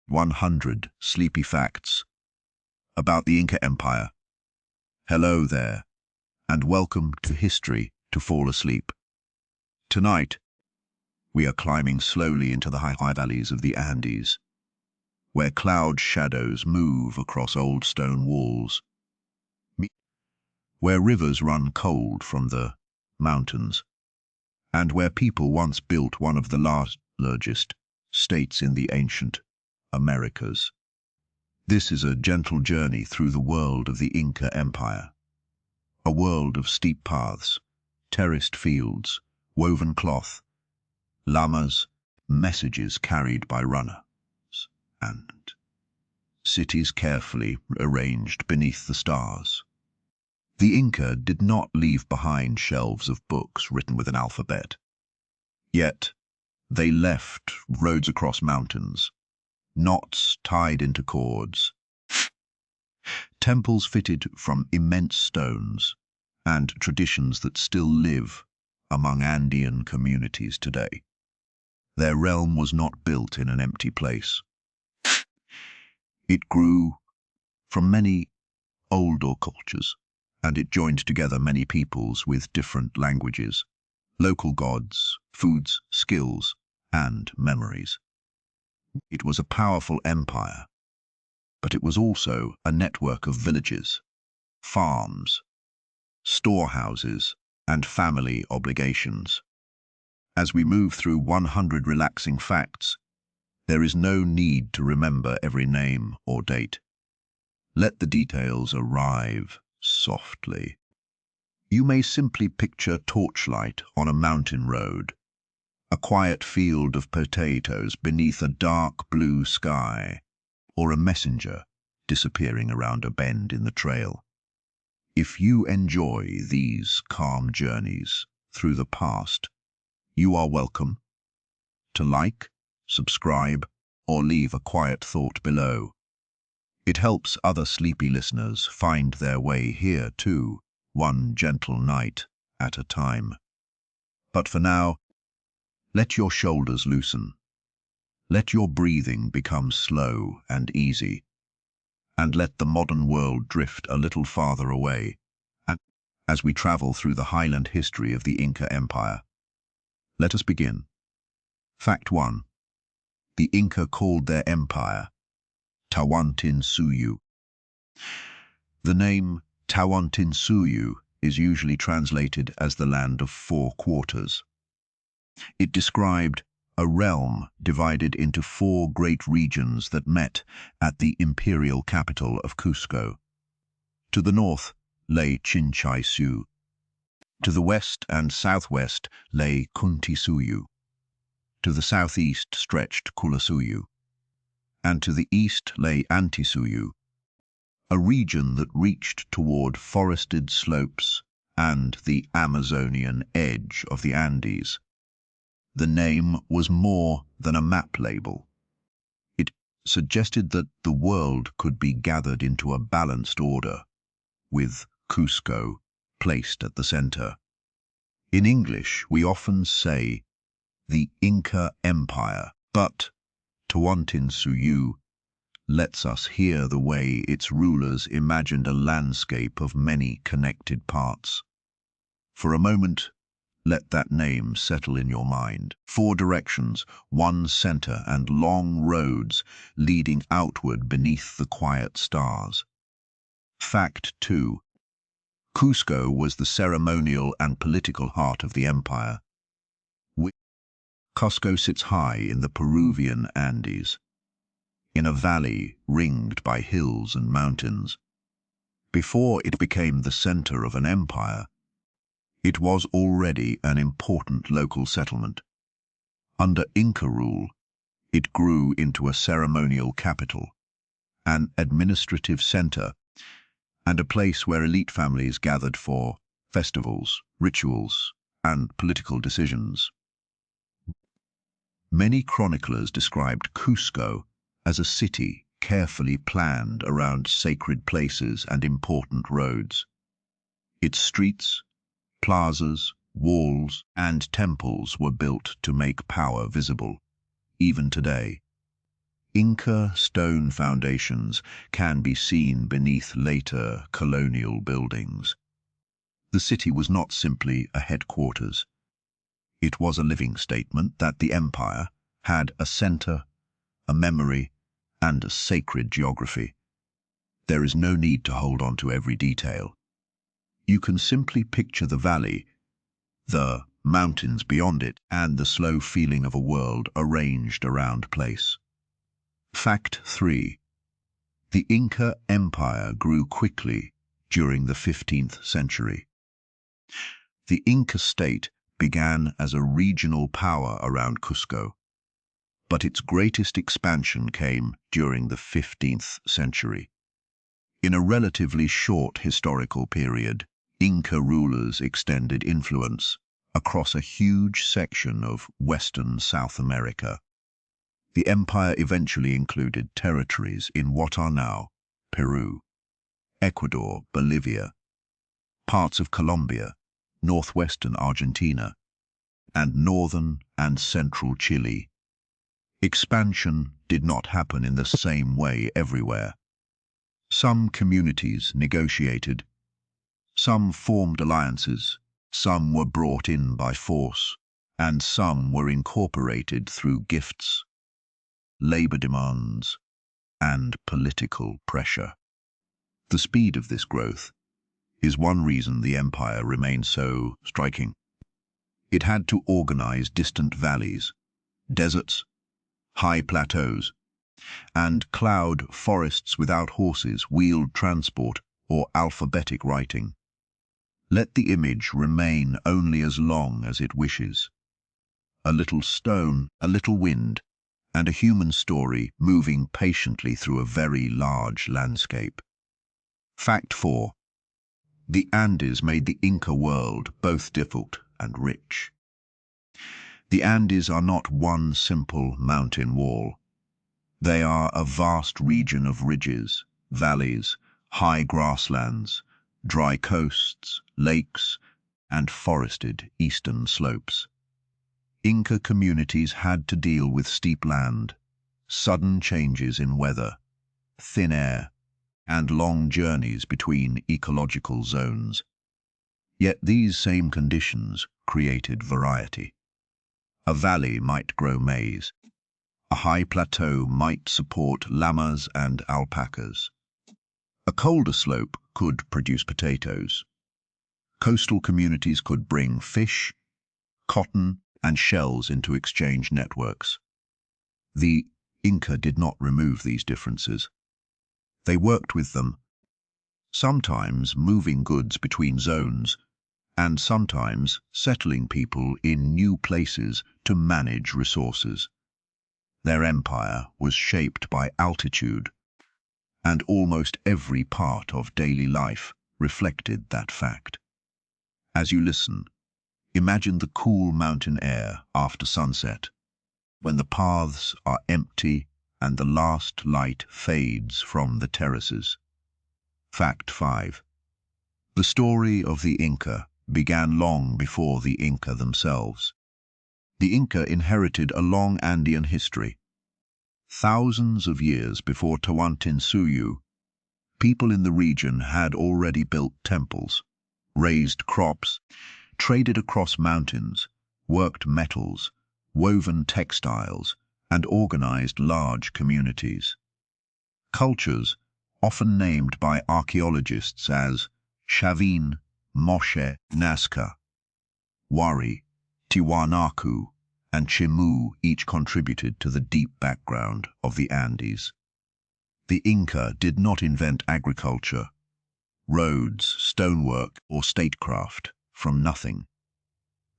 100 Sleepy Facts about the Inca Empire. Hello there, and welcome to History to Fall Asleep. Tonight, we are climbing slowly into the high valleys of the Andes, where cloud shadows move across old stone walls, where rivers run cold from the mountains, and where people once built one of the largest states in the ancient Americas. This is a gentle journey through the world of the Inca Empire, a world of steep paths, terraced fields, woven cloth, llamas, messages carried by runners, and cities carefully arranged beneath the stars. The Inca did not leave behind shelves of books written with an alphabet. Yet, they left roads across mountains, knots tied into cords, temples fitted from immense stones, and traditions that still live among Andean communities today. Their realm was not built in an empty place. It grew from many older cultures, and it joined together many peoples with different languages, local gods, foods, skills, and memories. It was a powerful empire, but it was also a network of villages, farms, storehouses, and family obligations. As we move through 100 relaxing facts, there is no need to remember every name or date. Let the details arrive softly. You may simply picture torchlight on a mountain road, a quiet field of potatoes beneath a dark blue sky, or a messenger disappearing around a bend in the trail. If you enjoy these calm journeys through the past, you are welcome to like, subscribe, or leave a quiet thought below. It helps other sleepy listeners find their way here too, one gentle night at a time. But for now, let your shoulders loosen. Let your breathing become slow and easy, and let the modern world drift a little farther away as we travel through the highland history of the Inca Empire. Let us begin. Fact 1. The Inca called their empire Tawantinsuyu. The name Tawantinsuyu is usually translated as the land of four quarters. It described a realm divided into four great regions that met at the imperial capital of Cusco. To the north lay Chinchaysu. To the west and southwest lay Kuntissuyu. To the southeast stretched Kulasuyu. And to the east lay Antisuyu, a region that reached toward forested slopes and the Amazonian edge of the Andes. The name was more than a map label. It suggested that the world could be gathered into a balanced order, with Cusco placed at the center. In English, we often say the Inca Empire, but Tawantinsuyu lets us hear the way its rulers imagined a landscape of many connected parts. For a moment, let that name settle in your mind. Four directions, one center, and long roads leading outward beneath the quiet stars. Fact 2. Cusco was the ceremonial and political heart of the empire. Cusco sits high in the Peruvian Andes, in a valley ringed by hills and mountains. Before it became the center of an empire, it was already an important local settlement. Under Inca rule, it grew into a ceremonial capital, an administrative center, and a place where elite families gathered for festivals, rituals, and political decisions. Many chroniclers described Cusco as a city carefully planned around sacred places and important roads. Its streets, plazas, walls, and temples were built to make power visible, even today. Inca stone foundations can be seen beneath later colonial buildings. The city was not simply a headquarters. It was a living statement that the empire had a center, a memory, and a sacred geography. There is no need to hold on to every detail. You can simply picture the valley, the mountains beyond it, and the slow feeling of a world arranged around place. Fact 3. The Inca Empire grew quickly during the 15th century. The Inca state began as a regional power around Cusco, but its greatest expansion came during the 15th century. In a relatively short historical period, Inca rulers extended influence across a huge section of western South America. The empire eventually included territories in what are now Peru, Ecuador, Bolivia, parts of Colombia, northwestern Argentina, and northern and central Chile. Expansion did not happen in the same way everywhere. Some communities negotiated, some formed alliances, some were brought in by force, and some were incorporated through gifts, labor demands, and political pressure. The speed of this growth is one reason the empire remained so striking. It had to organize distant valleys, deserts, high plateaus, and cloud forests without horses, wheeled transport, or alphabetic writing. Let the image remain only as long as it wishes. A little stone, a little wind, and a human story moving patiently through a very large landscape. Fact 4. The Andes made the Inca world both difficult and rich. The Andes are not one simple mountain wall. They are a vast region of ridges, valleys, high grasslands, dry coasts, lakes, and forested eastern slopes. Inca communities had to deal with steep land, sudden changes in weather, thin air, and long journeys between ecological zones. Yet these same conditions created variety. A valley might grow maize. A high plateau might support llamas and alpacas. A colder slope could produce potatoes. Coastal communities could bring fish, cotton, and shells into exchange networks. The Inca did not remove these differences. They worked with them, sometimes moving goods between zones, and sometimes settling people in new places to manage resources. Their empire was shaped by altitude, and almost every part of daily life reflected that fact. As you listen, imagine the cool mountain air after sunset, when the paths are empty and the last light fades from the terraces. Fact 5. The story of the Inca began long before the Inca themselves. The Inca inherited a long Andean history. Thousands of years before Tawantinsuyu, people in the region had already built temples, raised crops, traded across mountains, worked metals, woven textiles, and organized large communities. Cultures, often named by archaeologists as Chavin, Moshe, Nazca, Wari, Tiwanaku, and Chimu, each contributed to the deep background of the Andes. The Inca did not invent agriculture, roads, stonework, or statecraft from nothing.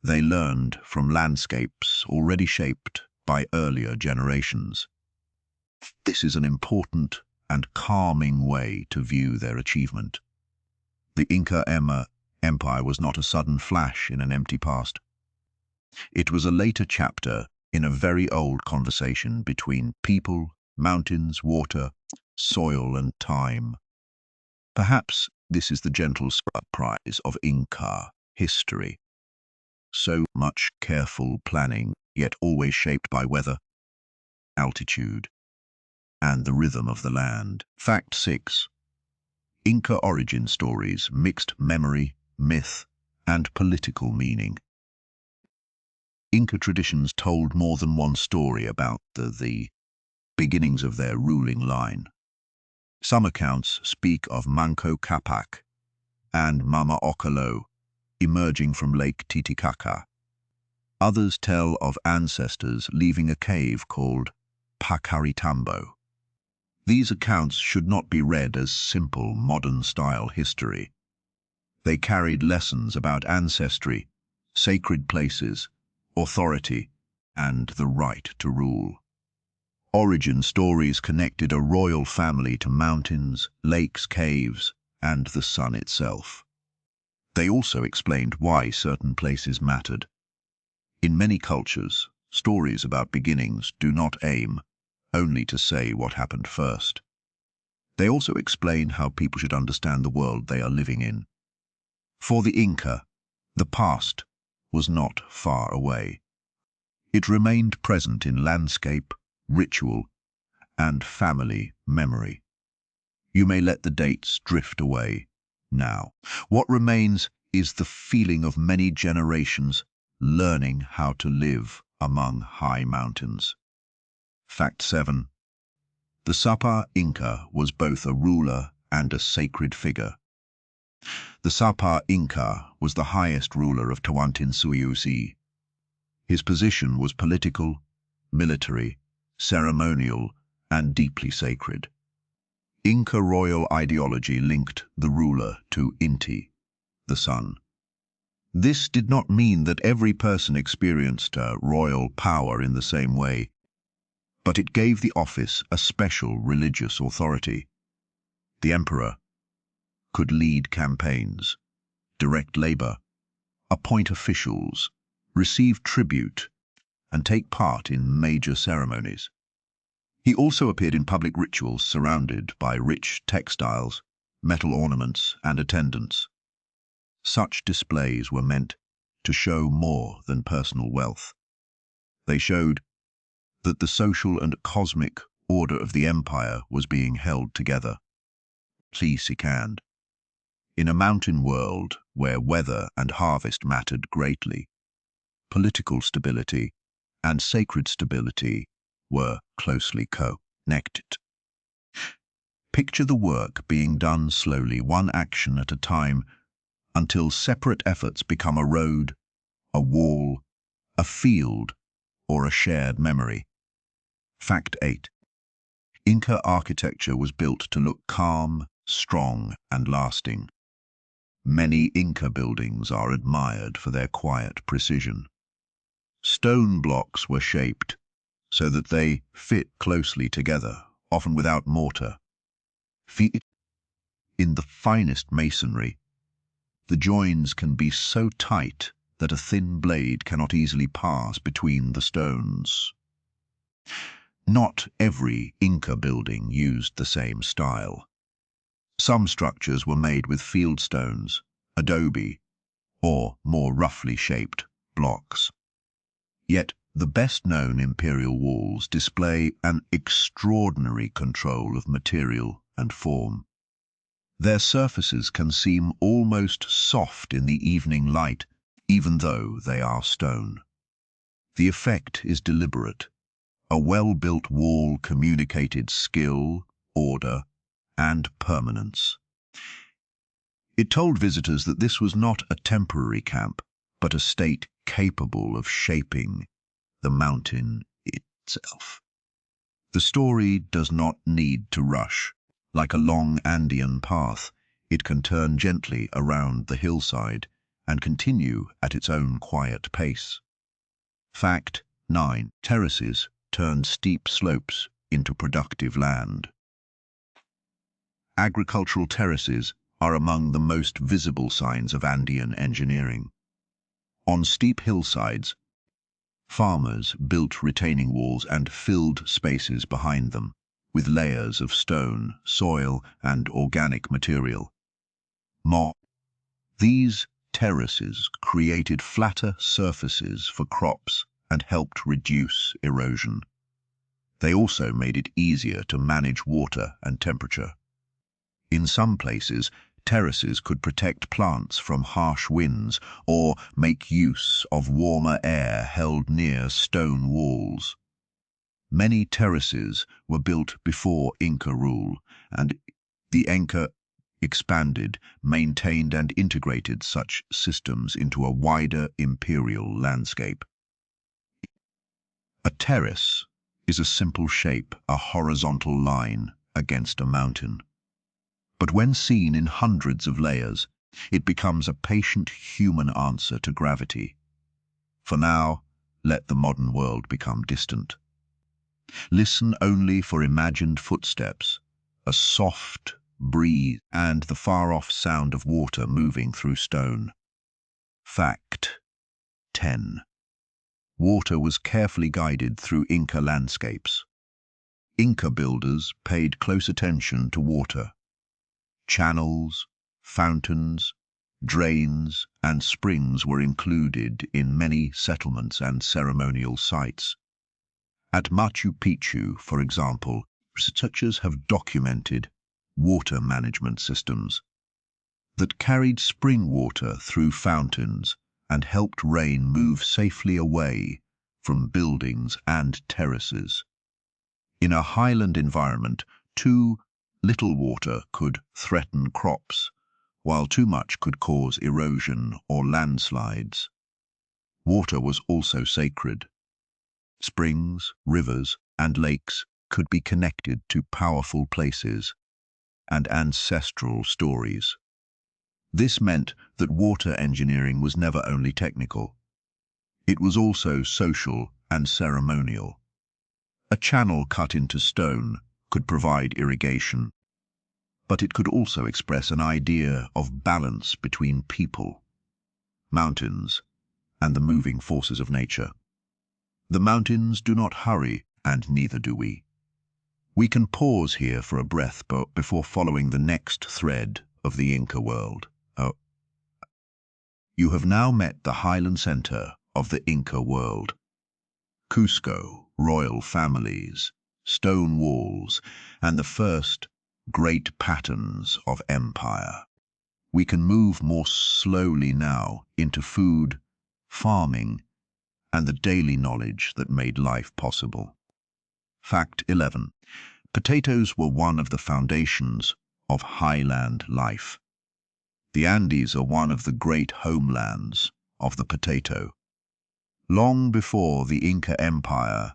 They learned from landscapes already shaped by earlier generations. This is an important and calming way to view their achievement. The Inca Empire was not a sudden flash in an empty past. It was a later chapter in a very old conversation between people, mountains, water, soil, and time. Perhaps this is the gentle surprise of Inca history. So much careful planning, yet always shaped by weather, altitude, and the rhythm of the land. Fact 6. Inca origin stories, mixed memory, myth, and political meaning. Inca traditions told more than one story about the beginnings of their ruling line. Some accounts speak of Manco Capac and Mama Ocolo emerging from Lake Titicaca. Others tell of ancestors leaving a cave called Pacaritambo. These accounts should not be read as simple modern-style history. They carried lessons about ancestry, sacred places, authority, and the right to rule. Origin stories connected a royal family to mountains, lakes, caves, and the sun itself. They also explained why certain places mattered. In many cultures, stories about beginnings do not aim only to say what happened first. They also explain how people should understand the world they are living in. For the Inca, the past was not far away. It remained present in landscape, ritual, and family memory. You may let the dates drift away now. What remains is the feeling of many generations learning how to live among high mountains. Fact 7. The Sapa Inca was both a ruler and a sacred figure. The Sapa Inca was the highest ruler of Tawantinsuyu. His position was political, military, ceremonial, and deeply sacred. Inca royal ideology linked the ruler to Inti, the sun. This did not mean that every person experienced royal power in the same way, but it gave the office a special religious authority. The emperor could lead campaigns, direct labor, appoint officials, receive tribute, and take part in major ceremonies. He also appeared in public rituals surrounded by rich textiles, metal ornaments, and attendants. Such displays were meant to show more than personal wealth. They showed that the social and cosmic order of the empire was being held together. In a mountain world where weather and harvest mattered greatly, political stability and sacred stability were closely connected. Picture the work being done slowly, one action at a time, until separate efforts become a road, a wall, a field, or a shared memory. Fact 8. Inca architecture was built to look calm, strong, and lasting. Many Inca buildings are admired for their quiet precision. Stone blocks were shaped so that they fit closely together, often without mortar. In the finest masonry, the joins can be so tight that a thin blade cannot easily pass between the stones. Not every Inca building used the same style. Some structures were made with field stones, adobe, or more roughly shaped blocks. Yet the best-known imperial walls display an extraordinary control of material and form. Their surfaces can seem almost soft in the evening light, even though they are stone. The effect is deliberate. A well-built wall communicated skill, order, and permanence. It told visitors that this was not a temporary camp, but a state capable of shaping the mountain itself. The story does not need to rush. Like a long Andean path, it can turn gently around the hillside and continue at its own quiet pace. Fact 9. Terraces turned steep slopes into productive land. Agricultural terraces are among the most visible signs of Andean engineering. On steep hillsides, farmers built retaining walls and filled spaces behind them with layers of stone, soil, and organic material. These terraces created flatter surfaces for crops and helped reduce erosion. They also made it easier to manage water and temperature. In some places, terraces could protect plants from harsh winds or make use of warmer air held near stone walls. Many terraces were built before Inca rule, and the Inca expanded, maintained and integrated such systems into a wider imperial landscape. A terrace is a simple shape, a horizontal line against a mountain. But when seen in hundreds of layers, it becomes a patient human answer to gravity. For now, let the modern world become distant. Listen only for imagined footsteps, a soft breeze, and the far-off sound of water moving through stone. Fact 10. Water was carefully guided through Inca landscapes. Inca builders paid close attention to water. Channels, fountains, drains, and springs were included in many settlements and ceremonial sites. At Machu Picchu, for example, researchers have documented water management systems that carried spring water through fountains and helped rain move safely away from buildings and terraces. In a highland environment, too little water could threaten crops, while too much could cause erosion or landslides. Water was also sacred. Springs, rivers, and lakes could be connected to powerful places and ancestral stories. This meant that water engineering was never only technical. It was also social and ceremonial. A channel cut into stone could provide irrigation, but it could also express an idea of balance between people, mountains, and the moving forces of nature. The mountains do not hurry, and neither do we. We can pause here for a breath before following the next thread of the Inca world. You have now met the highland center of the Inca world. Cusco, royal families, stone walls, and the first great patterns of empire. We can move more slowly now into food, farming, and the daily knowledge that made life possible. Fact 11. Potatoes were one of the foundations of highland life. The Andes are one of the great homelands of the potato. Long before the Inca Empire,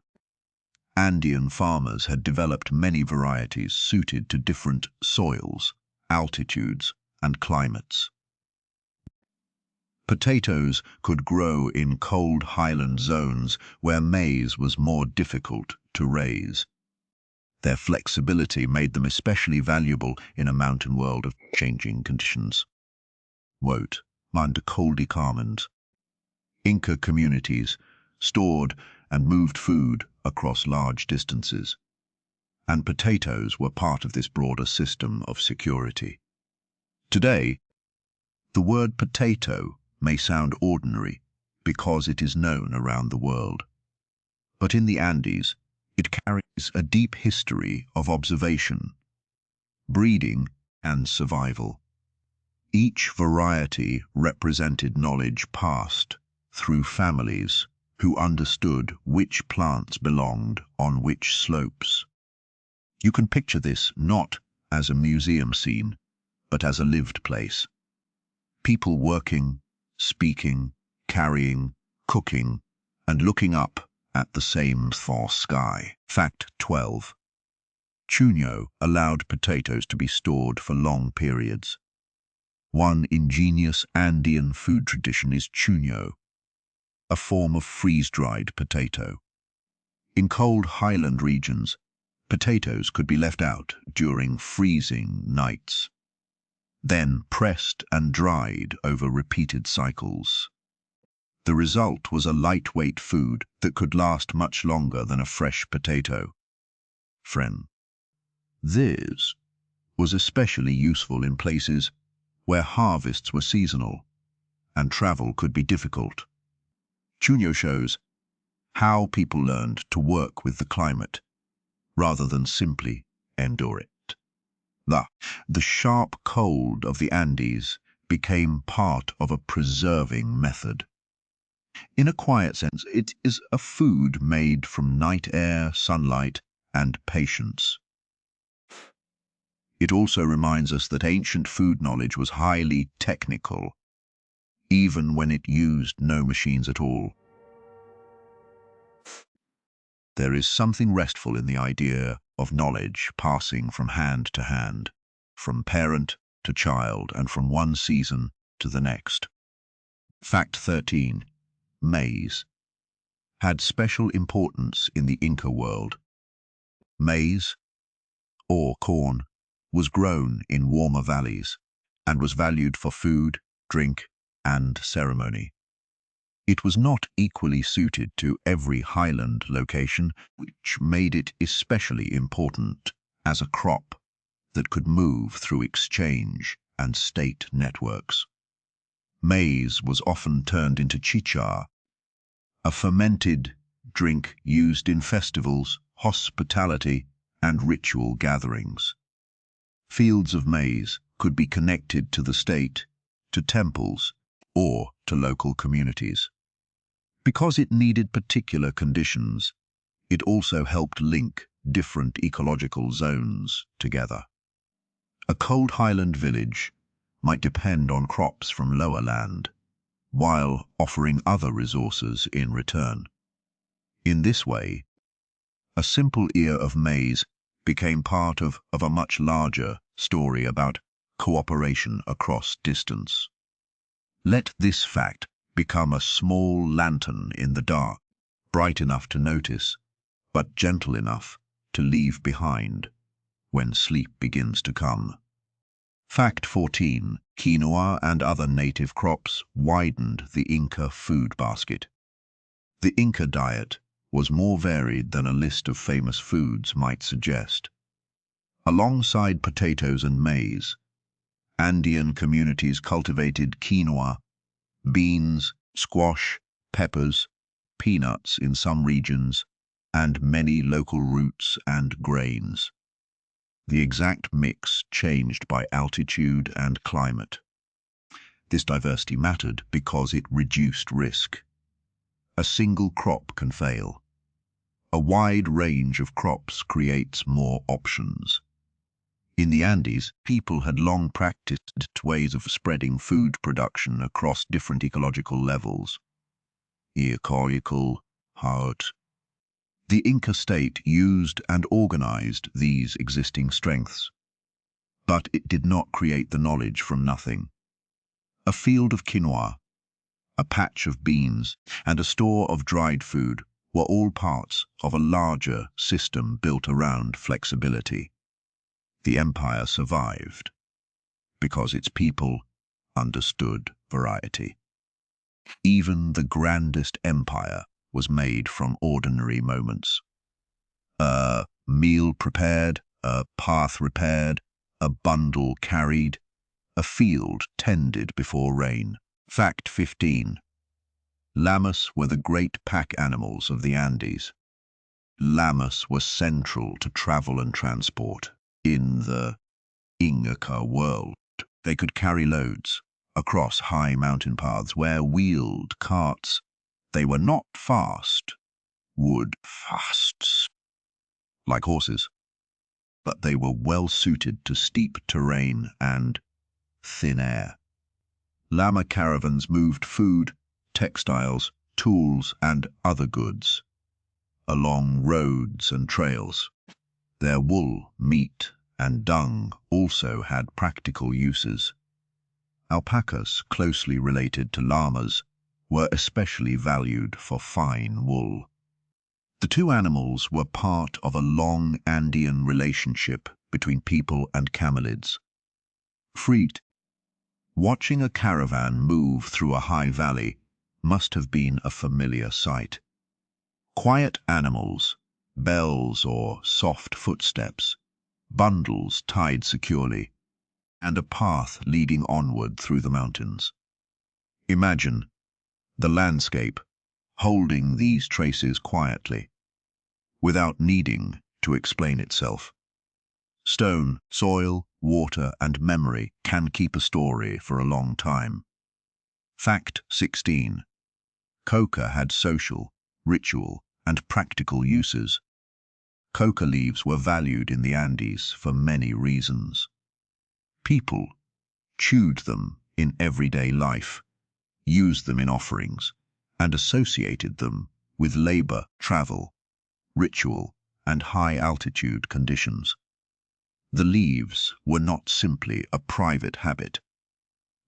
Andean farmers had developed many varieties suited to different soils, altitudes, and climates. Potatoes could grow in cold highland zones where maize was more difficult to raise. Their flexibility made them especially valuable in a mountain world of changing conditions. Wote, under coldy climates. Inca communities stored and moved food across large distances, and potatoes were part of this broader system of security. Today, the word potato may sound ordinary because it is known around the world, but in the Andes, it carries a deep history of observation, breeding, and survival. Each variety represented knowledge passed through families who understood which plants belonged on which slopes. You can picture this not as a museum scene, but as a lived place. People working, speaking, carrying, cooking, and looking up at the same far sky. Fact 12. Chuño allowed potatoes to be stored for long periods. One ingenious Andean food tradition is chuño, a form of freeze-dried potato. In cold highland regions, potatoes could be left out during freezing nights, then pressed and dried over repeated cycles. The result was a lightweight food that could last much longer than a fresh potato. This was especially useful in places where harvests were seasonal and travel could be difficult. Chuño shows how people learned to work with the climate rather than simply endure it. The sharp cold of the Andes became part of a preserving method. In a quiet sense, it is a food made from night air, sunlight, and patience. It also reminds us that ancient food knowledge was highly technical, even when it used no machines at all. There is something restful in the idea of knowledge passing from hand to hand, from parent to child, and from one season to the next. Fact 13. Maize had special importance in the Inca world. Maize, or corn, was grown in warmer valleys and was valued for food, drink, and ceremony. It was not equally suited to every highland location, which made it especially important as a crop that could move through exchange and state networks. Maize was often turned into chicha, a fermented drink used in festivals, hospitality, and ritual gatherings. Fields of maize could be connected to the state, to temples, or to local communities. Because it needed particular conditions, it also helped link different ecological zones together. A cold highland village might depend on crops from lower land, while offering other resources in return. In this way, a simple ear of maize became part of a much larger story about cooperation across distance. Let this fact become a small lantern in the dark, bright enough to notice, but gentle enough to leave behind when sleep begins to come. Fact 14. Quinoa and other native crops widened the Inca food basket. The Inca diet was more varied than a list of famous foods might suggest. Alongside potatoes and maize, Andean communities cultivated quinoa, beans, squash, peppers, peanuts in some regions, and many local roots and grains. The exact mix changed by altitude and climate. This diversity mattered because it reduced risk. A single crop can fail. A wide range of crops creates more options. In the Andes, people had long practiced ways of spreading food production across different ecological levels. Ecological, hard. The Inca state used and organized these existing strengths, but it did not create the knowledge from nothing. A field of quinoa, a patch of beans, and a store of dried food were all parts of a larger system built around flexibility. The empire survived because its people understood variety. Even the grandest empire was made from ordinary moments. A meal prepared, a path repaired, a bundle carried, a field tended before rain. Fact 15. Llamas were the great pack animals of the Andes. Llamas were central to travel and transport. In the Inca world, they could carry loads across high mountain paths where wheeled carts. They were not fast, like horses, but they were well suited to steep terrain and thin air. Llama caravans moved food, textiles, tools, and other goods along roads and trails. Their wool, meat, and dung also had practical uses. Alpacas, closely related to llamas, were especially valued for fine wool. The two animals were part of a long Andean relationship between people and camelids. Freed. Watching a caravan move through a high valley must have been a familiar sight. Quiet animals, bells or soft footsteps, bundles tied securely, and a path leading onward through the mountains. Imagine the landscape holding these traces quietly, without needing to explain itself. Stone, soil, water, and memory can keep a story for a long time. Fact 16. Coca had social, ritual, and practical uses. Coca leaves were valued in the Andes for many reasons. People chewed them in everyday life, used them in offerings, and associated them with labor, travel, ritual, and high-altitude conditions. The leaves were not simply a private habit.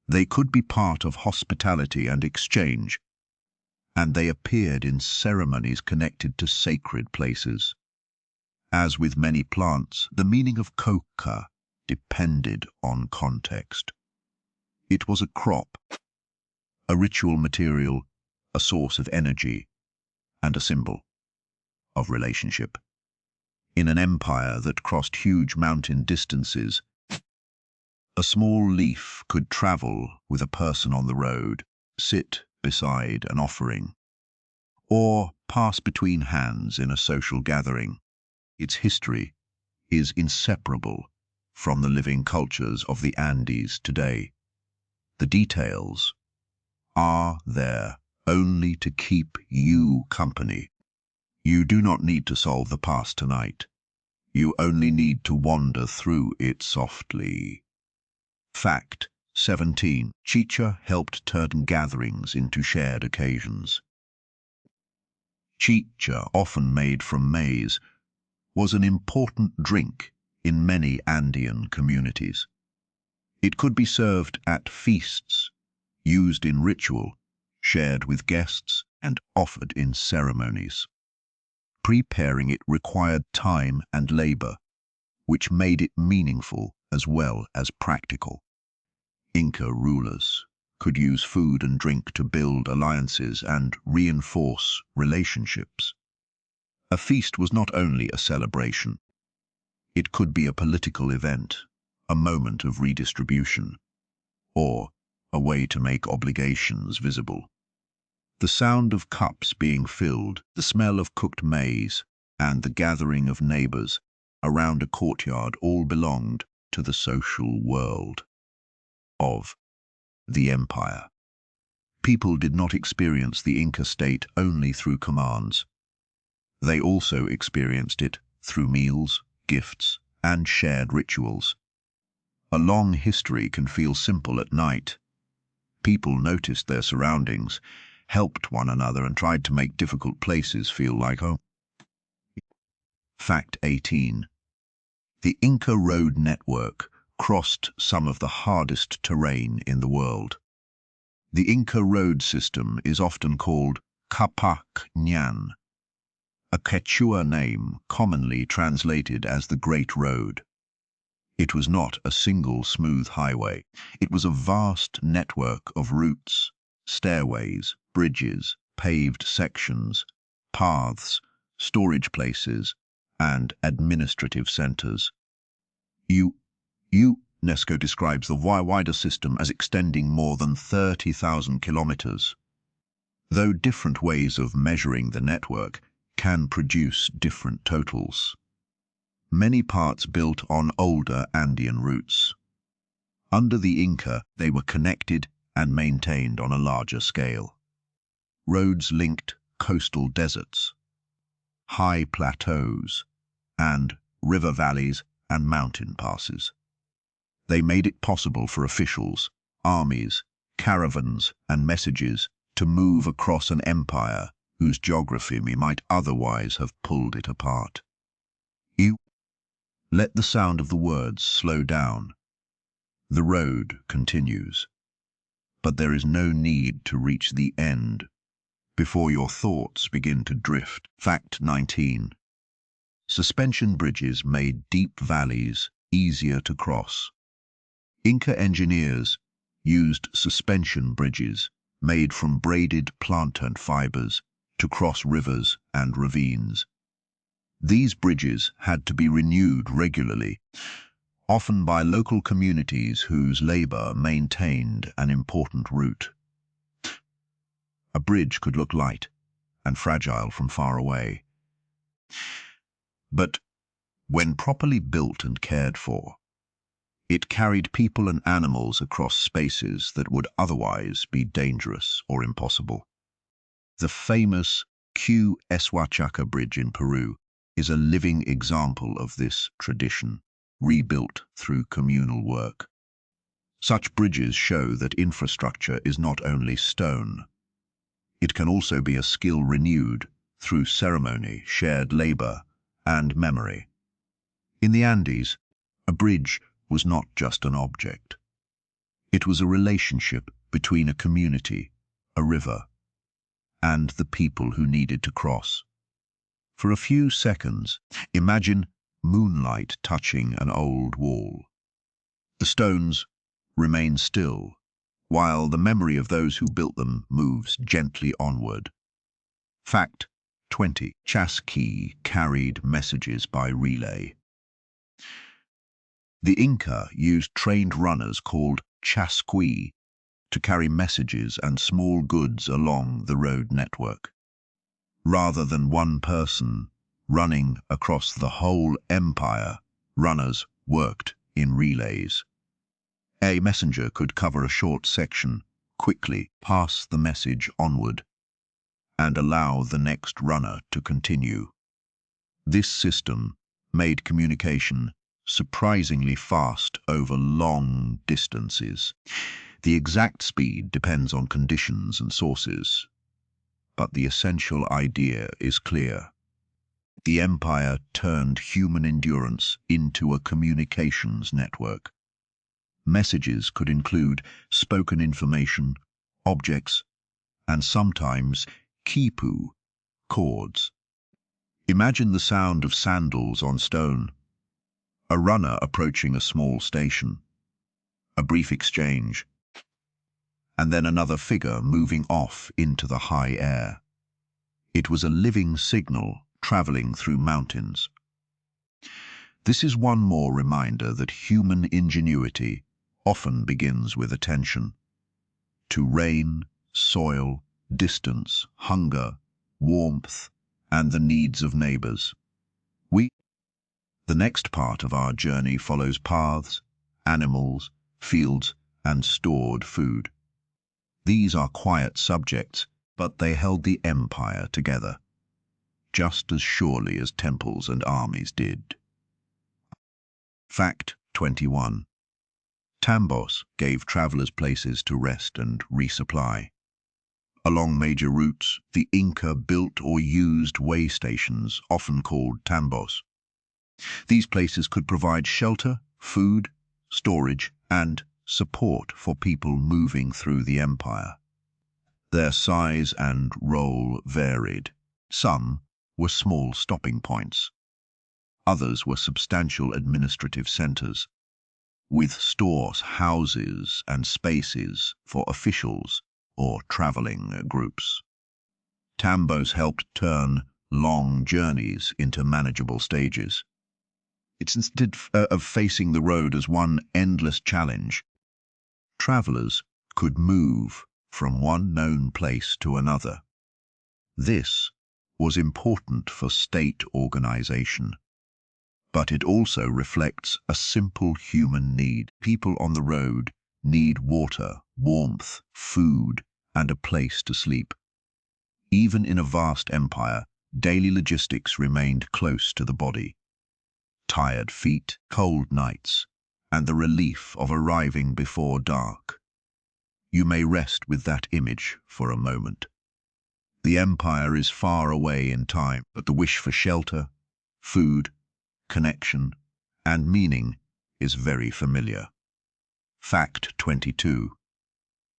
They could be part of hospitality and exchange, and they appeared in ceremonies connected to sacred places. As with many plants, the meaning of coca depended on context. It was a crop, a ritual material, a source of energy, and a symbol of relationship. In an empire that crossed huge mountain distances, a small leaf could travel with a person on the road, sit beside an offering, or pass between hands in a social gathering. Its history is inseparable from the living cultures of the Andes today. The details are there only to keep you company. You do not need to solve the past tonight. You only need to wander through it softly. Fact 17. Chicha helped turn gatherings into shared occasions. Chicha, often made from maize, was an important drink in many Andean communities. It could be served at feasts, used in ritual, shared with guests, and offered in ceremonies. Preparing it required time and labor, which made it meaningful as well as practical. Inca rulers could use food and drink to build alliances and reinforce relationships. A feast was not only a celebration. It could be a political event, a moment of redistribution, or a way to make obligations visible. The sound of cups being filled, the smell of cooked maize, and the gathering of neighbors around a courtyard all belonged to the social world of the empire. People did not experience the Inca state only through commands. They also experienced it through meals, gifts, and shared rituals. A long history can feel simple at night. People noticed their surroundings, helped one another, and tried to make difficult places feel like home. Fact 18. The Inca road network crossed some of the hardest terrain in the world. The Inca road system is often called Capac Ñan, a Quechua name commonly translated as the Great Road. It was not a single smooth highway. It was a vast network of routes, stairways, bridges, paved sections, paths, storage places, and administrative centers. UNESCO describes the wider system as extending more than 30,000 kilometers. Though different ways of measuring the network can produce different totals. Many parts built on older Andean routes. Under the Inca, they were connected and maintained on a larger scale. Roads linked coastal deserts, high plateaus, and river valleys and mountain passes. They made it possible for officials, armies, caravans, and messages to move across an empire whose geography might otherwise have pulled it apart. Let the sound of the words slow down. The road continues, but there is no need to reach the end before your thoughts begin to drift. Fact 19. Suspension bridges made deep valleys easier to cross. Inca engineers used suspension bridges made from braided plant fibers to cross rivers and ravines. These bridges had to be renewed regularly, often by local communities whose labor maintained an important route. A bridge could look light and fragile from far away, but When properly built and cared for, it carried people and animals across spaces that would otherwise be dangerous or impossible. The famous Q-Eshuachaca Bridge in Peru is a living example of this tradition, rebuilt through communal work. Such bridges show that infrastructure is not only stone. It can also be a skill renewed through ceremony, shared labor, and memory. In the Andes, a bridge was not just an object. It was a relationship between a community, a river, and the people who needed to cross. For a few seconds, imagine moonlight touching an old wall. The stones remain still, while the memory of those who built them moves gently onward. Fact 20. Chasqui carried messages by relay. The Inca used trained runners called chasqui to carry messages and small goods along the road network. Rather than one person running across the whole empire, runners worked in relays. A messenger could cover a short section, quickly pass the message onward, and allow the next runner to continue. This system made communication surprisingly fast over long distances. The exact speed depends on conditions and sources, but the essential idea is clear. The empire turned human endurance into a communications network. Messages could include spoken information, objects, and sometimes khipu, chords. Imagine the sound of sandals on stone, a runner approaching a small station, a brief exchange, and then another figure moving off into the high air. It was a living signal traveling through mountains. This is one more reminder that human ingenuity often begins with attention to rain, soil, distance, hunger, warmth, and the needs of neighbors. The next part of our journey follows paths, animals, fields, and stored food. These are quiet subjects, but they held the empire together, just as surely as temples and armies did. Fact 21. Tambos gave travelers places to rest and resupply. Along major routes, the Inca built or used way stations, often called tambos. These places could provide shelter, food, storage, and support for people moving through the empire. Their size and role varied. Some were small stopping points. Others were substantial administrative centers, with stores, houses, and spaces for officials or traveling groups. Tambos helped turn long journeys into manageable stages. Instead of facing the road as one endless challenge, travelers could move from one known place to another. This was important for state organization, but it also reflects a simple human need. People on the road need water, warmth, food, and a place to sleep. Even in a vast empire, daily logistics remained close to the body. Tired feet, cold nights, and the relief of arriving before dark. You may rest with that image for a moment. The empire is far away in time, but the wish for shelter, food, connection, and meaning is very familiar. Fact 22.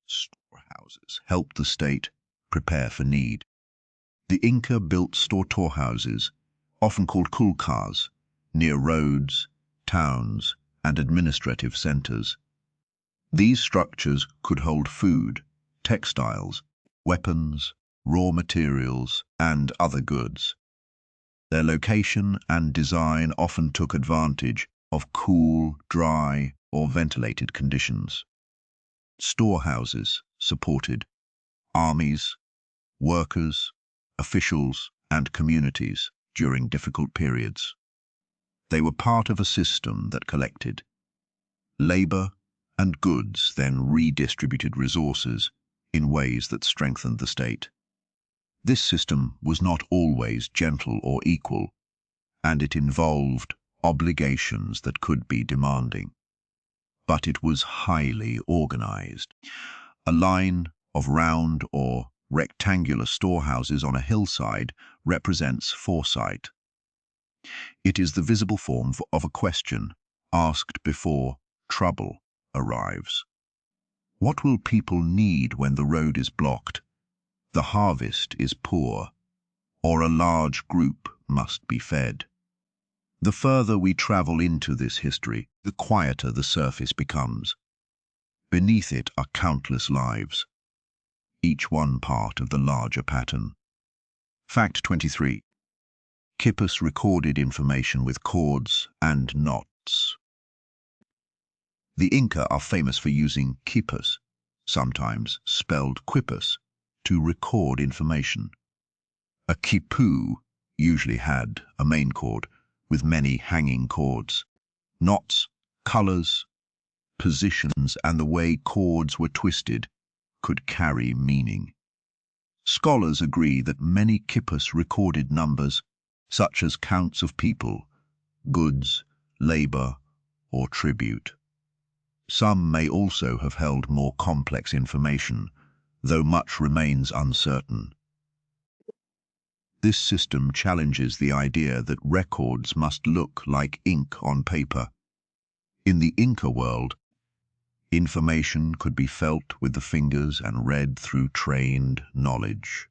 Storehouses helped the state prepare for need. The Inca built storehouses, often called kulkas, near roads, towns, and administrative centers. These structures could hold food, textiles, weapons, raw materials, and other goods. Their location and design often took advantage of cool, dry, or ventilated conditions. Storehouses supported armies, workers, officials, and communities during difficult periods. They were part of a system that collected labor and goods, then redistributed resources in ways that strengthened the state. This system was not always gentle or equal, and it involved obligations that could be demanding. But it was highly organized. A line of round or rectangular storehouses on a hillside represents foresight. It is the visible form of a question asked before trouble arrives. What will people need when the road is blocked, the harvest is poor, or a large group must be fed? The further we travel into this history, the quieter the surface becomes. Beneath it are countless lives, each one part of the larger pattern. Fact 23. Quipus recorded information with cords and knots. The Inca are famous for using quipus, sometimes spelled quipus, to record information. A khipu usually had a main cord with many hanging cords. Knots, colors, positions, and the way cords were twisted could carry meaning. Scholars agree that many quipus recorded numbers, such as counts of people, goods, labor, or tribute. Some may also have held more complex information, though much remains uncertain. This system challenges the idea that records must look like ink on paper. In the Inca world, information could be felt with the fingers and read through trained knowledge.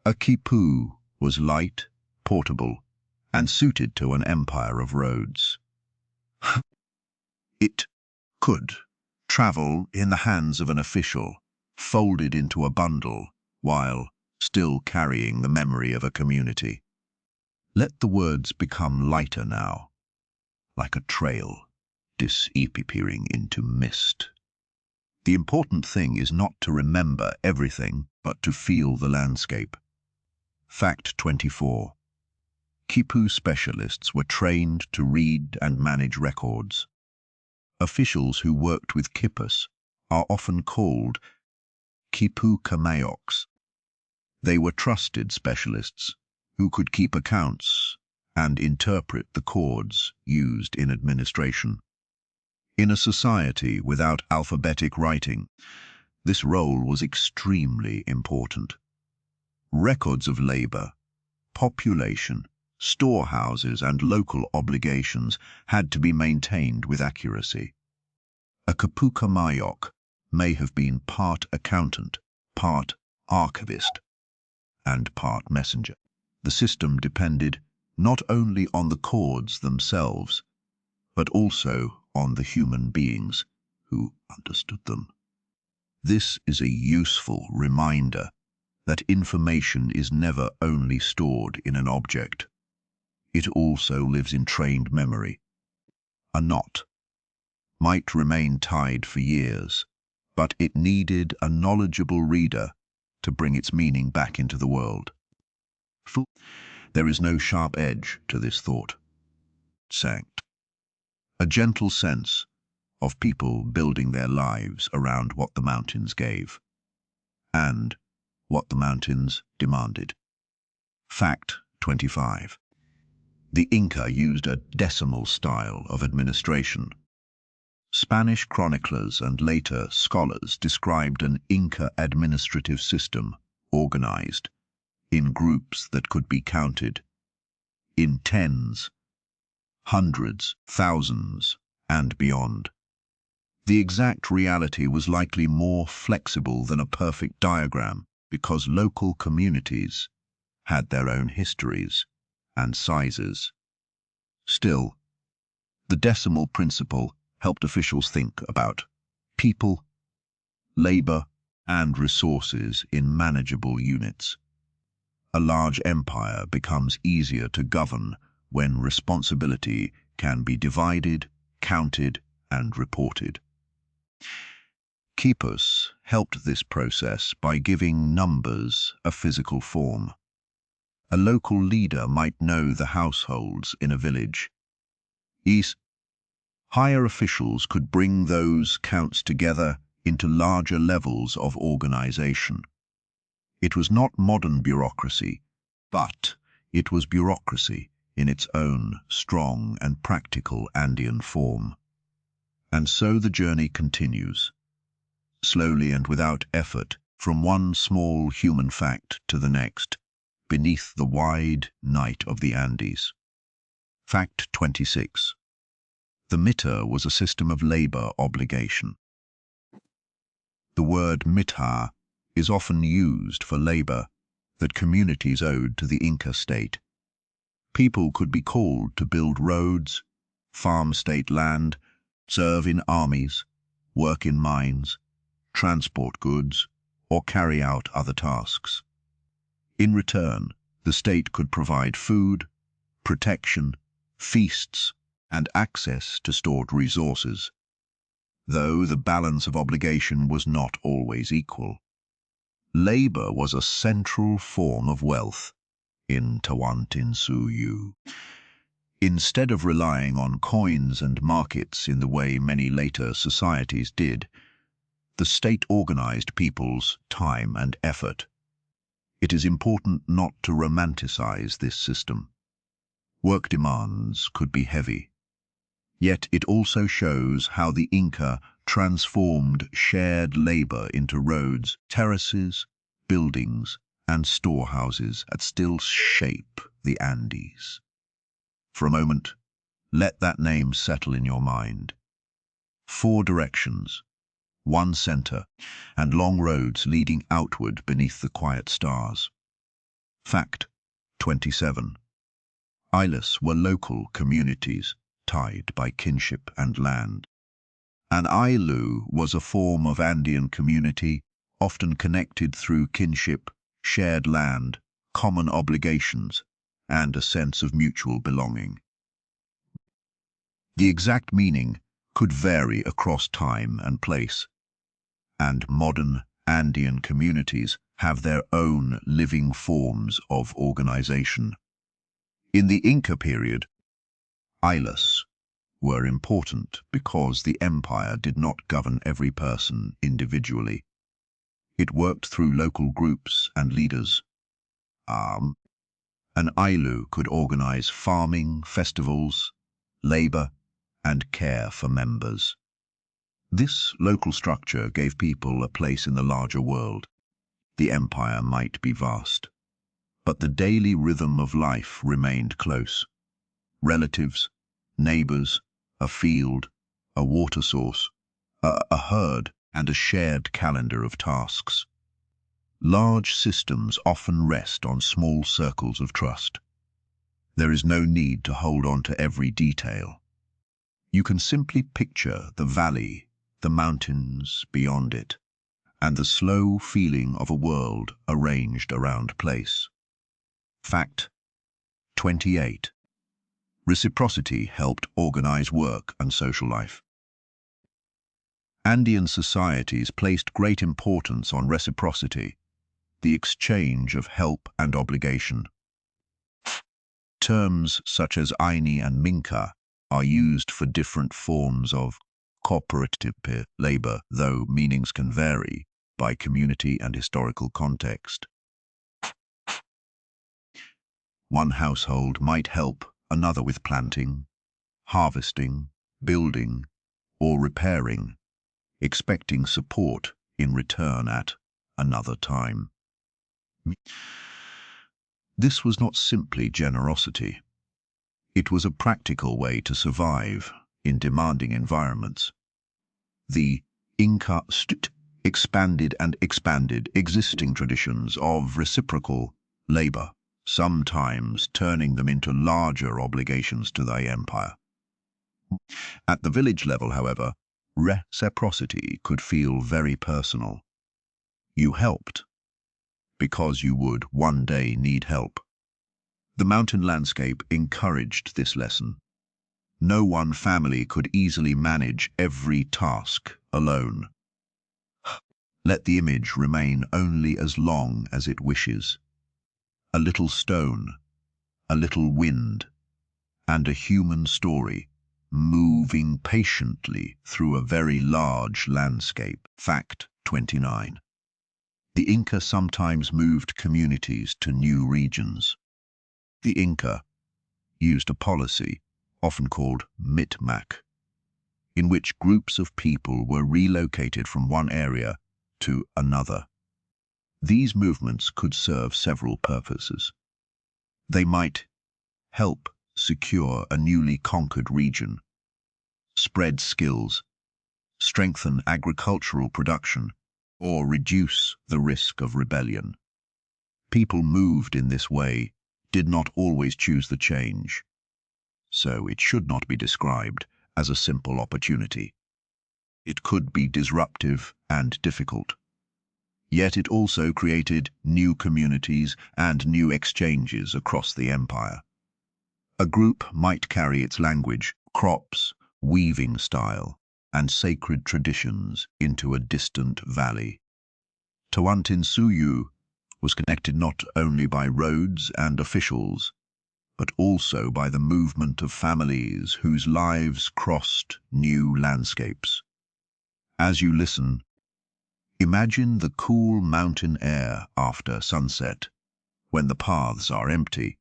A khipu was light, portable, and suited to an empire of roads. It could travel in the hands of an official, folded into a bundle, while still carrying the memory of a community. Let the words become lighter now, like a trail disappearing into mist. The important thing is not to remember everything, but to feel the landscape. Fact 24. Khipu specialists were trained to read and manage records. Officials who worked with quipus are often called khipu kamayoks. They were trusted specialists who could keep accounts and interpret the cords used in administration. In a society without alphabetic writing, this role was extremely important. Records of labor, population, storehouses, and local obligations had to be maintained with accuracy. A khipu kamayok may have been part accountant, part archivist, and part messenger. The system depended not only on the cords themselves, but also on the human beings who understood them. This is a useful reminder that information is never only stored in an object. It also lives in trained memory. A knot might remain tied for years, but it needed a knowledgeable reader to bring its meaning back into the world. There is no sharp edge to this thought. Sanct. A gentle sense of people building their lives around what the mountains gave, and what the mountains demanded. Fact 25. The Inca used a decimal style of administration. Spanish chroniclers and later scholars described an Inca administrative system organized in groups that could be counted in tens, hundreds, thousands, and beyond. The exact reality was likely more flexible than a perfect diagram because local communities had their own histories and sizes. Still, the decimal principle helped officials think about people, labor, and resources in manageable units. A large empire becomes easier to govern when responsibility can be divided, counted, and reported. Quipus helped this process by giving numbers a physical form. A local leader might know the households in a village, East, higher officials could bring those counts together into larger levels of organization. It was not modern bureaucracy, but it was bureaucracy in its own strong and practical Andean form. And so the journey continues, slowly and without effort, from one small human fact to the next, beneath the wide night of the Andes. Fact 26. The mita was a system of labor obligation. The word mita is often used for labor that communities owed to the Inca state. People could be called to build roads, farm state land, serve in armies, work in mines, transport goods, or carry out other tasks. In return, the state could provide food, protection, feasts, and access to stored resources, though the balance of obligation was not always equal. Labor was a central form of wealth in Tawantinsuyu. Instead of relying on coins and markets in the way many later societies did, the state organized people's time and effort. It is important not to romanticize this system. Work demands could be heavy. Yet it also shows how the Inca transformed shared labor into roads, terraces, buildings, and storehouses that still shape the Andes. For a moment, let that name settle in your mind. 4 directions, 1 center, and long roads leading outward beneath the quiet stars. Fact 27. Islas were local communities, tied by kinship and land. An ilu was a form of Andean community, often connected through kinship, shared land, common obligations, and a sense of mutual belonging. The exact meaning could vary across time and place, and modern Andean communities have their own living forms of organization. In the Inca period, islas were important because the empire did not govern every person individually. It worked through local groups and leaders. An ilu could organize farming, festivals, labor, and care for members. This local structure gave people a place in the larger world. The empire might be vast, but the daily rhythm of life remained close. Relatives, neighbors, a field, a water source, a herd, and a shared calendar of tasks. Large systems often rest on small circles of trust. There is no need to hold on to every detail. You can simply picture the valley, the mountains beyond it, and the slow feeling of a world arranged around place. Fact 28. Reciprocity helped organize work and social life. Andean societies placed great importance on reciprocity, the exchange of help and obligation. Terms such as Aini and Minka are used for different forms of cooperative labor, though meanings can vary by community and historical context. One household might help another with planting, harvesting, building, or repairing, expecting support in return at another time. This was not simply generosity. It was a practical way to survive in demanding environments. The Inca expanded and expanded existing traditions of reciprocal labor, sometimes turning them into larger obligations to the empire. At the village level, however, reciprocity could feel very personal. You helped because you would one day need help. The mountain landscape encouraged this lesson. No one family could easily manage every task alone. Let the image remain only as long as it wishes. A little stone, a little wind, and a human story moving patiently through a very large landscape. Fact 29. The Inca sometimes moved communities to new regions. The Inca used a policy, often called mitmac, in which groups of people were relocated from one area to another. These movements could serve several purposes. They might help secure a newly conquered region, spread skills, strengthen agricultural production, or reduce the risk of rebellion. People moved in this way did not always choose the change, so it should not be described as a simple opportunity. It could be disruptive and difficult. Yet it also created new communities and new exchanges across the empire. A group might carry its language, crops, weaving style, and sacred traditions into a distant valley. Tawantinsuyu was connected not only by roads and officials, but also by the movement of families whose lives crossed new landscapes. As you listen, imagine the cool mountain air after sunset, when the paths are empty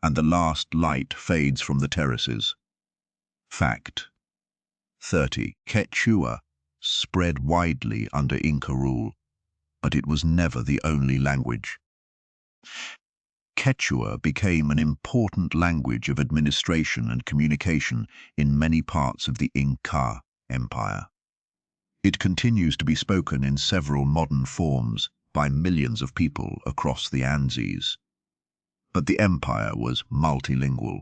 and the last light fades from the terraces. Fact 30. Quechua spread widely under Inca rule, but it was never the only language. Quechua became an important language of administration and communication in many parts of the Inca Empire. It continues to be spoken in several modern forms by millions of people across the Andes. But the empire was multilingual.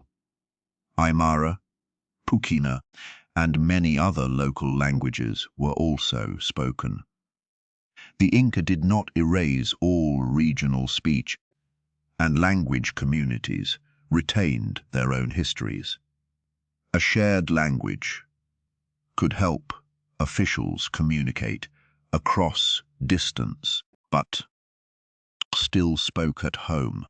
Aymara, Puquina, and many other local languages were also spoken. The Inca did not erase all regional speech, and language communities retained their own histories. A shared language could help officials communicate across distance, but still spoke at home,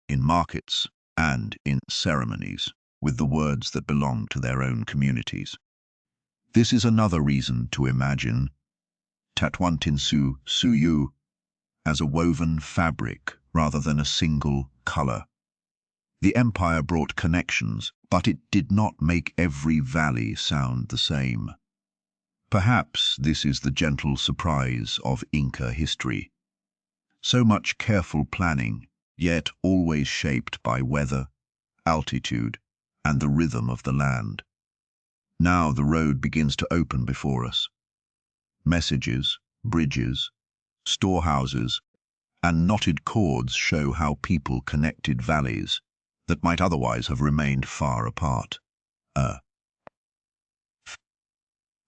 in markets and in ceremonies, with the words that belonged to their own communities. This is another reason to imagine Tawantinsuyu as a woven fabric rather than a single color. The empire brought connections, but it did not make every valley sound the same. Perhaps this is the gentle surprise of Inca history. So much careful planning, yet always shaped by weather, altitude, and the rhythm of the land. Now the road begins to open before us. Messages, bridges, storehouses, and knotted cords show how people connected valleys that might otherwise have remained far apart.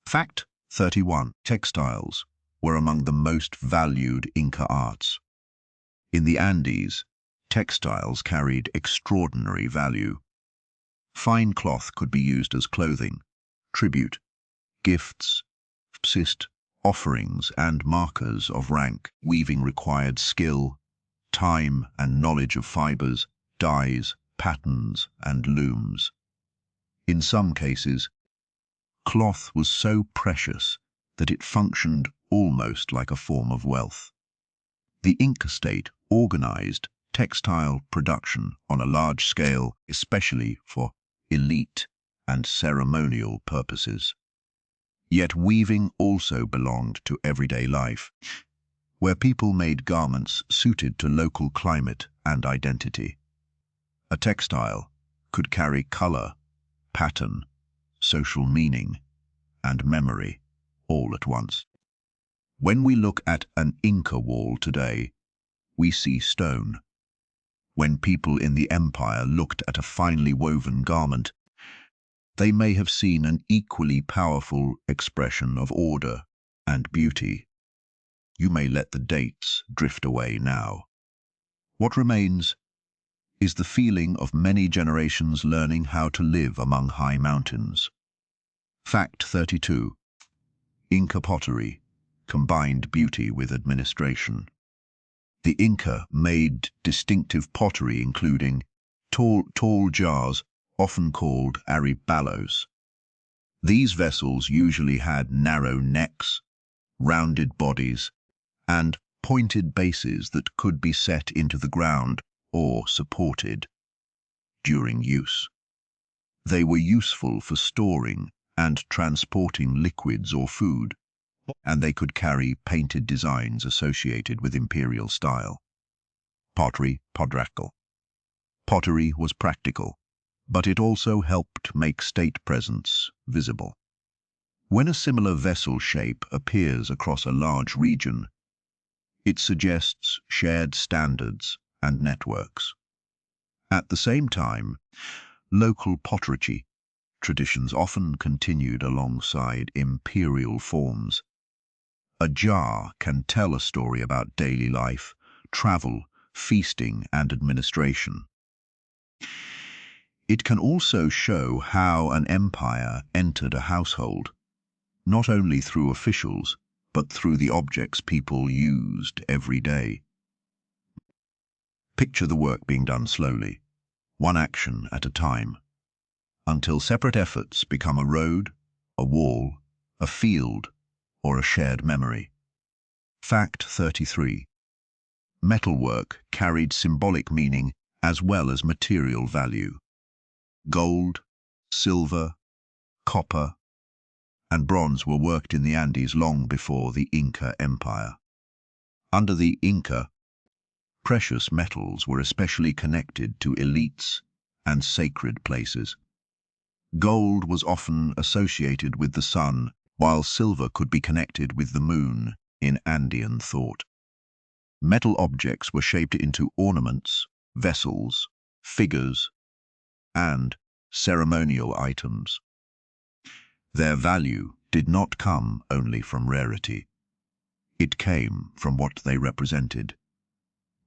Fact 31. Textiles were among the most valued Inca arts. In the Andes, textiles carried extraordinary value. Fine cloth could be used as clothing, tribute, gifts, offerings, and markers of rank. Weaving required skill, time, and knowledge of fibers, dyes, patterns, and looms. In some cases, cloth was so precious that it functioned almost like a form of wealth. The Inca state organized textile production on a large scale, especially for elite and ceremonial purposes. Yet weaving also belonged to everyday life, where people made garments suited to local climate and identity. A textile could carry color, pattern, social meaning, and memory all at once. When we look at an Inca wall today, we see stone. When people in the empire looked at a finely woven garment, they may have seen an equally powerful expression of order and beauty. You may let the dates drift away now. What remains is the feeling of many generations learning how to live among high mountains. Fact 32. Inca pottery combined beauty with administration. The Inca made distinctive pottery including tall jars often called aribalos, These vessels usually had narrow necks, rounded bodies, and pointed bases that could be set into the ground or supported during use. They were useful for storing and transporting liquids or food, and they could carry painted designs associated with imperial style. Pottery, podracal. Pottery was practical, but it also helped make state presence visible. When a similar vessel shape appears across a large region, it suggests shared standards and networks. At the same time, local pottery traditions often continued alongside imperial forms. A jar can tell a story about daily life, travel, feasting, and administration. It can also show how an empire entered a household, not only through officials, but through the objects people used every day. Picture the work being done slowly, one action at a time, until separate efforts become a road, a wall, a field, or a shared memory. Fact 33. Metalwork carried symbolic meaning as well as material value. Gold, silver, copper, and bronze were worked in the Andes long before the Inca Empire. Under the Inca, precious metals were especially connected to elites and sacred places. Gold was often associated with the sun, while silver could be connected with the moon in Andean thought. Metal objects were shaped into ornaments, vessels, figures, and ceremonial items. Their value did not come only from rarity. It came from what they represented: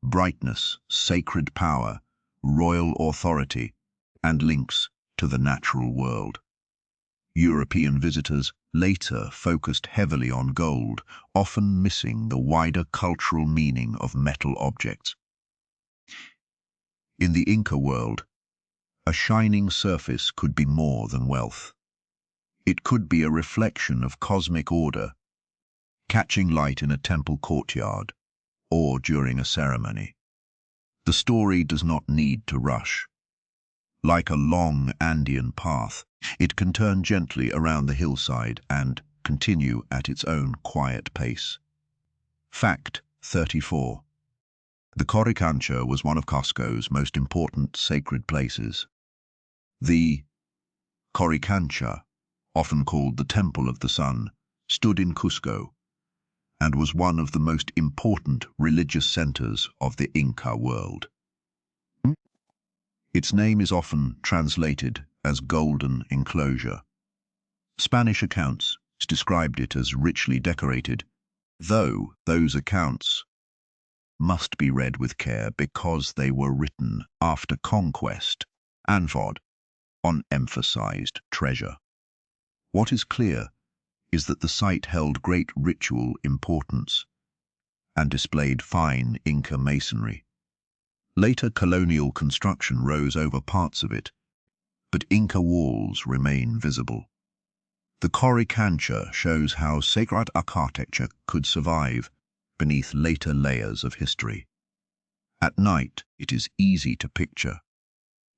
brightness, sacred power, royal authority, and links to the natural world. European visitors later focused heavily on gold, often missing the wider cultural meaning of metal objects. In the Inca world, a shining surface could be more than wealth. It could be a reflection of cosmic order, catching light in a temple courtyard or during a ceremony. The story does not need to rush. Like a long Andean path, it can turn gently around the hillside and continue at its own quiet pace. Fact 34. The Coricancha was one of Cusco's most important sacred places. The Coricancha, often called the Temple of the Sun, stood in Cusco and was one of the most important religious centers of the Inca world. Its name is often translated as Golden Enclosure. Spanish accounts described it as richly decorated, though those accounts must be read with care because they were written after conquest and on emphasized treasure. What is clear is that the site held great ritual importance and displayed fine Inca masonry. Later colonial construction rose over parts of it, but Inca walls remain visible. The Coricancha shows how sacred architecture could survive beneath later layers of history. At night, it is easy to picture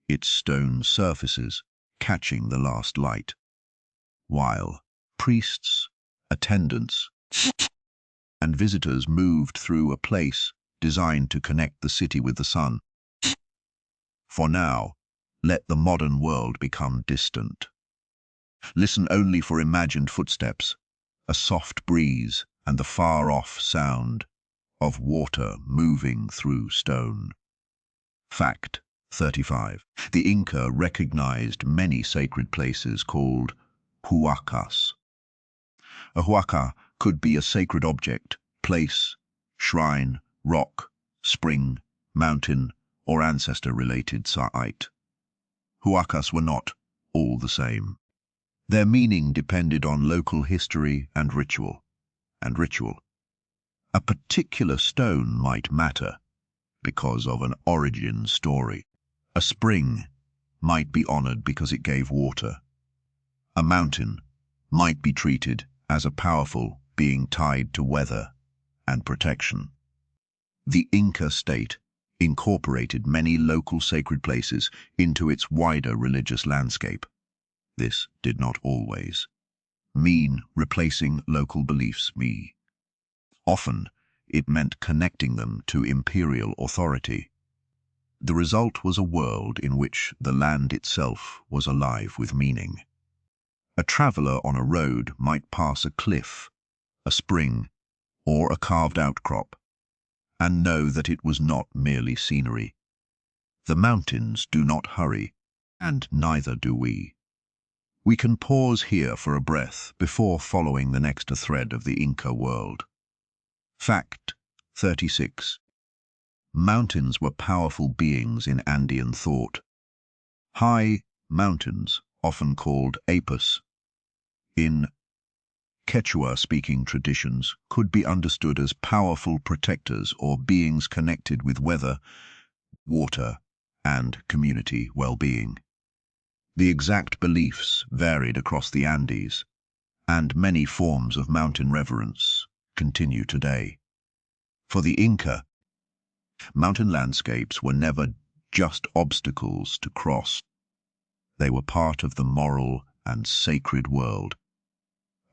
its stone surfaces catching the last light, while priests, attendants, and visitors moved through a place designed to connect the city with the sun. For now, let the modern world become distant. Listen only for imagined footsteps, a soft breeze, and the far-off sound of water moving through stone. Fact 35. The Inca recognized many sacred places called huacas. A huaca could be a sacred object, place, shrine, rock, spring, mountain, or ancestor-related site. Huacas were not all the same. Their meaning depended on local history and ritual. A particular stone might matter because of an origin story. A spring might be honored because it gave water. A mountain might be treated as a powerful being tied to weather and protection. The Inca state incorporated many local sacred places into its wider religious landscape. This did not always mean replacing local beliefs. Often, it meant connecting them to imperial authority. The result was a world in which the land itself was alive with meaning. A traveler on a road might pass a cliff, a spring, or a carved outcrop, and know that it was not merely scenery. The mountains do not hurry, and neither do we. We can pause here for a breath before following the next thread of the Inca world. Fact 36. Mountains were powerful beings in Andean thought. High mountains, often called apus, in Quechua-speaking traditions, could be understood as powerful protectors or beings connected with weather, water, and community well-being. The exact beliefs varied across the Andes, and many forms of mountain reverence continue today. For the Inca, mountain landscapes were never just obstacles to cross. They were part of the moral and sacred world.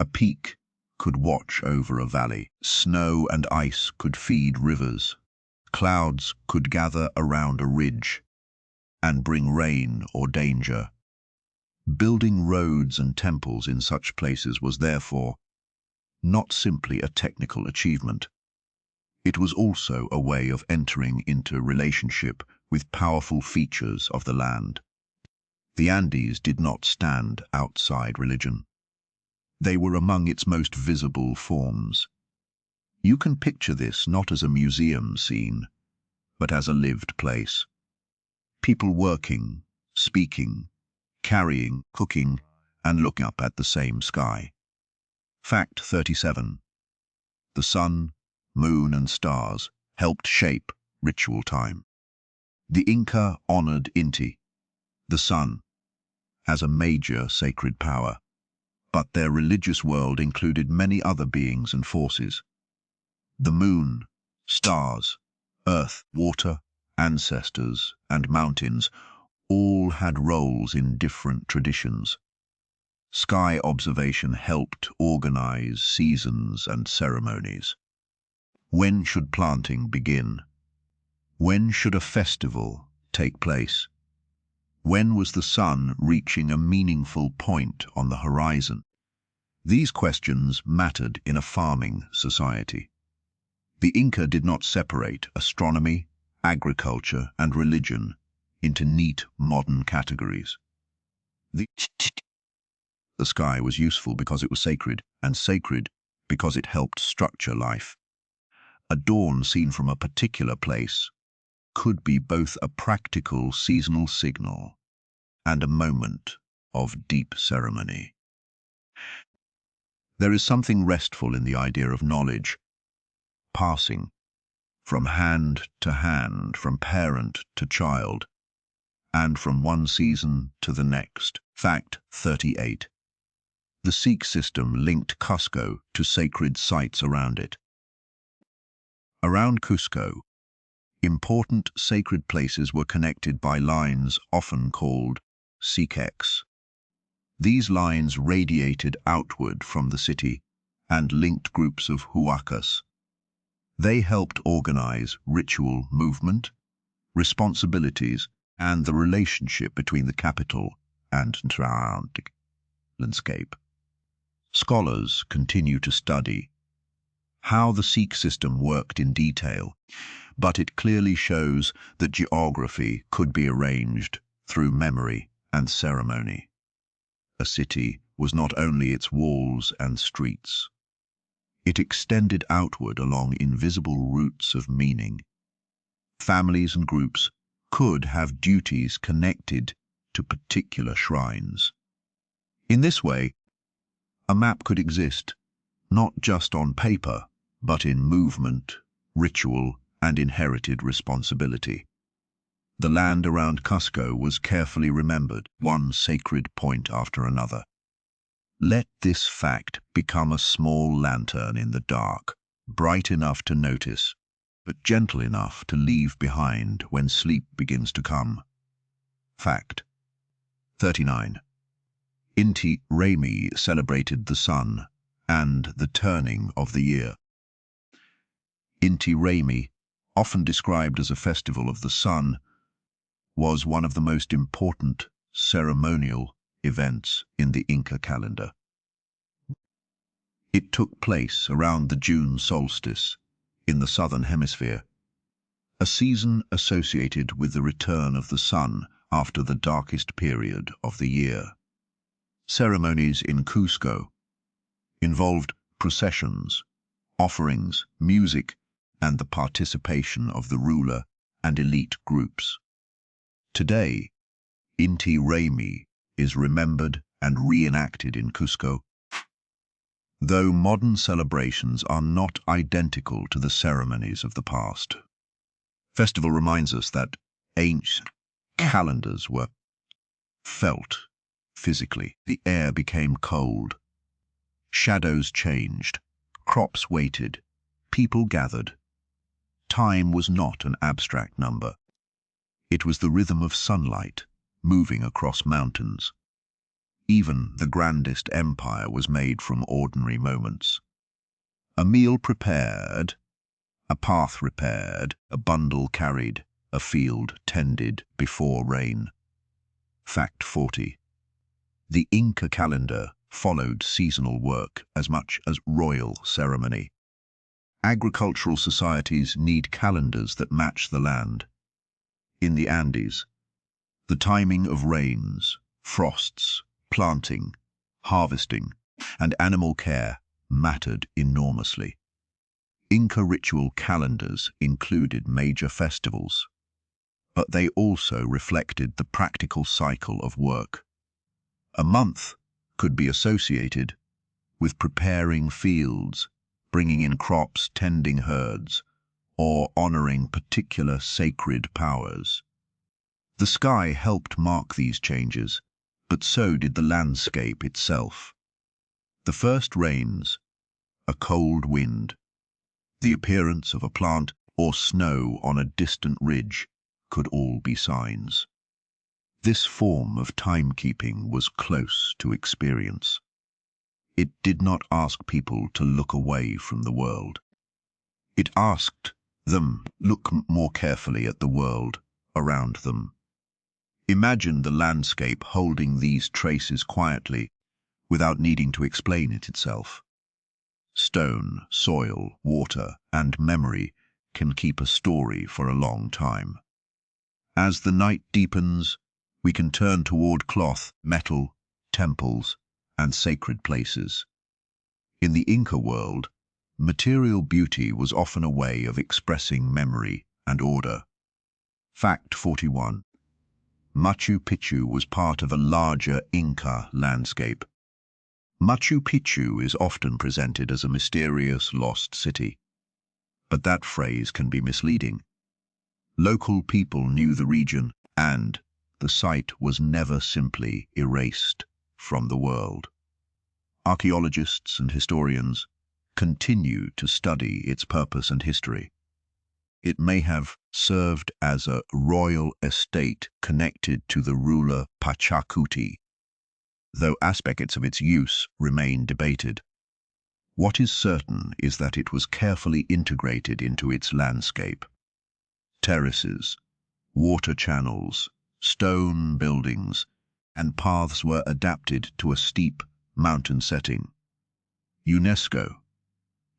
A peak could watch over a valley. Snow and ice could feed rivers. Clouds could gather around a ridge and bring rain or danger. Building roads and temples in such places was therefore not simply a technical achievement. It was also a way of entering into relationship with powerful features of the land. The Andes did not stand outside religion. They were among its most visible forms. You can picture this not as a museum scene, but as a lived place. People working, speaking, carrying, cooking, and looking up at the same sky. Fact 37. The sun, moon, and stars helped shape ritual time. The Inca honored Inti, the sun, as a major sacred power, but their religious world included many other beings and forces. The moon, stars, earth, water, ancestors, and mountains all had roles in different traditions. Sky observation helped organize seasons and ceremonies. When should planting begin? When should a festival take place? When was the sun reaching a meaningful point on the horizon? These questions mattered in a farming society. The Inca did not separate astronomy, agriculture, and religion into neat modern categories. The sky was useful because it was sacred, and sacred because it helped structure life. A dawn seen from a particular place could be both a practical seasonal signal and a moment of deep ceremony. There is something restful in the idea of knowledge passing from hand to hand, from parent to child, and from one season to the next. Fact 38. The Sikh system linked Cusco to sacred sites around it. Around Cusco, important sacred places were connected by lines often called Sikhs. These lines radiated outward from the city and linked groups of huacas. They helped organize ritual movement, responsibilities, and the relationship between the capital and the landscape. Scholars continue to study how the Sikh system worked in detail, but it clearly shows that geography could be arranged through memory and ceremony. A city was not only its walls and streets. It extended outward along invisible routes of meaning. Families and groups could have duties connected to particular shrines. In this way, a map could exist, not just on paper, but in movement, ritual, and inherited responsibility. The land around Cusco was carefully remembered, one sacred point after another. Let this fact become a small lantern in the dark, bright enough to notice, but gentle enough to leave behind when sleep begins to come. Fact 39. Inti Raymi celebrated the sun and the turning of the year. Inti Raymi, often described as a festival of the sun, was one of the most important ceremonial events in the Inca calendar. It took place around the June solstice in the southern hemisphere, a season associated with the return of the sun after the darkest period of the year. Ceremonies in Cusco involved processions, offerings, music, and the participation of the ruler and elite groups. Today, Inti Raymi is remembered and reenacted in Cusco, though modern celebrations are not identical to the ceremonies of the past. Festival reminds us that ancient calendars were felt physically. The air became cold, shadows changed, crops waited, people gathered. Time was not an abstract number. It was the rhythm of sunlight moving across mountains. Even the grandest empire was made from ordinary moments. A meal prepared, a path repaired, a bundle carried, a field tended before rain. Fact 40. The Inca calendar followed seasonal work as much as royal ceremony. Agricultural societies need calendars that match the land. In the Andes, the timing of rains, frosts, planting, harvesting, and animal care mattered enormously. Inca ritual calendars included major festivals, but they also reflected the practical cycle of work. A month could be associated with preparing fields, bringing in crops, tending herds, or honoring particular sacred powers. The sky helped mark these changes, but so did the landscape itself. The first rains, a cold wind, the appearance of a plant or snow on a distant ridge could all be signs. This form of timekeeping was close to experience. It did not ask people to look away from the world. It asked them look more carefully at the world around them. Imagine the landscape holding these traces quietly without needing to explain it itself. Stone, soil, water, and memory can keep a story for a long time. As the night deepens, we can turn toward cloth, metal, temples, and sacred places. In the Inca world, material beauty was often a way of expressing memory and order. Fact 41. Machu Picchu was part of a larger Inca landscape. Machu Picchu is often presented as a mysterious lost city, but that phrase can be misleading. Local people knew the region, and the site was never simply erased from the world. Archaeologists and historians continue to study its purpose and history. It may have served as a royal estate connected to the ruler Pachacuti, though aspects of its use remain debated. What is certain is that it was carefully integrated into its landscape. Terraces, water channels, stone buildings, and paths were adapted to a steep mountain setting. UNESCO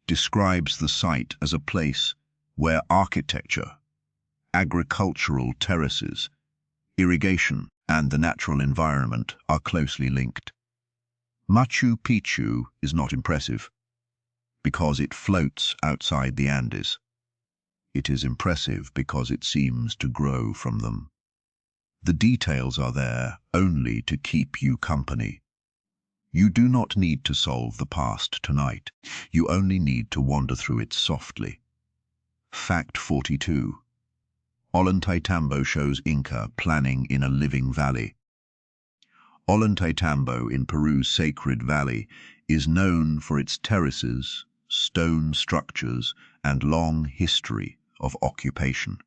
describes the site as a place where architecture, agricultural terraces, irrigation, and the natural environment are closely linked. Machu Picchu is not impressive because it floats outside the Andes. It is impressive because it seems to grow from them. The details are there only to keep you company. You do not need to solve the past tonight. You only need to wander through it softly. Fact 42. Ollantaytambo shows Inca planning in a living valley. Ollantaytambo in Peru's Sacred Valley is known for its terraces, stone structures, and long history of occupation.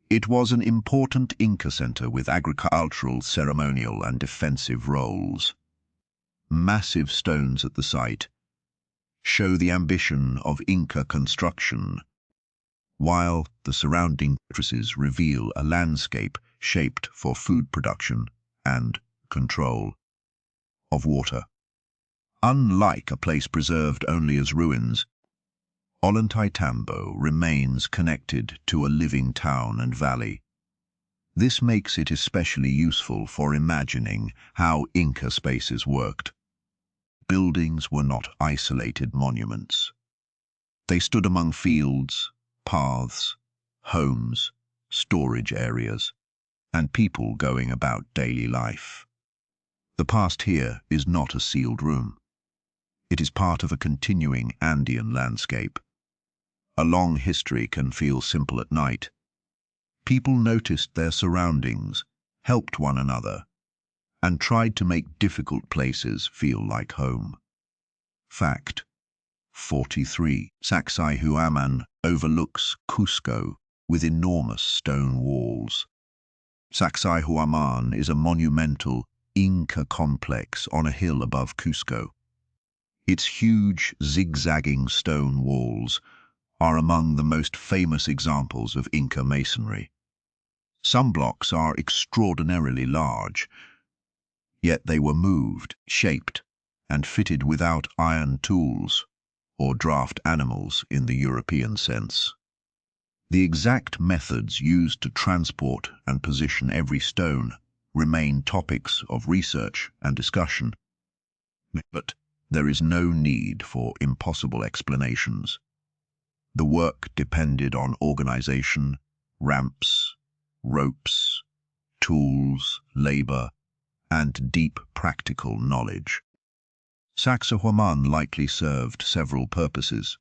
It was an important Inca center with agricultural, ceremonial, and defensive roles. Massive stones at the site show the ambition of Inca construction, while the surrounding terraces reveal a landscape shaped for food production and control of water. Unlike a place preserved only as ruins, Ollantaytambo remains connected to a living town and valley. This makes it especially useful for imagining how Inca spaces worked. Buildings were not isolated monuments. They stood among fields, paths, homes, storage areas, and people going about daily life. The past here is not a sealed room. It is part of a continuing Andean landscape. A long history can feel simple at night. People noticed their surroundings, helped one another, and tried to make difficult places feel like home. Fact 43. Sacsayhuaman overlooks Cusco with enormous stone walls. Sacsayhuaman is a monumental Inca complex on a hill above Cusco. Its huge, zigzagging stone walls are among the most famous examples of Inca masonry. Some blocks are extraordinarily large, yet they were moved, shaped, and fitted without iron tools or draft animals in the European sense. The exact methods used to transport and position every stone remain topics of research and discussion, but there is no need for impossible explanations. The work depended on organization, ramps, ropes, tools, labor, and deep practical knowledge. Sacsayhuaman likely served several purposes,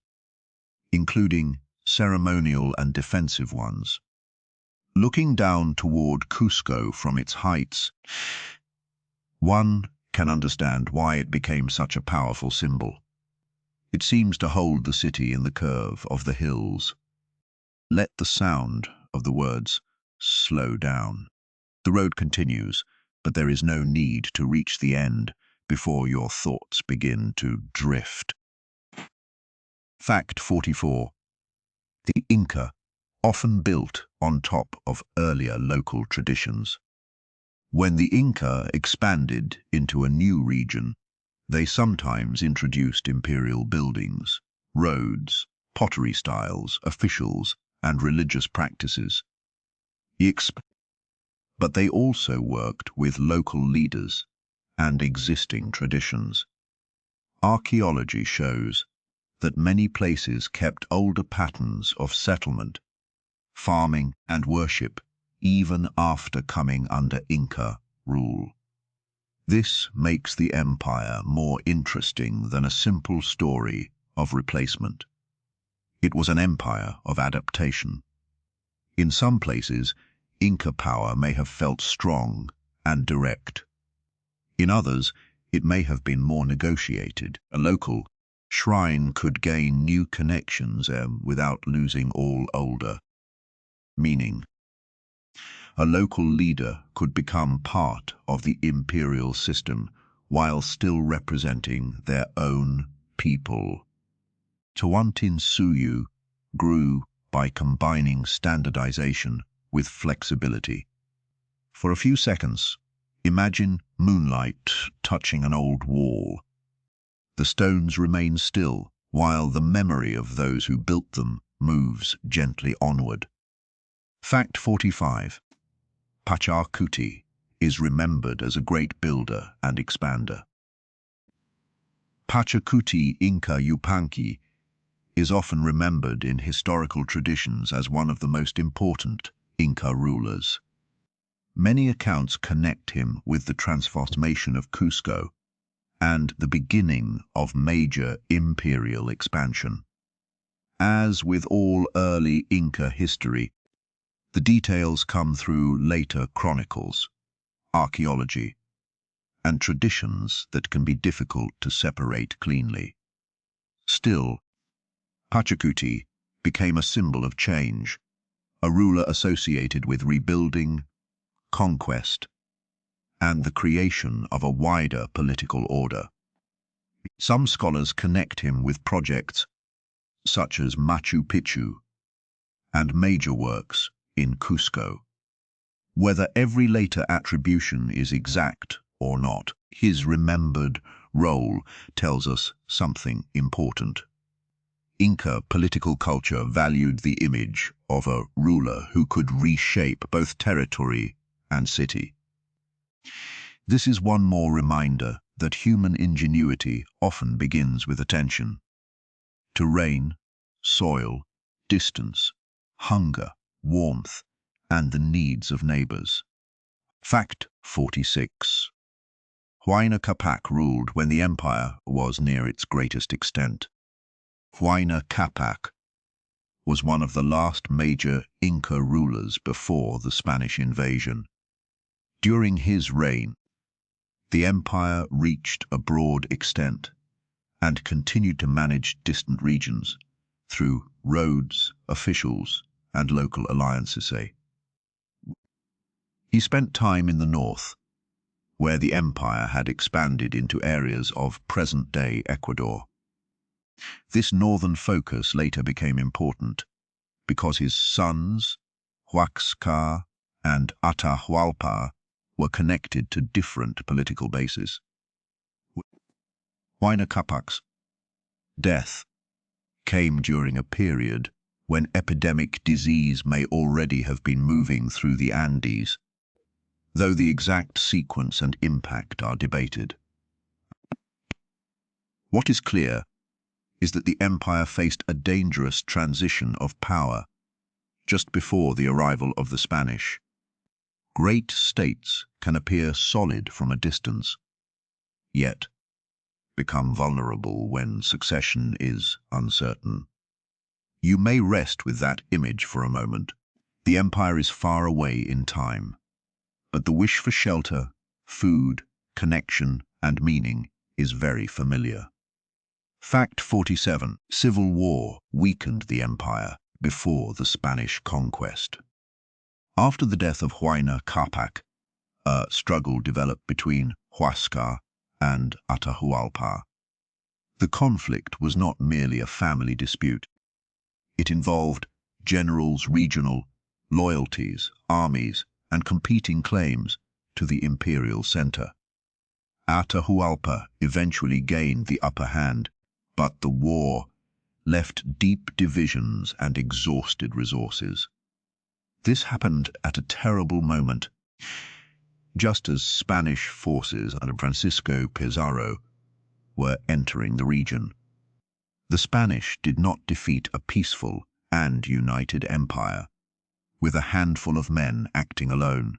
including ceremonial and defensive ones. Looking down toward Cusco from its heights, one can understand why it became such a powerful symbol. It seems to hold the city in the curve of the hills. Let the sound of the words slow down. The road continues, but there is no need to reach the end before your thoughts begin to drift. Fact 44. The Inca often built on top of earlier local traditions. When the Inca expanded into a new region, they sometimes introduced imperial buildings, roads, pottery styles, officials, and religious practices. But they also worked with local leaders and existing traditions. Archaeology shows that many places kept older patterns of settlement, farming, and worship even after coming under Inca rule. This makes the empire more interesting than a simple story of replacement. It was an empire of adaptation. In some places, Inca power may have felt strong and direct. In others, it may have been more negotiated. A local shrine could gain new connections without losing all older meaning. A local leader could become part of the imperial system while still representing their own people. Tawantinsuyu grew by combining standardization with flexibility. For a few seconds, imagine moonlight touching an old wall. The stones remain still, while the memory of those who built them moves gently onward. Fact 45. Pachacuti is remembered as a great builder and expander. Pachacuti Inca Yupanqui is often remembered in historical traditions as one of the most important Inca rulers. Many accounts connect him with the transformation of Cusco and the beginning of major imperial expansion. As with all early Inca history, the details come through later chronicles, archaeology, and traditions that can be difficult to separate cleanly. Still, Pachacuti became a symbol of change, a ruler associated with rebuilding, conquest, and the creation of a wider political order. Some scholars connect him with projects such as Machu Picchu and major works in Cusco. Whether every later attribution is exact or not, his remembered role tells us something important. Inca political culture valued the image of a ruler who could reshape both territory and city. This is one more reminder that human ingenuity often begins with attention. Terrain, soil, distance, hunger, warmth, and the needs of neighbors. Fact 46. Huayna Capac ruled when the empire was near its greatest extent. Huayna Capac was one of the last major Inca rulers before the Spanish invasion. During his reign, the empire reached a broad extent and continued to manage distant regions through roads, officials, and local alliances. He spent time in the north, where the empire had expanded into areas of present-day Ecuador. This northern focus later became important because his sons, Huaxca and Atahualpa, were connected to different political bases. Huayna Capac's death came during a period when epidemic disease may already have been moving through the Andes, though the exact sequence and impact are debated. What is clear is that the empire faced a dangerous transition of power just before the arrival of the Spanish. Great states can appear solid from a distance, yet become vulnerable when succession is uncertain. You may rest with that image for a moment. The empire is far away in time, but the wish for shelter, food, connection, and meaning is very familiar. Fact 47. Civil war weakened the empire before the Spanish conquest. After the death of Huayna Capac, a struggle developed between Huascar and Atahualpa. The conflict was not merely a family dispute. It involved generals' regional loyalties, armies, and competing claims to the imperial center. Atahualpa eventually gained the upper hand, but the war left deep divisions and exhausted resources. This happened at a terrible moment, just as Spanish forces under Francisco Pizarro were entering the region. The Spanish did not defeat a peaceful and united empire, with a handful of men acting alone.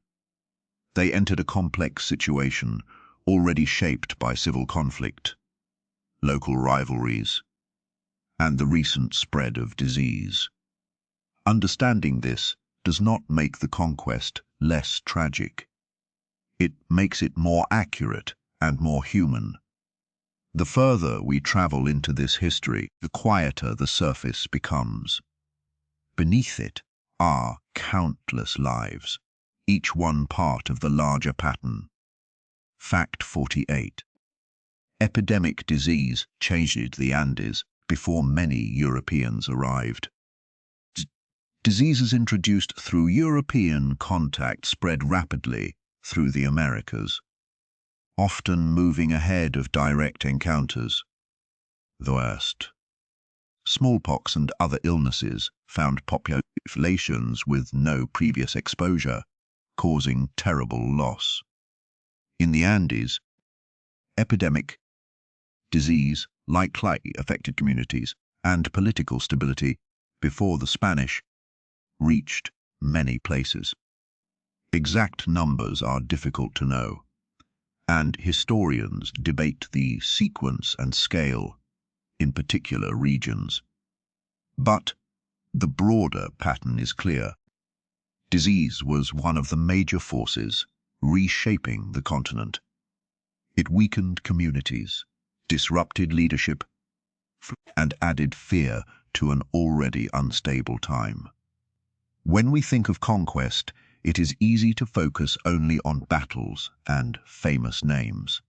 They entered a complex situation already shaped by civil conflict, local rivalries, and the recent spread of disease. Understanding this does not make the conquest less tragic. It makes it more accurate and more human. The further we travel into this history, the quieter the surface becomes. Beneath it are countless lives, each one part of the larger pattern. Fact 48. Epidemic disease changed the Andes before many Europeans arrived. Diseases introduced through European contact spread rapidly through the Americas, often moving ahead of direct encounters. The worst. Smallpox and other illnesses found populations with no previous exposure, causing terrible loss. In the Andes, epidemic disease likely affected communities and political stability before the Spanish reached many places. Exact numbers are difficult to know, and historians debate the sequence and scale in particular regions. But the broader pattern is clear. Disease was one of the major forces reshaping the continent. It weakened communities, disrupted leadership, and added fear to an already unstable time. When we think of conquest, it is easy to focus only on battles and famous names.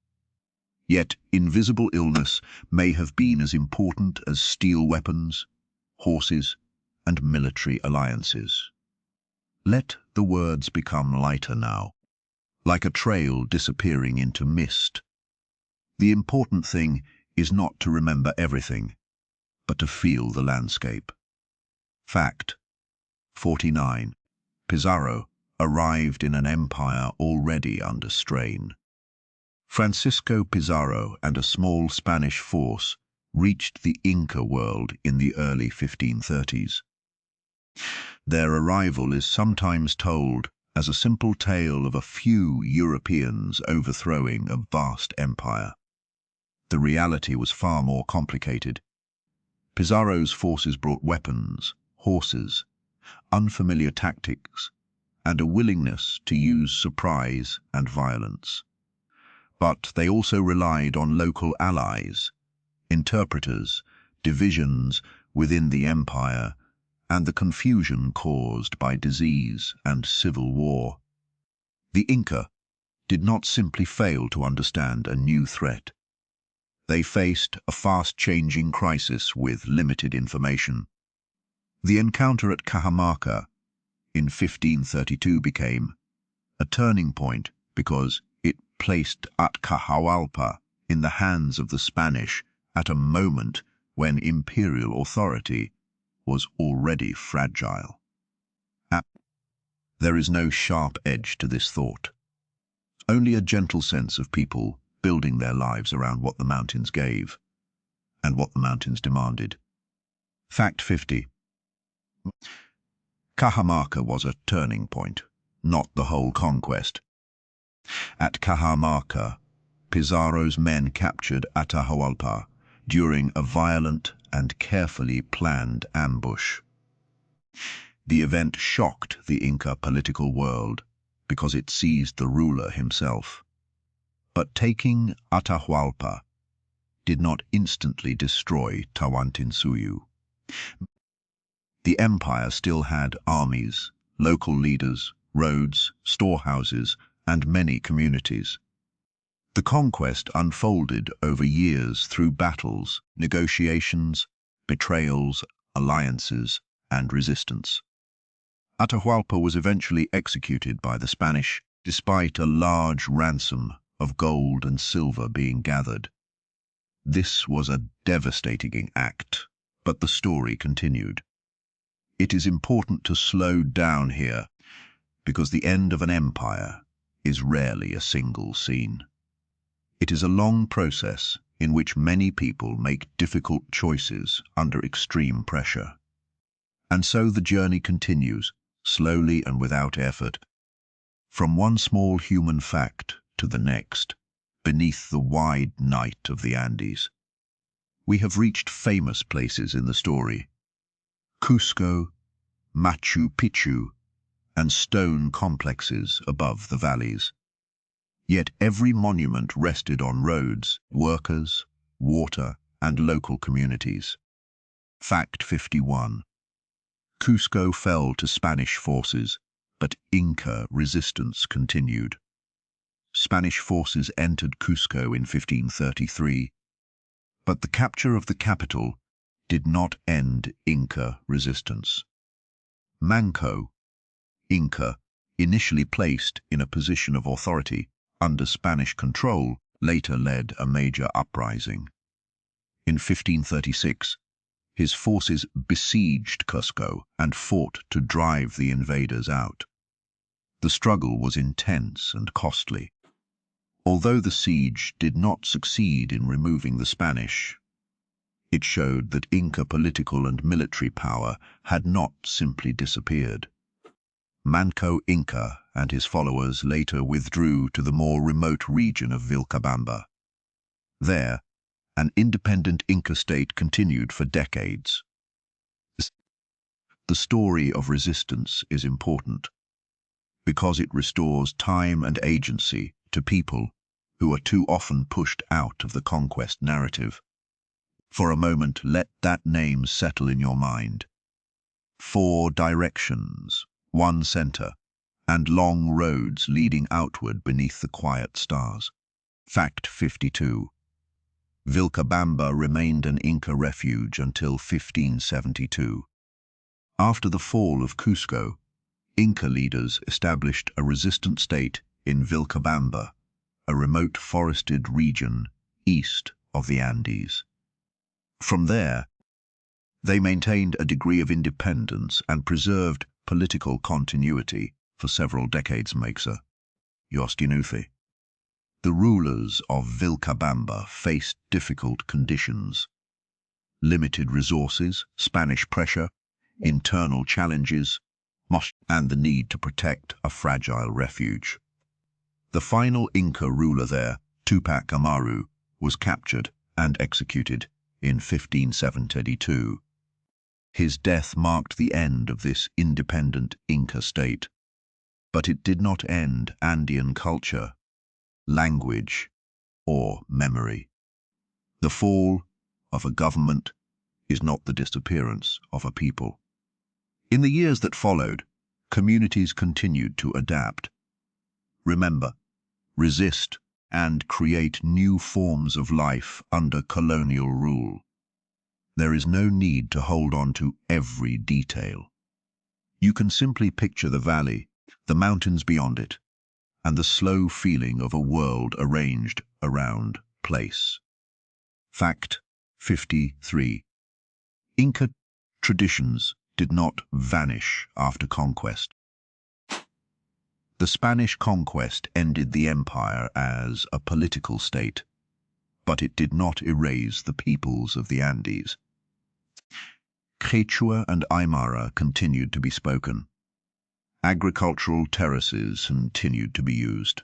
Yet invisible illness may have been as important as steel weapons, horses, and military alliances. Let the words become lighter now, like a trail disappearing into mist. The important thing is not to remember everything, but to feel the landscape. Fact 49. Pizarro arrived in an empire already under strain. Francisco Pizarro and a small Spanish force reached the Inca world in the early 1530s. Their arrival is sometimes told as a simple tale of a few Europeans overthrowing a vast empire. The reality was far more complicated. Pizarro's forces brought weapons, horses, unfamiliar tactics, and a willingness to use surprise and violence. But they also relied on local allies, interpreters, divisions within the empire, and the confusion caused by disease and civil war. The Inca did not simply fail to understand a new threat. They faced a fast-changing crisis with limited information. The encounter at Cajamarca in 1532 became a turning point because it placed Atahualpa in the hands of the Spanish at a moment when imperial authority was already fragile. There is no sharp edge to this thought, only a gentle sense of people building their lives around what the mountains gave and what the mountains demanded. Fact 50. Cajamarca was a turning point, not the whole conquest. At Cajamarca, Pizarro's men captured Atahualpa during a violent and carefully planned ambush. The event shocked the Inca political world because it seized the ruler himself. But taking Atahualpa did not instantly destroy Tawantinsuyu. The empire still had armies, local leaders, roads, storehouses, and many communities. The conquest unfolded over years through battles, negotiations, betrayals, alliances, and resistance. Atahualpa was eventually executed by the Spanish, despite a large ransom of gold and silver being gathered. This was a devastating act, but the story continued. It is important to slow down here, because the end of an empire is rarely a single scene. It is a long process in which many people make difficult choices under extreme pressure. And so the journey continues, slowly and without effort, from one small human fact to the next, beneath the wide night of the Andes. We have reached famous places in the story: Cusco, Machu Picchu, and stone complexes above the valleys. Yet every monument rested on roads, workers, water, and local communities. Fact 51. Cusco fell to Spanish forces, but Inca resistance continued. Spanish forces entered Cusco in 1533, but the capture of the capital did not end Inca resistance. Manco, Inca, initially placed in a position of authority under Spanish control, later led a major uprising. In 1536, his forces besieged Cusco and fought to drive the invaders out. The struggle was intense and costly. Although the siege did not succeed in removing the Spanish, it showed that Inca political and military power had not simply disappeared. Manco Inca and his followers later withdrew to the more remote region of Vilcabamba. There, an independent Inca state continued for decades. The story of resistance is important because it restores time and agency to people who are too often pushed out of the conquest narrative. For a moment, let that name settle in your mind. 4 directions, 1 center, and long roads leading outward beneath the quiet stars. Fact 52. Vilcabamba remained an Inca refuge until 1572. After the fall of Cusco, Inca leaders established a resistant state in Vilcabamba, a remote forested region east of the Andes. From there, they maintained a degree of independence and preserved political continuity for several decades. The rulers of Vilcabamba faced difficult conditions: limited resources, Spanish pressure, internal challenges, and the need to protect a fragile refuge. The final Inca ruler there, Tupac Amaru, was captured and executed in 1572. His death marked the end of this independent Inca state. But it did not end Andean culture, language, or memory. The fall of a government is not the disappearance of a people. In the years that followed, communities continued to adapt, remember, resist, and create new forms of life under colonial rule. There is no need to hold on to every detail. You can simply picture the valley, the mountains beyond it, and the slow feeling of a world arranged around place. Fact 53. Inca traditions did not vanish after conquest. The Spanish conquest ended the empire as a political state, but it did not erase the peoples of the Andes. Quechua and Aymara continued to be spoken. Agricultural terraces continued to be used.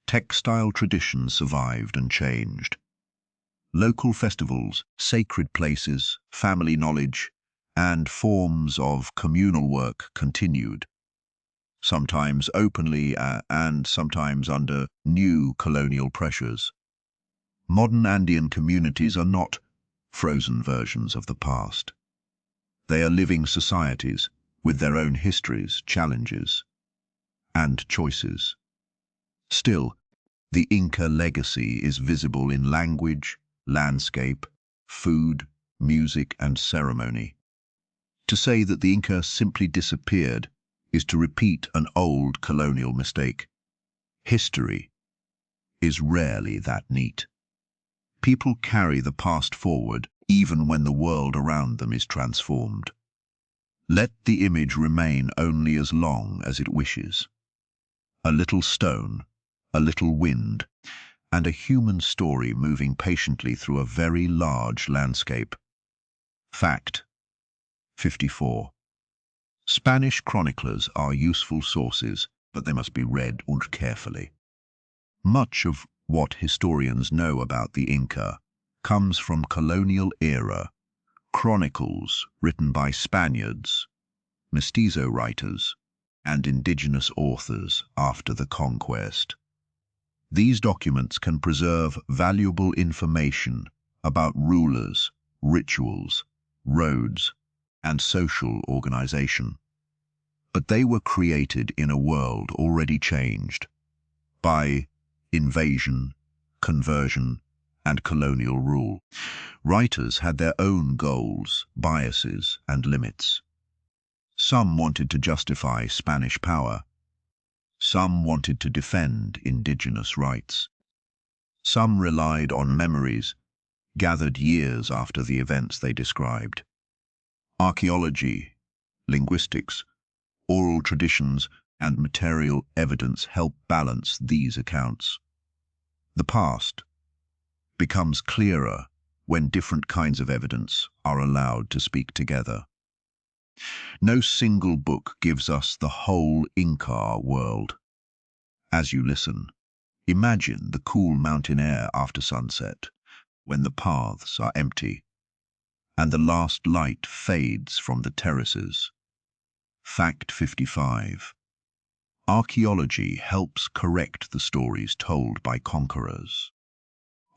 Textile traditions survived and changed. Local festivals, sacred places, family knowledge, and forms of communal work continued, sometimes openly and sometimes under new colonial pressures. Modern Andean communities are not frozen versions of the past. They are living societies with their own histories, challenges, and choices. Still, the Inca legacy is visible in language, landscape, food, music, and ceremony. To say that the Inca simply disappeared is to repeat an old colonial mistake. History is rarely that neat. People carry the past forward even when the world around them is transformed. Let the image remain only as long as it wishes. A little stone, a little wind, and a human story moving patiently through a very large landscape. Fact 54. Spanish chroniclers are useful sources, but they must be read carefully. Much of what historians know about the Inca comes from colonial-era chronicles written by Spaniards, mestizo writers, and indigenous authors after the conquest. These documents can preserve valuable information about rulers, rituals, roads, and social organization. But they were created in a world already changed by invasion, conversion, and colonial rule. Writers had their own goals, biases, and limits. Some wanted to justify Spanish power. Some wanted to defend indigenous rights. Some relied on memories gathered years after the events they described. Archaeology, linguistics, oral traditions, and material evidence help balance these accounts. The past becomes clearer when different kinds of evidence are allowed to speak together. No single book gives us the whole Inca world. As you listen, imagine the cool mountain air after sunset, when the paths are empty, and the last light fades from the terraces. Fact 55. Archaeology helps correct the stories told by conquerors.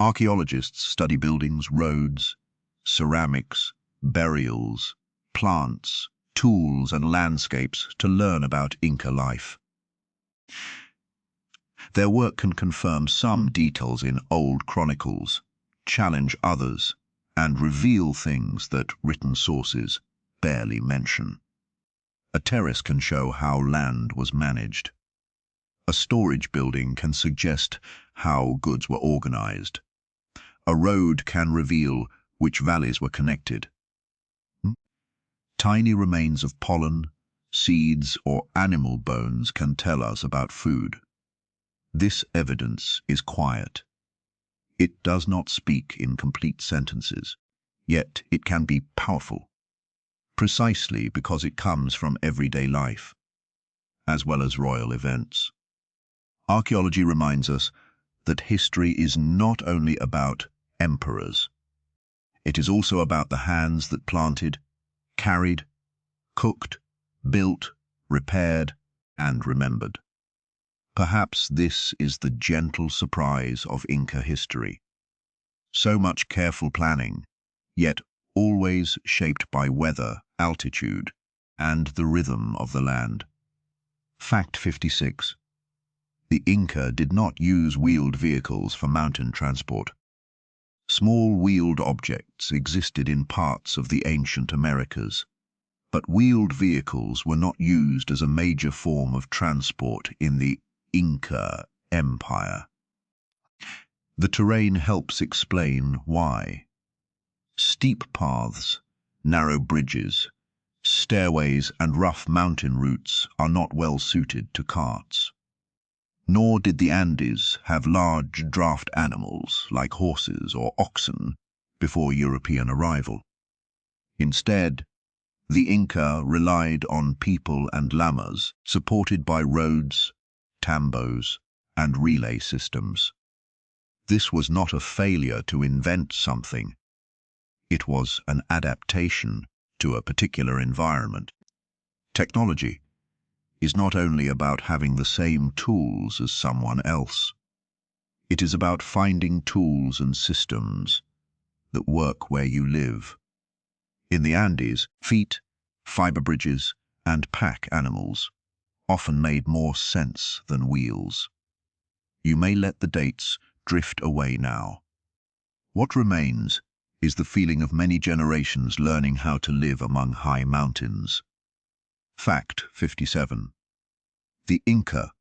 Archaeologists study buildings, roads, ceramics, burials, plants, tools and landscapes to learn about Inca life. Their work can confirm some details in old chronicles, challenge others, and reveal things that written sources barely mention. A terrace can show how land was managed. A storage building can suggest how goods were organized. A road can reveal which valleys were connected. Tiny remains of pollen, seeds, or animal bones can tell us about food. This evidence is quiet. It does not speak in complete sentences, yet it can be powerful, precisely because it comes from everyday life, as well as royal events. Archaeology reminds us that history is not only about emperors. It is also about the hands that planted, carried, cooked, built, repaired, and remembered. Perhaps this is the gentle surprise of Inca history. So much careful planning, yet always shaped by weather, altitude, and the rhythm of the land. Fact 56. The Inca did not use wheeled vehicles for mountain transport. Small wheeled objects existed in parts of the ancient Americas, but wheeled vehicles were not used as a major form of transport in the Inca Empire. The terrain helps explain why. Steep paths, narrow bridges, stairways, and rough mountain routes are not well suited to carts. Nor did the Andes have large draft animals like horses or oxen before European arrival. Instead, the Inca relied on people and llamas, supported by roads, tambos, and relay systems. This was not a failure to invent something. It was an adaptation to a particular environment. Technology is not only about having the same tools as someone else. It is about finding tools and systems that work where you live. In the Andes, feet, fiber bridges, and pack animals often made more sense than wheels. You may let the dates drift away now. What remains is the feeling of many generations learning how to live among high mountains. Fact 57. The Inca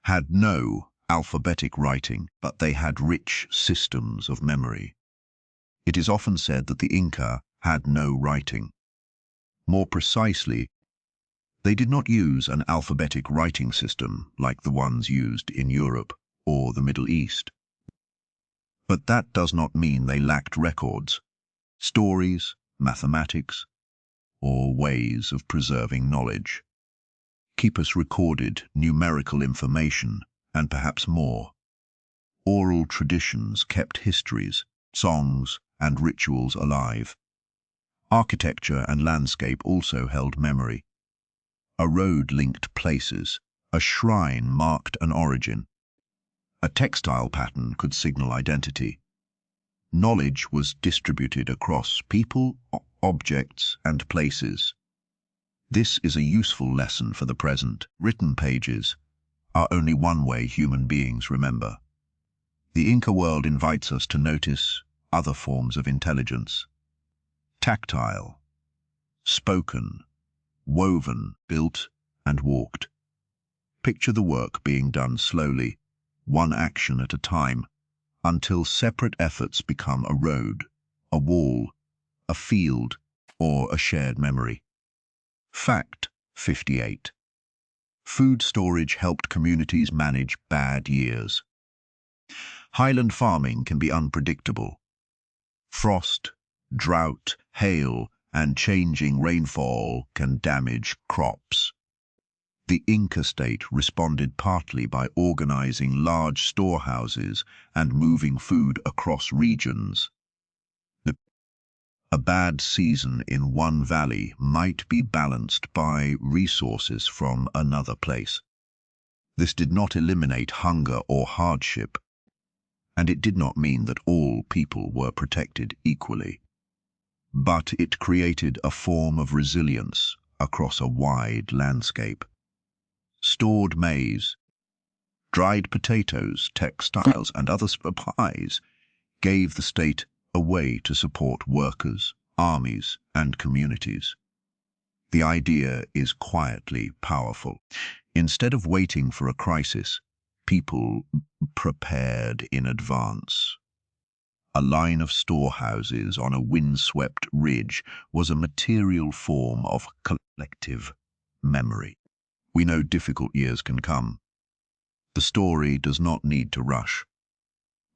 had no alphabetic writing, but they had rich systems of memory. It is often said that the Inca had no writing. More precisely, they did not use an alphabetic writing system like the ones used in Europe or the Middle East. But that does not mean they lacked records, stories, mathematics, or ways of preserving knowledge. Quipus recorded numerical information, and perhaps more. Oral traditions kept histories, songs, and rituals alive. Architecture and landscape also held memory. A road linked places, a shrine marked an origin. A textile pattern could signal identity. Knowledge was distributed across people, objects, and places. This is a useful lesson for the present. Written pages are only one way human beings remember. The Inca world invites us to notice other forms of intelligence. Tactile, spoken, woven, built, and walked. Picture the work being done slowly, one action at a time, until separate efforts become a road, a wall, a field, or a shared memory. Fact 58. Food storage helped communities manage bad years. Highland farming can be unpredictable. Frost, drought, hail, and changing rainfall can damage crops. The Inca state responded partly by organizing large storehouses and moving food across regions. A bad season in one valley might be balanced by resources from another place. This did not eliminate hunger or hardship, and it did not mean that all people were protected equally. But it created a form of resilience across a wide landscape. Stored maize, dried potatoes, textiles, and other supplies gave the state a way to support workers, armies, and communities. The idea is quietly powerful. Instead of waiting for a crisis, people prepared in advance. A line of storehouses on a windswept ridge was a material form of collective memory. We know difficult years can come. The story does not need to rush.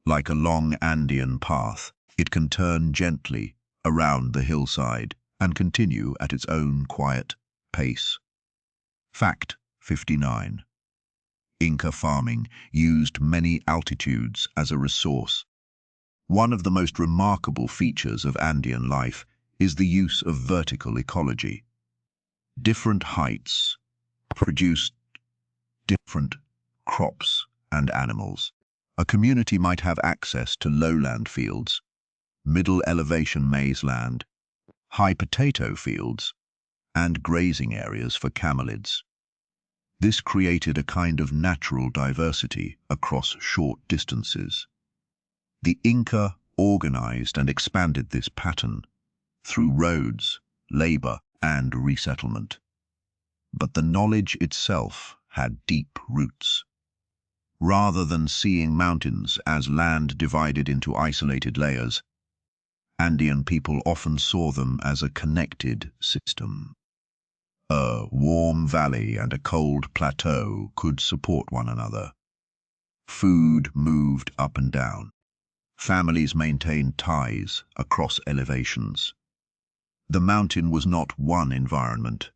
Like a long Andean path, it can turn gently around the hillside and continue at its own quiet pace. Fact 59. Inca farming used many altitudes as a resource. One of the most remarkable features of Andean life is the use of vertical ecology. Different heights produced different crops and animals. A community might have access to lowland fields, middle elevation maize land, high potato fields, and grazing areas for camelids. This created a kind of natural diversity across short distances. The Inca organized and expanded this pattern through roads, labor, and resettlement. But the knowledge itself had deep roots. Rather than seeing mountains as land divided into isolated layers, Andean people often saw them as a connected system. A warm valley and a cold plateau could support one another. Food moved up and down. Families maintained ties across elevations. The mountain was not one environment.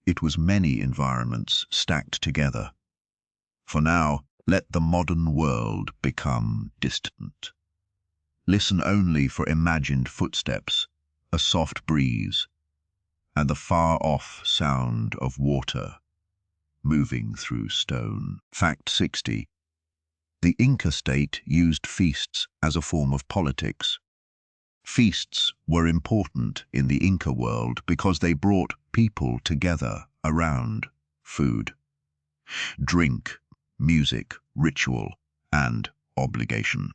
It was many environments stacked together. For now, let the modern world become distant. Listen only for imagined footsteps, a soft breeze, and the far-off sound of water moving through stone. Fact 60. The Inca state used feasts as a form of politics. Feasts were important in the Inca world because they brought people together around food, drink, music, ritual, and obligation.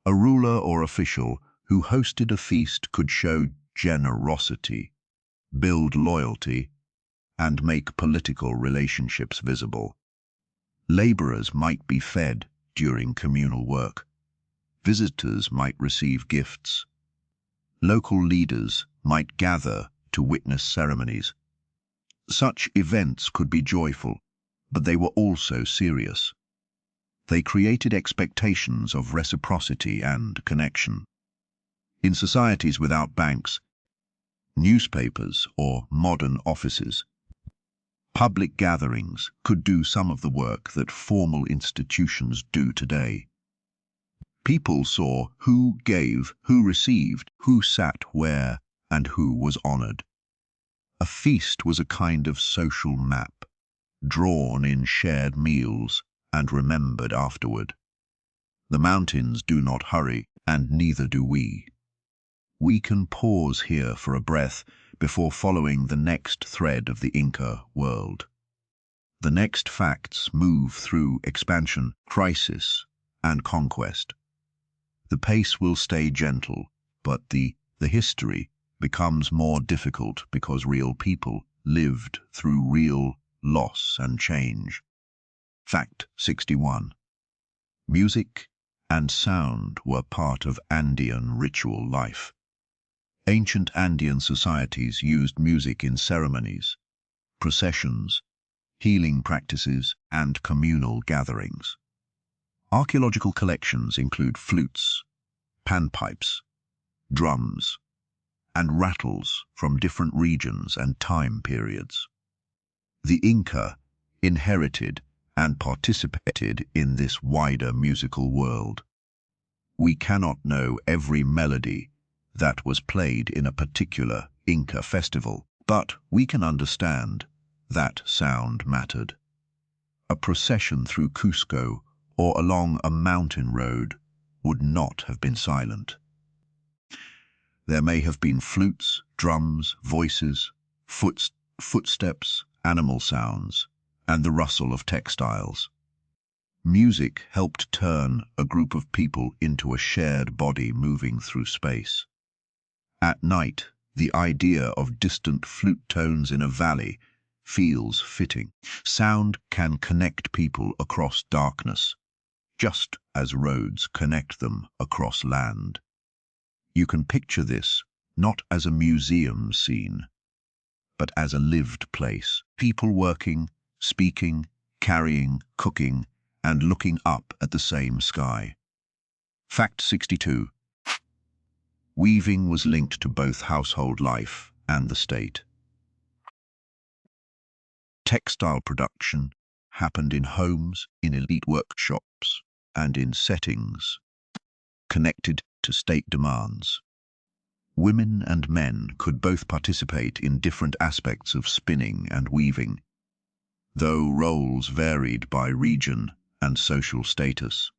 A ruler or official who hosted a feast could show generosity, build loyalty, and make political relationships visible. Laborers might be fed during communal work. Visitors might receive gifts. Local leaders might gather to witness ceremonies. Such events could be joyful, but they were also serious. They created expectations of reciprocity and connection. In societies without banks, newspapers, or modern offices, public gatherings could do some of the work that formal institutions do today. People saw who gave, who received, who sat where, and who was honored. A feast was a kind of social map, drawn in shared meals and remembered afterward. The mountains do not hurry, and neither do we. We can pause here for a breath before following the next thread of the Inca world. The next facts move through expansion, crisis, and conquest. The pace will stay gentle, but the history becomes more difficult because real people lived through real loss and change. Fact 61. Music and sound were part of Andean ritual life. Ancient Andean societies used music in ceremonies, processions, healing practices, and communal gatherings. Archaeological collections include flutes, panpipes, drums, and rattles from different regions and time periods. The Inca inherited and participated in this wider musical world. We cannot know every melody that was played in a particular Inca festival, but we can understand that sound mattered. A procession through Cusco or along a mountain road would not have been silent. There may have been flutes, drums, voices, footsteps, animal sounds, and the rustle of textiles. Music helped turn a group of people into a shared body moving through space. At night, the idea of distant flute tones in a valley feels fitting. Sound can connect people across darkness, just as roads connect them across land. You can picture this not as a museum scene, but as a lived place. People working, speaking, carrying, cooking, and looking up at the same sky. Fact 62. Weaving was linked to both household life and the state. Textile production happened in homes, in elite workshops, and in settings connected to state demands. Women and men could both participate in different aspects of spinning and weaving, though roles varied by region and social status.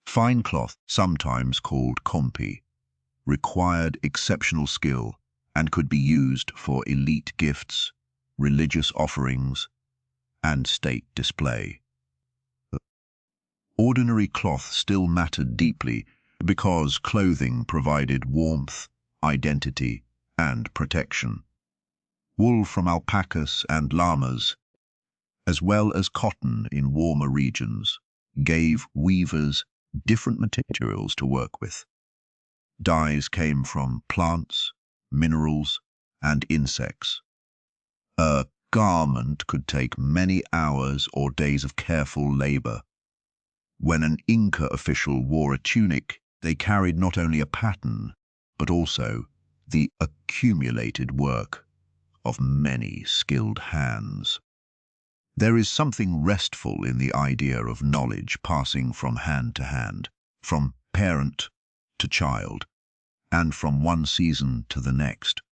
Fine cloth, sometimes called kompi, required exceptional skill and could be used for elite gifts, religious offerings, and state display. Ordinary cloth still mattered deeply because clothing provided warmth, identity, and protection. Wool from alpacas and llamas, as well as cotton in warmer regions, gave weavers different materials to work with. Dyes came from plants, minerals, and insects. A garment could take many hours or days of careful labor. When an Inca official wore a tunic, they carried not only a pattern, but also the accumulated work of many skilled hands. There is something restful in the idea of knowledge passing from hand to hand, from parent to child, and from one season to the next.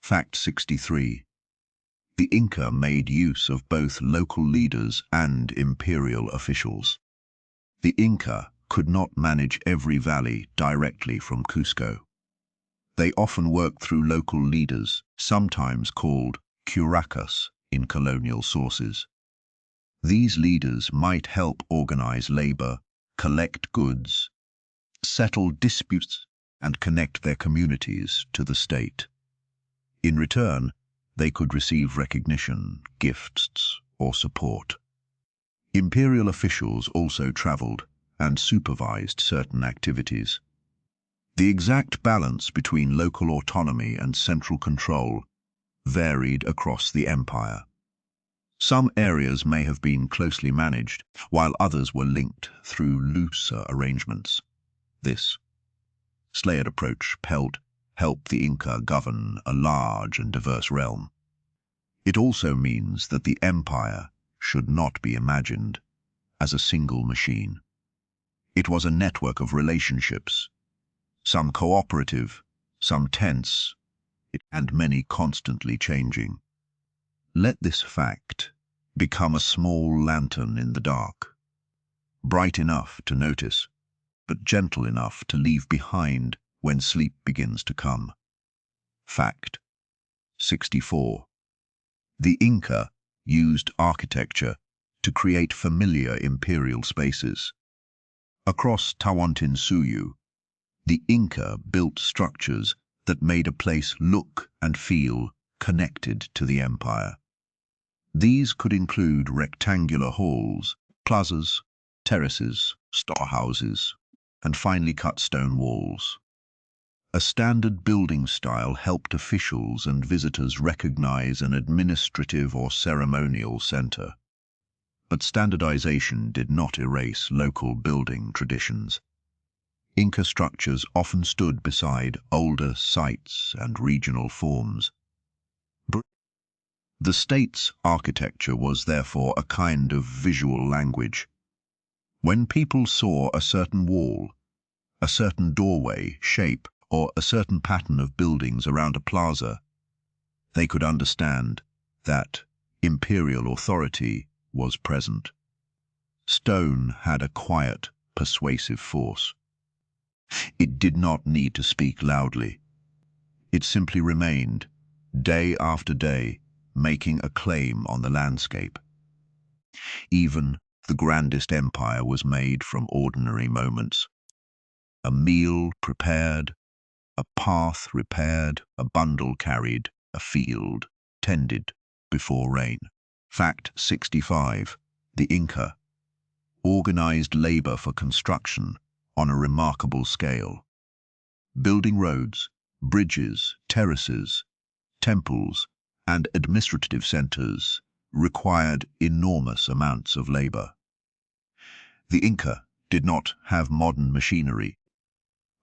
Fact 63. The Inca made use of both local leaders and imperial officials. The Inca could not manage every valley directly from Cusco. They often worked through local leaders, sometimes called curacas in colonial sources. These leaders might help organize labor, collect goods, settle disputes, and connect their communities to the state. In return, they could receive recognition, gifts, or support. Imperial officials also traveled and supervised certain activities. The exact balance between local autonomy and central control varied across the empire. Some areas may have been closely managed, while others were linked through looser arrangements. This layered approach helped the Inca govern a large and diverse realm. It also means that the empire should not be imagined as a single machine. It was a network of relationships, some cooperative, some tense, and many constantly changing. Let this fact become a small lantern in the dark, bright enough to notice, but gentle enough to leave behind when sleep begins to come. Fact 64. The Inca used architecture to create familiar imperial spaces. Across Tawantinsuyu, the Inca built structures that made a place look and feel connected to the empire. These could include rectangular halls, plazas, terraces, storehouses, and finely cut stone walls. A standard building style helped officials and visitors recognize an administrative or ceremonial center. But standardization did not erase local building traditions. Inca structures often stood beside older sites and regional forms. The state's architecture was therefore a kind of visual language. When people saw a certain wall, a certain doorway, shape, or a certain pattern of buildings around a plaza, they could understand that imperial authority was present. Stone had a quiet, persuasive force. It did not need to speak loudly. It simply remained, day after day, making a claim on the landscape. Even the grandest empire was made from ordinary moments. A meal prepared, a path repaired, a bundle carried, a field tended before rain. Fact 65. The Inca organized labor for construction on a remarkable scale. Building roads, bridges, terraces, temples, and administrative centers required enormous amounts of labor. The Inca did not have modern machinery,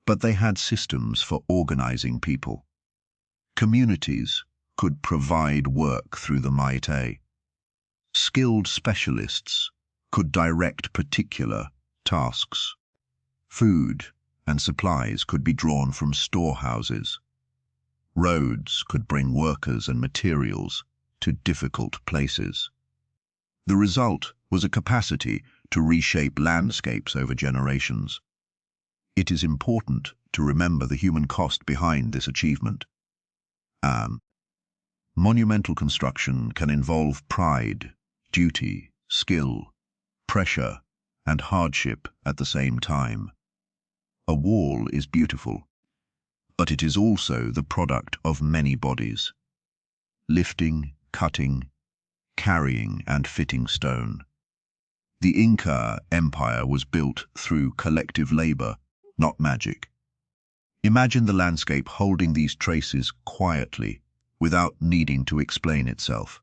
but they had systems for organizing people. Communities could provide work through the Maite. Skilled specialists could direct particular tasks. Food and supplies could be drawn from storehouses. Roads could bring workers and materials to difficult places. The result was a capacity to reshape landscapes over generations. It is important to remember the human cost behind this achievement. Monumental construction can involve pride, duty, skill, pressure, and hardship at the same time. A wall is beautiful, but it is also the product of many bodies. Lifting, cutting, carrying, and fitting stone. The Inca Empire was built through collective labor, not magic. Imagine the landscape holding these traces quietly, without needing to explain itself.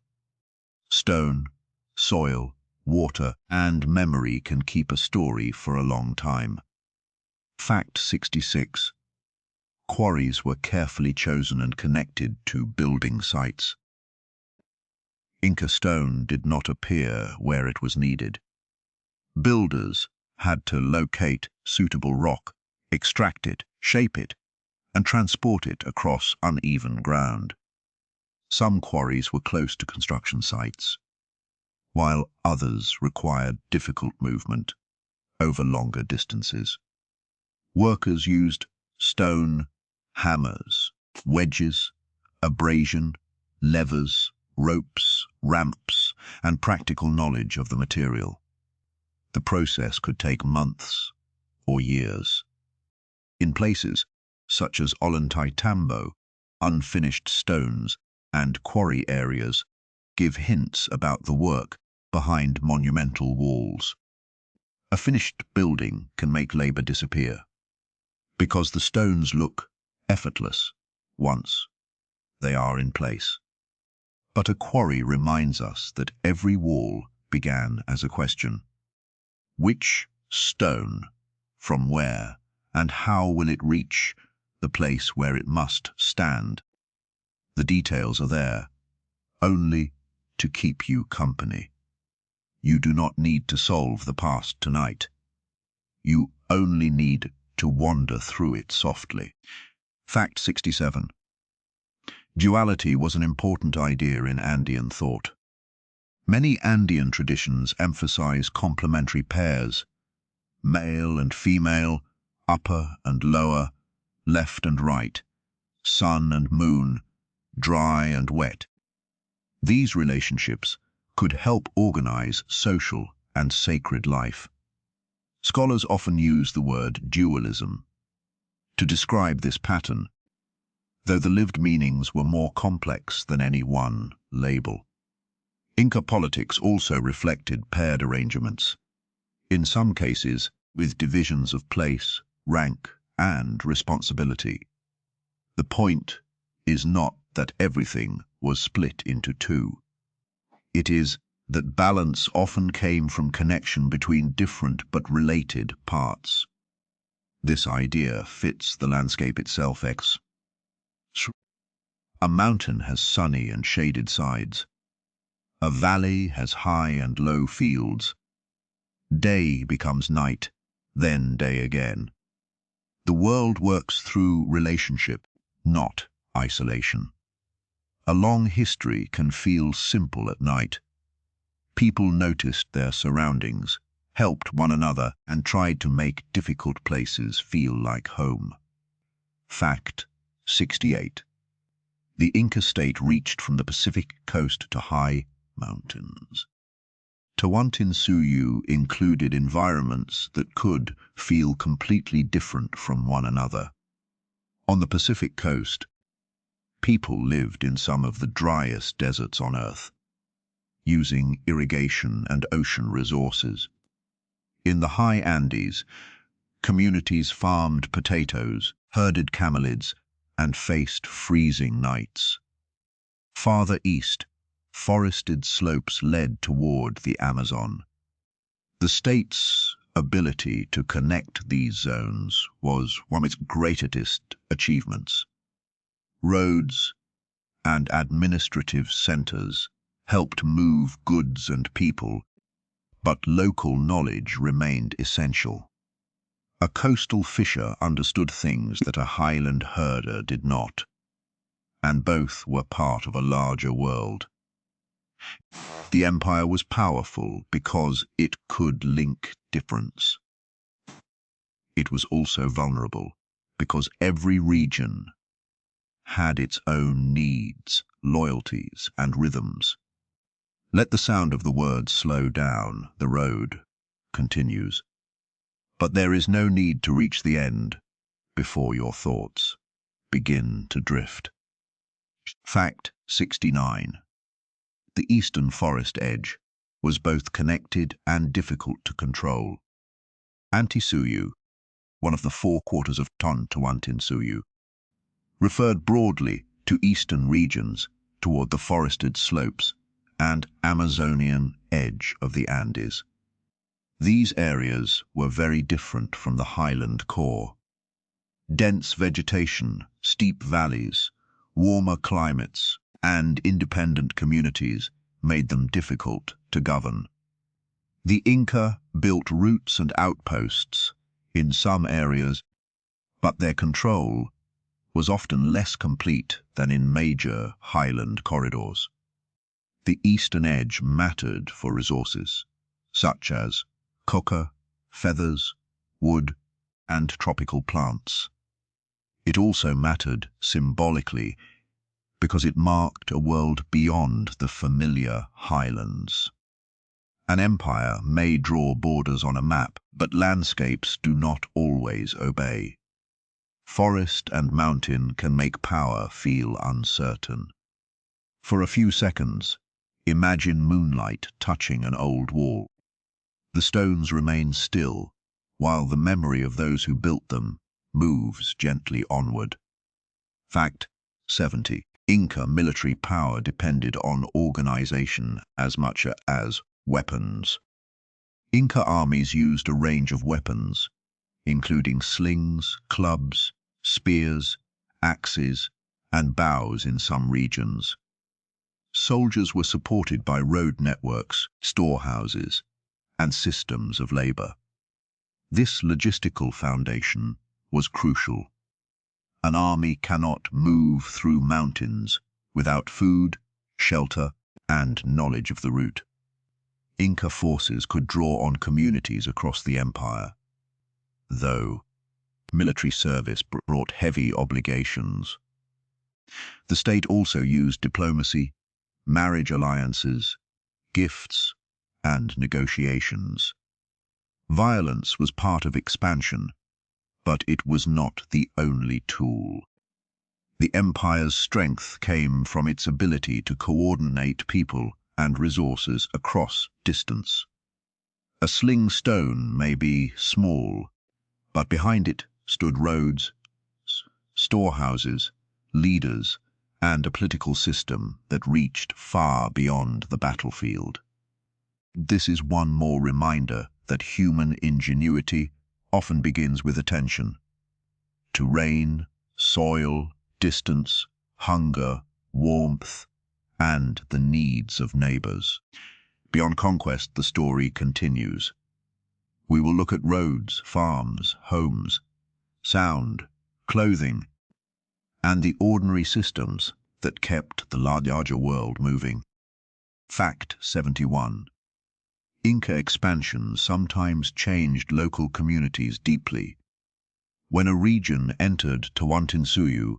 Stone, soil, water, and memory can keep a story for a long time. Fact 66. Quarries were carefully chosen and connected to building sites. Inca stone did not appear where it was needed. Builders had to locate suitable rock, extract it, shape it, and transport it across uneven ground. Some quarries were close to construction sites, while others required difficult movement over longer distances. Workers used stone, hammers, wedges, abrasion, levers, ropes, ramps, and practical knowledge of the material. The process could take months or years. In places such as Ollantaytambo, unfinished stones and quarry areas give hints about the work behind monumental walls. A finished building can make labor disappear, because the stones look effortless once they are in place. But a quarry reminds us that every wall began as a question. Which stone, from where, and how will it reach the place where it must stand? The details are there, only to keep you company. You do not need to solve the past tonight. You only need to wander through it softly. Fact 67. Duality was an important idea in Andean thought. Many Andean traditions emphasize complementary pairs, male and female, upper and lower, left and right, sun and moon, dry and wet. These relationships could help organize social and sacred life. Scholars often use the word dualism to describe this pattern, though the lived meanings were more complex than any one label. Inca politics also reflected paired arrangements, in some cases with divisions of place, rank, and responsibility. The point is not that everything was split into two. It is that balance often came from connection between different but related parts. This idea fits the landscape itself. A mountain has sunny and shaded sides. A valley has high and low fields. Day becomes night, then day again. The world works through relationship, not isolation. A long history can feel simple at night. People noticed their surroundings, helped one another, and tried to make difficult places feel like home. Fact 68. The Inca state reached from the Pacific coast to high mountains. Tawantinsuyu included environments that could feel completely different from one another. On the Pacific coast, people lived in some of the driest deserts on Earth, using irrigation and ocean resources. In the high Andes, communities farmed potatoes, herded camelids, and faced freezing nights. Farther east, forested slopes led toward the Amazon. The state's ability to connect these zones was one of its greatest achievements. Roads and administrative centers helped move goods and people, but local knowledge remained essential. A coastal fisher understood things that a highland herder did not, and both were part of a larger world. The empire was powerful because it could link difference. It was also vulnerable because every region had its own needs, loyalties, and rhythms. Let the sound of the word slow down, the road continues. But there is no need to reach the end before your thoughts begin to drift. Fact 69. The eastern forest edge was both connected and difficult to control. Tawantinsuyu, one of the four quarters of Tawantinsuyu, referred broadly to eastern regions toward the forested slopes and Amazonian edge of the Andes. These areas were very different from the highland core. Dense vegetation, steep valleys, warmer climates, and independent communities made them difficult to govern. The Inca built routes and outposts in some areas, but their control was often less complete than in major highland corridors. The eastern edge mattered for resources, such as coca, feathers, wood, and tropical plants. It also mattered symbolically because it marked a world beyond the familiar highlands. An empire may draw borders on a map, but landscapes do not always obey. Forest and mountain can make power feel uncertain. For a few seconds, imagine moonlight touching an old wall. The stones remain still, while the memory of those who built them moves gently onward. Fact 70. Inca military power depended on organization as much as weapons. Inca armies used a range of weapons, including slings, clubs, spears, axes, and bows in some regions. Soldiers were supported by road networks, storehouses, and systems of labor. This logistical foundation was crucial. An army cannot move through mountains without food, shelter, and knowledge of the route. Inca forces could draw on communities across the empire, though military service brought heavy obligations. The state also used diplomacy, marriage alliances, gifts, and negotiations. Violence was part of expansion, but it was not the only tool. The empire's strength came from its ability to coordinate people and resources across distance. A sling stone may be small, but behind it stood roads, storehouses, leaders, and a political system that reached far beyond the battlefield. This is one more reminder that human ingenuity often begins with attention. Terrain, soil, distance, hunger, warmth, and the needs of neighbors. Beyond conquest, the story continues. We will look at roads, farms, homes, sound, clothing, and the ordinary systems that kept the larger world moving. Fact 71. Inca expansion sometimes changed local communities deeply. When a region entered Tawantinsuyu,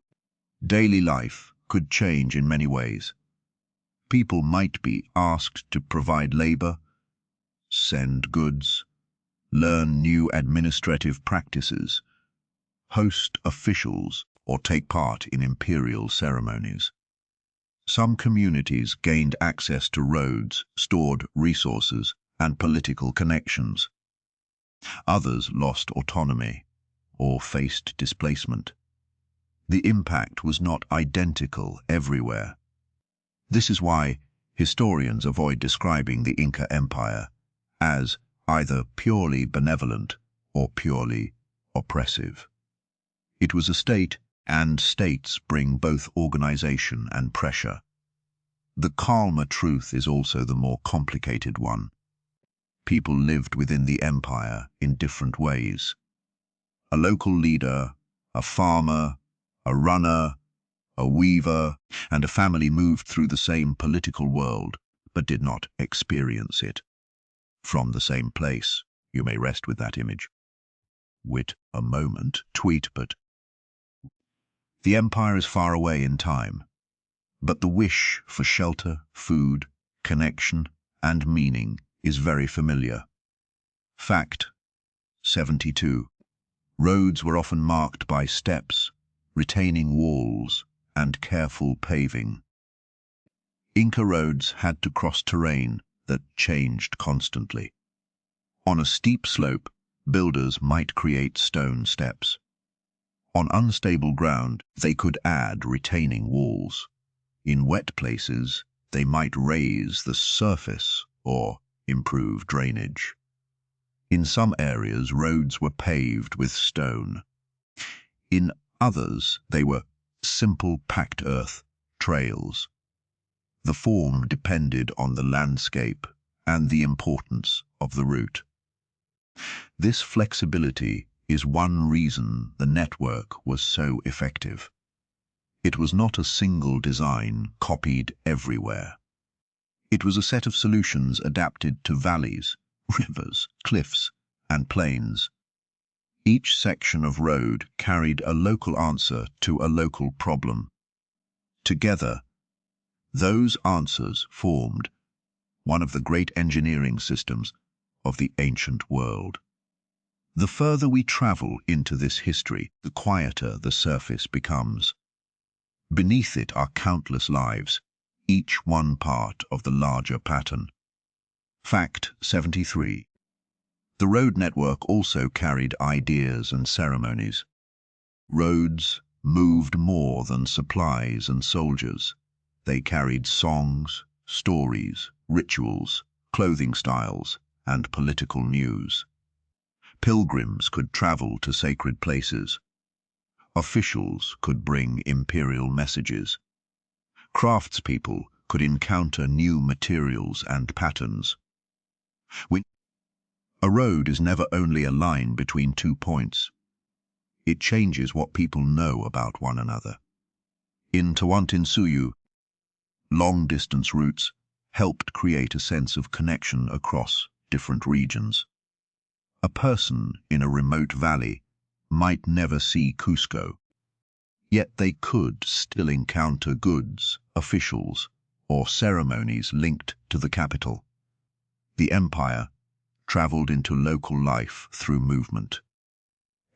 daily life could change in many ways. People might be asked to provide labor, send goods, learn new administrative practices, host officials, or take part in imperial ceremonies. Some communities gained access to roads, stored resources, and political connections. Others lost autonomy or faced displacement. The impact was not identical everywhere. This is why historians avoid describing the Inca Empire as either purely benevolent or purely oppressive. It was a state, and states bring both organization and pressure. The calmer truth is also the more complicated one. People lived within the empire in different ways. A local leader, a farmer, a runner, a weaver, and a family moved through the same political world, but did not experience it. From the same place, you may rest with that image. Wit a moment, tweet, but the empire is far away in time, but the wish for shelter, food, connection, and meaning is very familiar. Fact 72. Roads were often marked by steps, retaining walls, and careful paving. Inca roads had to cross terrain that changed constantly. On a steep slope, builders might create stone steps. On unstable ground, they could add retaining walls. In wet places, they might raise the surface or improve drainage. In some areas, roads were paved with stone. In others, they were simple packed earth trails. The form depended on the landscape and the importance of the route. This flexibility is one reason the network was so effective. It was not a single design copied everywhere. It was a set of solutions adapted to valleys, rivers, cliffs, and plains. Each section of road carried a local answer to a local problem. Together, those answers formed one of the great engineering systems of the ancient world. The further we travel into this history, the quieter the surface becomes. Beneath it are countless lives, each one part of the larger pattern. Fact 73. The road network also carried ideas and ceremonies. Roads moved more than supplies and soldiers. They carried songs, stories, rituals, clothing styles, and political news. Pilgrims could travel to sacred places. Officials could bring imperial messages. Craftspeople could encounter new materials and patterns. A road is never only a line between 2 points. It changes what people know about one another. In Tawantinsuyu, long-distance routes helped create a sense of connection across different regions. A person in a remote valley might never see Cusco, yet they could still encounter goods, officials, or ceremonies linked to the capital. The empire traveled into local life through movement.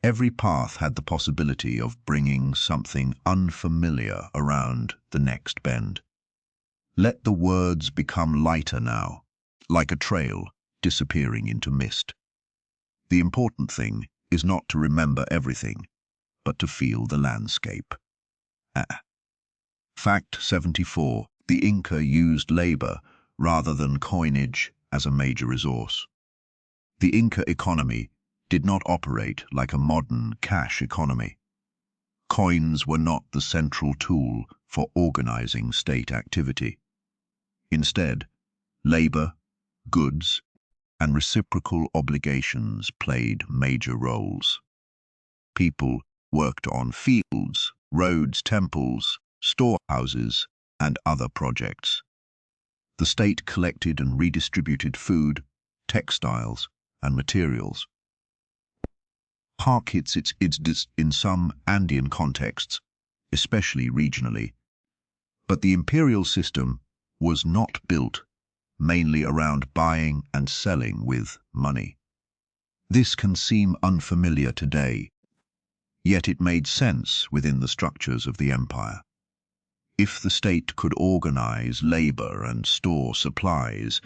Every path had the possibility of bringing something unfamiliar around the next bend. Let the words become lighter now, like a trail disappearing into mist. The important thing is not to remember everything, but to feel the landscape. Fact 74. The Inca used labor rather than coinage as a major resource. The Inca economy did not operate like a modern cash economy. Coins were not the central tool for organizing state activity. Instead, labor, goods, and reciprocal obligations played major roles. People worked on fields, roads, temples, storehouses, and other projects. The state collected and redistributed food, textiles, and materials. Hark hits in some Andean contexts, especially regionally, but the imperial system was not built mainly around buying and selling with money. This can seem unfamiliar today, yet it made sense within the structures of the empire. If the state could organize labor and store supplies,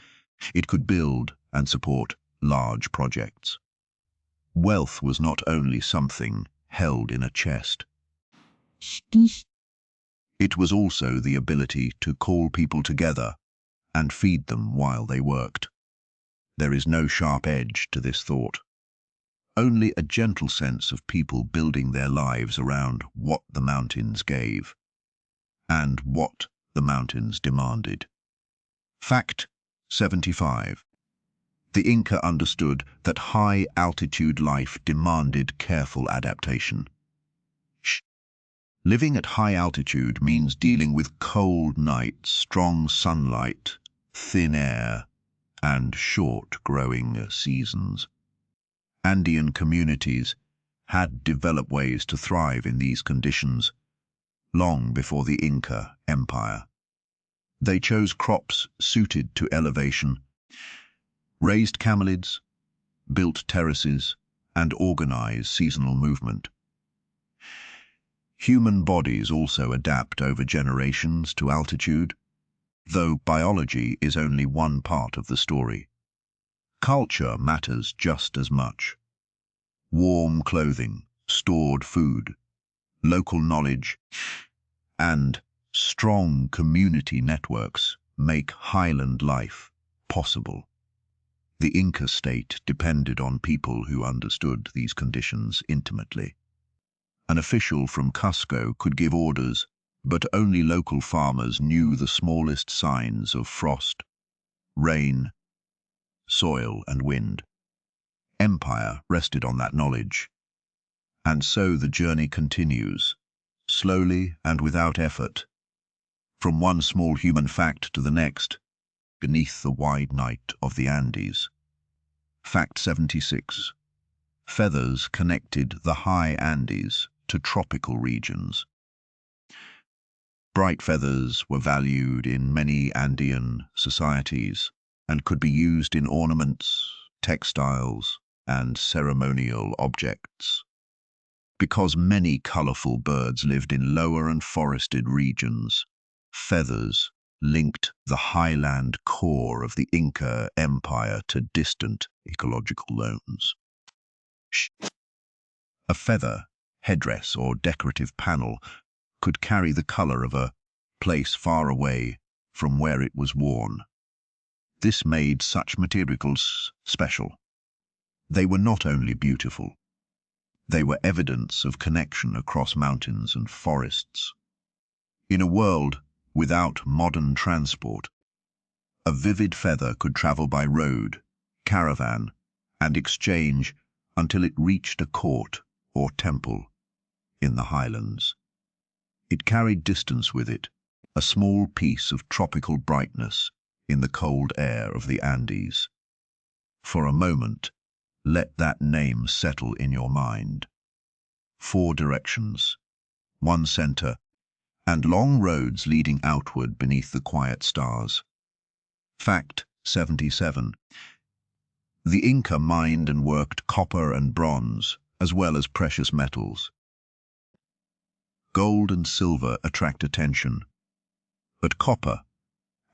it could build and support large projects. Wealth was not only something held in a chest. It was also the ability to call people together and feed them while they worked. There is no sharp edge to this thought. Only a gentle sense of people building their lives around what the mountains gave and what the mountains demanded. Fact 75. The Inca understood that high-altitude life demanded careful adaptation. Living at high altitude means dealing with cold nights, strong sunlight, thin air, and short growing seasons. Andean communities had developed ways to thrive in these conditions long before the Inca Empire. They chose crops suited to elevation, raised camelids, built terraces, and organized seasonal movement. Human bodies also adapt over generations to altitude, though biology is only one part of the story. Culture matters just as much. Warm clothing, stored food, local knowledge, and strong community networks make highland life possible. The Inca state depended on people who understood these conditions intimately. An official from Cusco could give orders, but only local farmers knew the smallest signs of frost, rain, soil, and wind. Empire rested on that knowledge. And so the journey continues, slowly and without effort, from one small human fact to the next, beneath the wide night of the Andes. Fact 76. Feathers connected the high Andes to tropical regions. Bright feathers were valued in many Andean societies and could be used in ornaments, textiles, and ceremonial objects. Because many colorful birds lived in lower and forested regions, feathers linked the highland core of the Inca Empire to distant ecological zones. A feather, headdress, or decorative panel could carry the color of a place far away from where it was worn. This made such materials special. They were not only beautiful, they were evidence of connection across mountains and forests. In a world without modern transport, a vivid feather could travel by road, caravan, and exchange until it reached a court or temple in the highlands. It carried distance with it, a small piece of tropical brightness in the cold air of the Andes. For a moment, let that name settle in your mind. 4 directions, 1 center, and long roads leading outward beneath the quiet stars. Fact 77. The Inca mined and worked copper and bronze, as well as precious metals. Gold and silver attract attention, but copper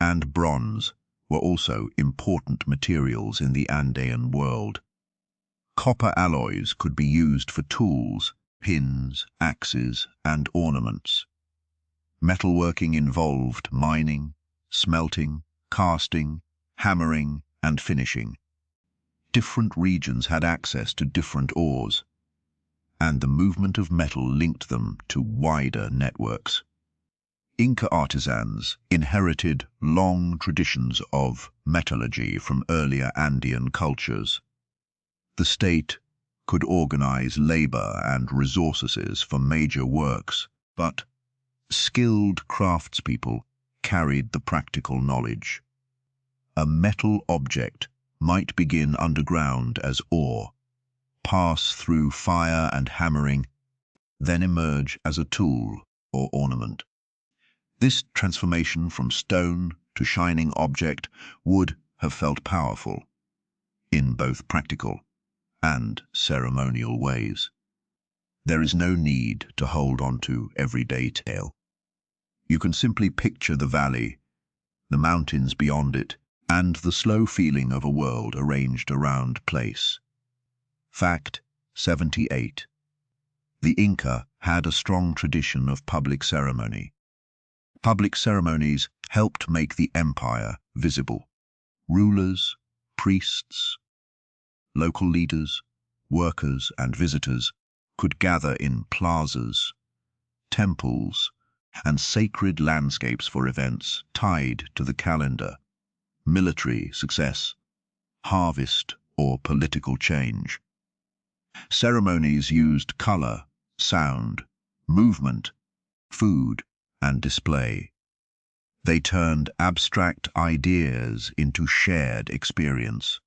and bronze were also important materials in the Andean world. Copper alloys could be used for tools, pins, axes, and ornaments. Metalworking involved mining, smelting, casting, hammering, and finishing. Different regions had access to different ores, and the movement of metal linked them to wider networks. Inca artisans inherited long traditions of metallurgy from earlier Andean cultures. The state could organize labor and resources for major works, but skilled craftspeople carried the practical knowledge. A metal object might begin underground as ore, pass through fire and hammering, then emerge as a tool or ornament. This transformation from stone to shining object would have felt powerful in both practical and ceremonial ways. There is no need to hold on to every detail. You can simply picture the valley, the mountains beyond it, and the slow feeling of a world arranged around place. Fact 78. The Inca had a strong tradition of public ceremony. Public ceremonies helped make the empire visible. Rulers, priests, local leaders, workers, and visitors could gather in plazas, temples, and sacred landscapes for events tied to the calendar, military success, harvest, or political change. Ceremonies used color, sound, movement, food, and display. They turned abstract ideas into shared experience.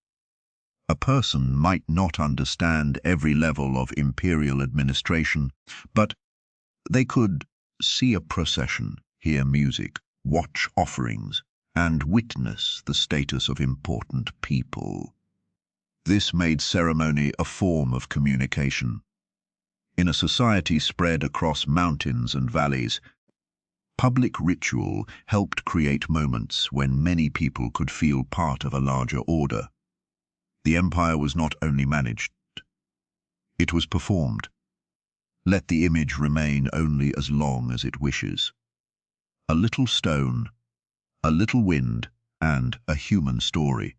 A person might not understand every level of imperial administration, but they could see a procession, hear music, watch offerings, and witness the status of important people. This made ceremony a form of communication. In a society spread across mountains and valleys, public ritual helped create moments when many people could feel part of a larger order. The empire was not only managed, it was performed. Let the image remain only as long as it wishes. A little stone, a little wind, and a human story,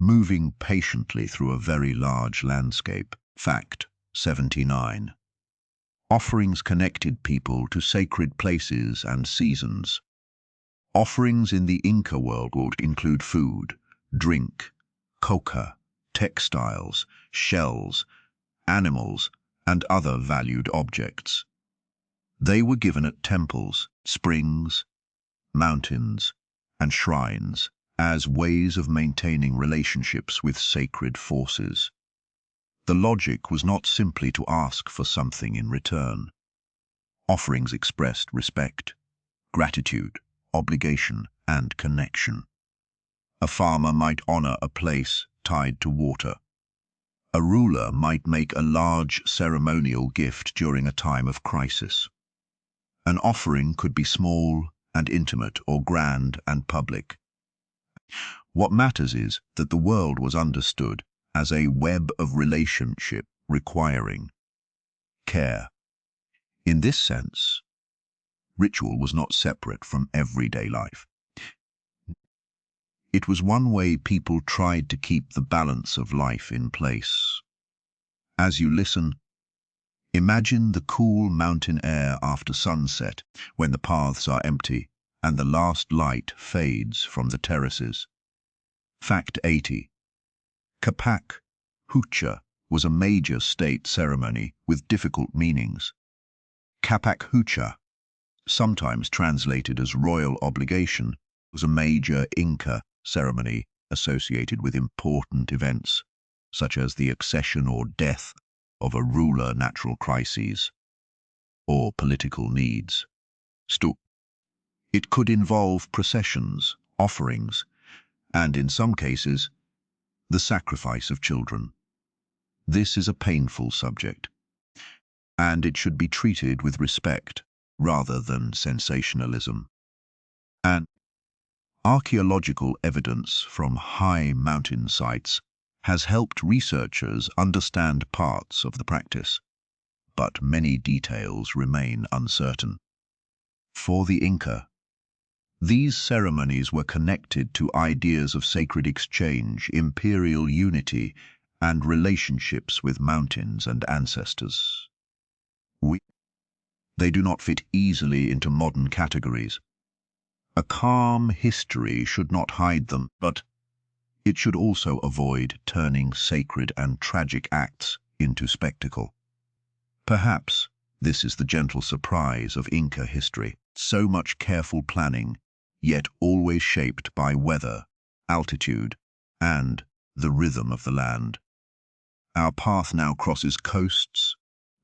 moving patiently through a very large landscape. Fact 79. Offerings connected people to sacred places and seasons. Offerings in the Inca world would include food, drink, coca, textiles, shells, animals, and other valued objects. They were given at temples, springs, mountains, and shrines as ways of maintaining relationships with sacred forces. The logic was not simply to ask for something in return. Offerings expressed respect, gratitude, obligation, and connection. A farmer might honor a place tied to water. A ruler might make a large ceremonial gift during a time of crisis. An offering could be small and intimate or grand and public. What matters is that the world was understood as a web of relationship requiring care. In this sense, ritual was not separate from everyday life. It was one way people tried to keep the balance of life in place. As you listen, imagine the cool mountain air after sunset, when the paths are empty and the last light fades from the terraces. Fact 80. Capac Hucha was a major state ceremony with difficult meanings. Capac Hucha, sometimes translated as royal obligation, was a major Inca ceremony associated with important events, such as the accession or death of a ruler, natural crises, or political needs. It could involve processions, offerings, and in some cases, the sacrifice of children. This is a painful subject, and it should be treated with respect rather than sensationalism. And archaeological evidence from high mountain sites has helped researchers understand parts of the practice, but many details remain uncertain. For the Inca, these ceremonies were connected to ideas of sacred exchange, imperial unity, and relationships with mountains and ancestors. They do not fit easily into modern categories. A calm history should not hide them, but it should also avoid turning sacred and tragic acts into spectacle. Perhaps this is the gentle surprise of Inca history. So much careful planning, yet always shaped by weather, altitude, and the rhythm of the land. Our path now crosses coasts,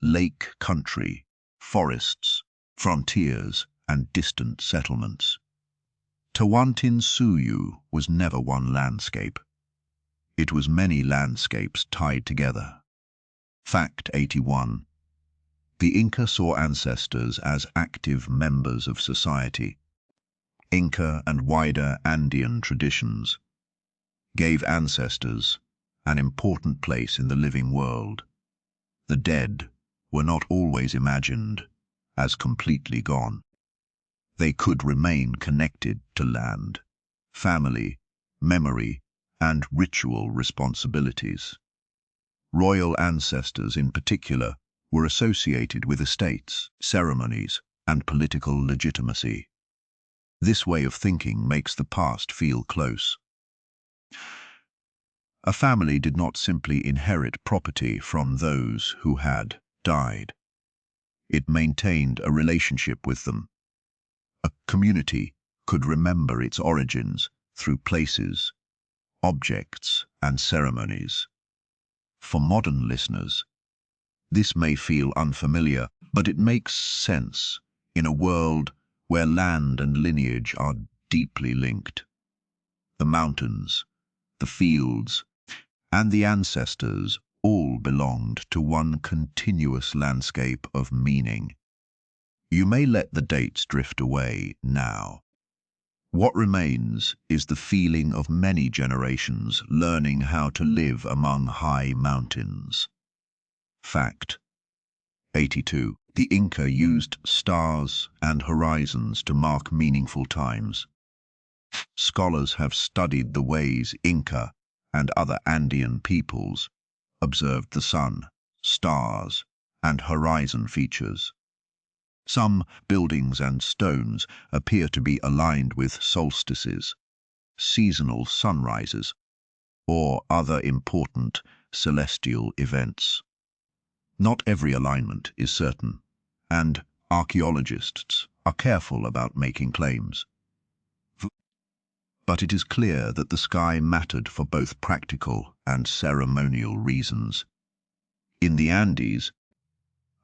lake country, forests, frontiers, and distant settlements. Tawantinsuyu was never one landscape. It was many landscapes tied together. Fact 81. The Inca saw ancestors as active members of society. Inca and wider Andean traditions gave ancestors an important place in the living world. The dead were not always imagined as completely gone. They could remain connected to land, family, memory, and ritual responsibilities. Royal ancestors, in particular, were associated with estates, ceremonies, and political legitimacy. This way of thinking makes the past feel close. A family did not simply inherit property from those who had died. It maintained a relationship with them. A community could remember its origins through places, objects, and ceremonies. For modern listeners, this may feel unfamiliar, but it makes sense in a world where land and lineage are deeply linked. The mountains, the fields, and the ancestors all belonged to one continuous landscape of meaning. You may let the dates drift away now. What remains is the feeling of many generations learning how to live among high mountains. Fact 82. The Inca used stars and horizons to mark meaningful times. Scholars have studied the ways Inca and other Andean peoples observed the sun, stars, and horizon features. Some buildings and stones appear to be aligned with solstices, seasonal sunrises, or other important celestial events. Not every alignment is certain, and archaeologists are careful about making claims. But it is clear that the sky mattered for both practical and ceremonial reasons. In the Andes,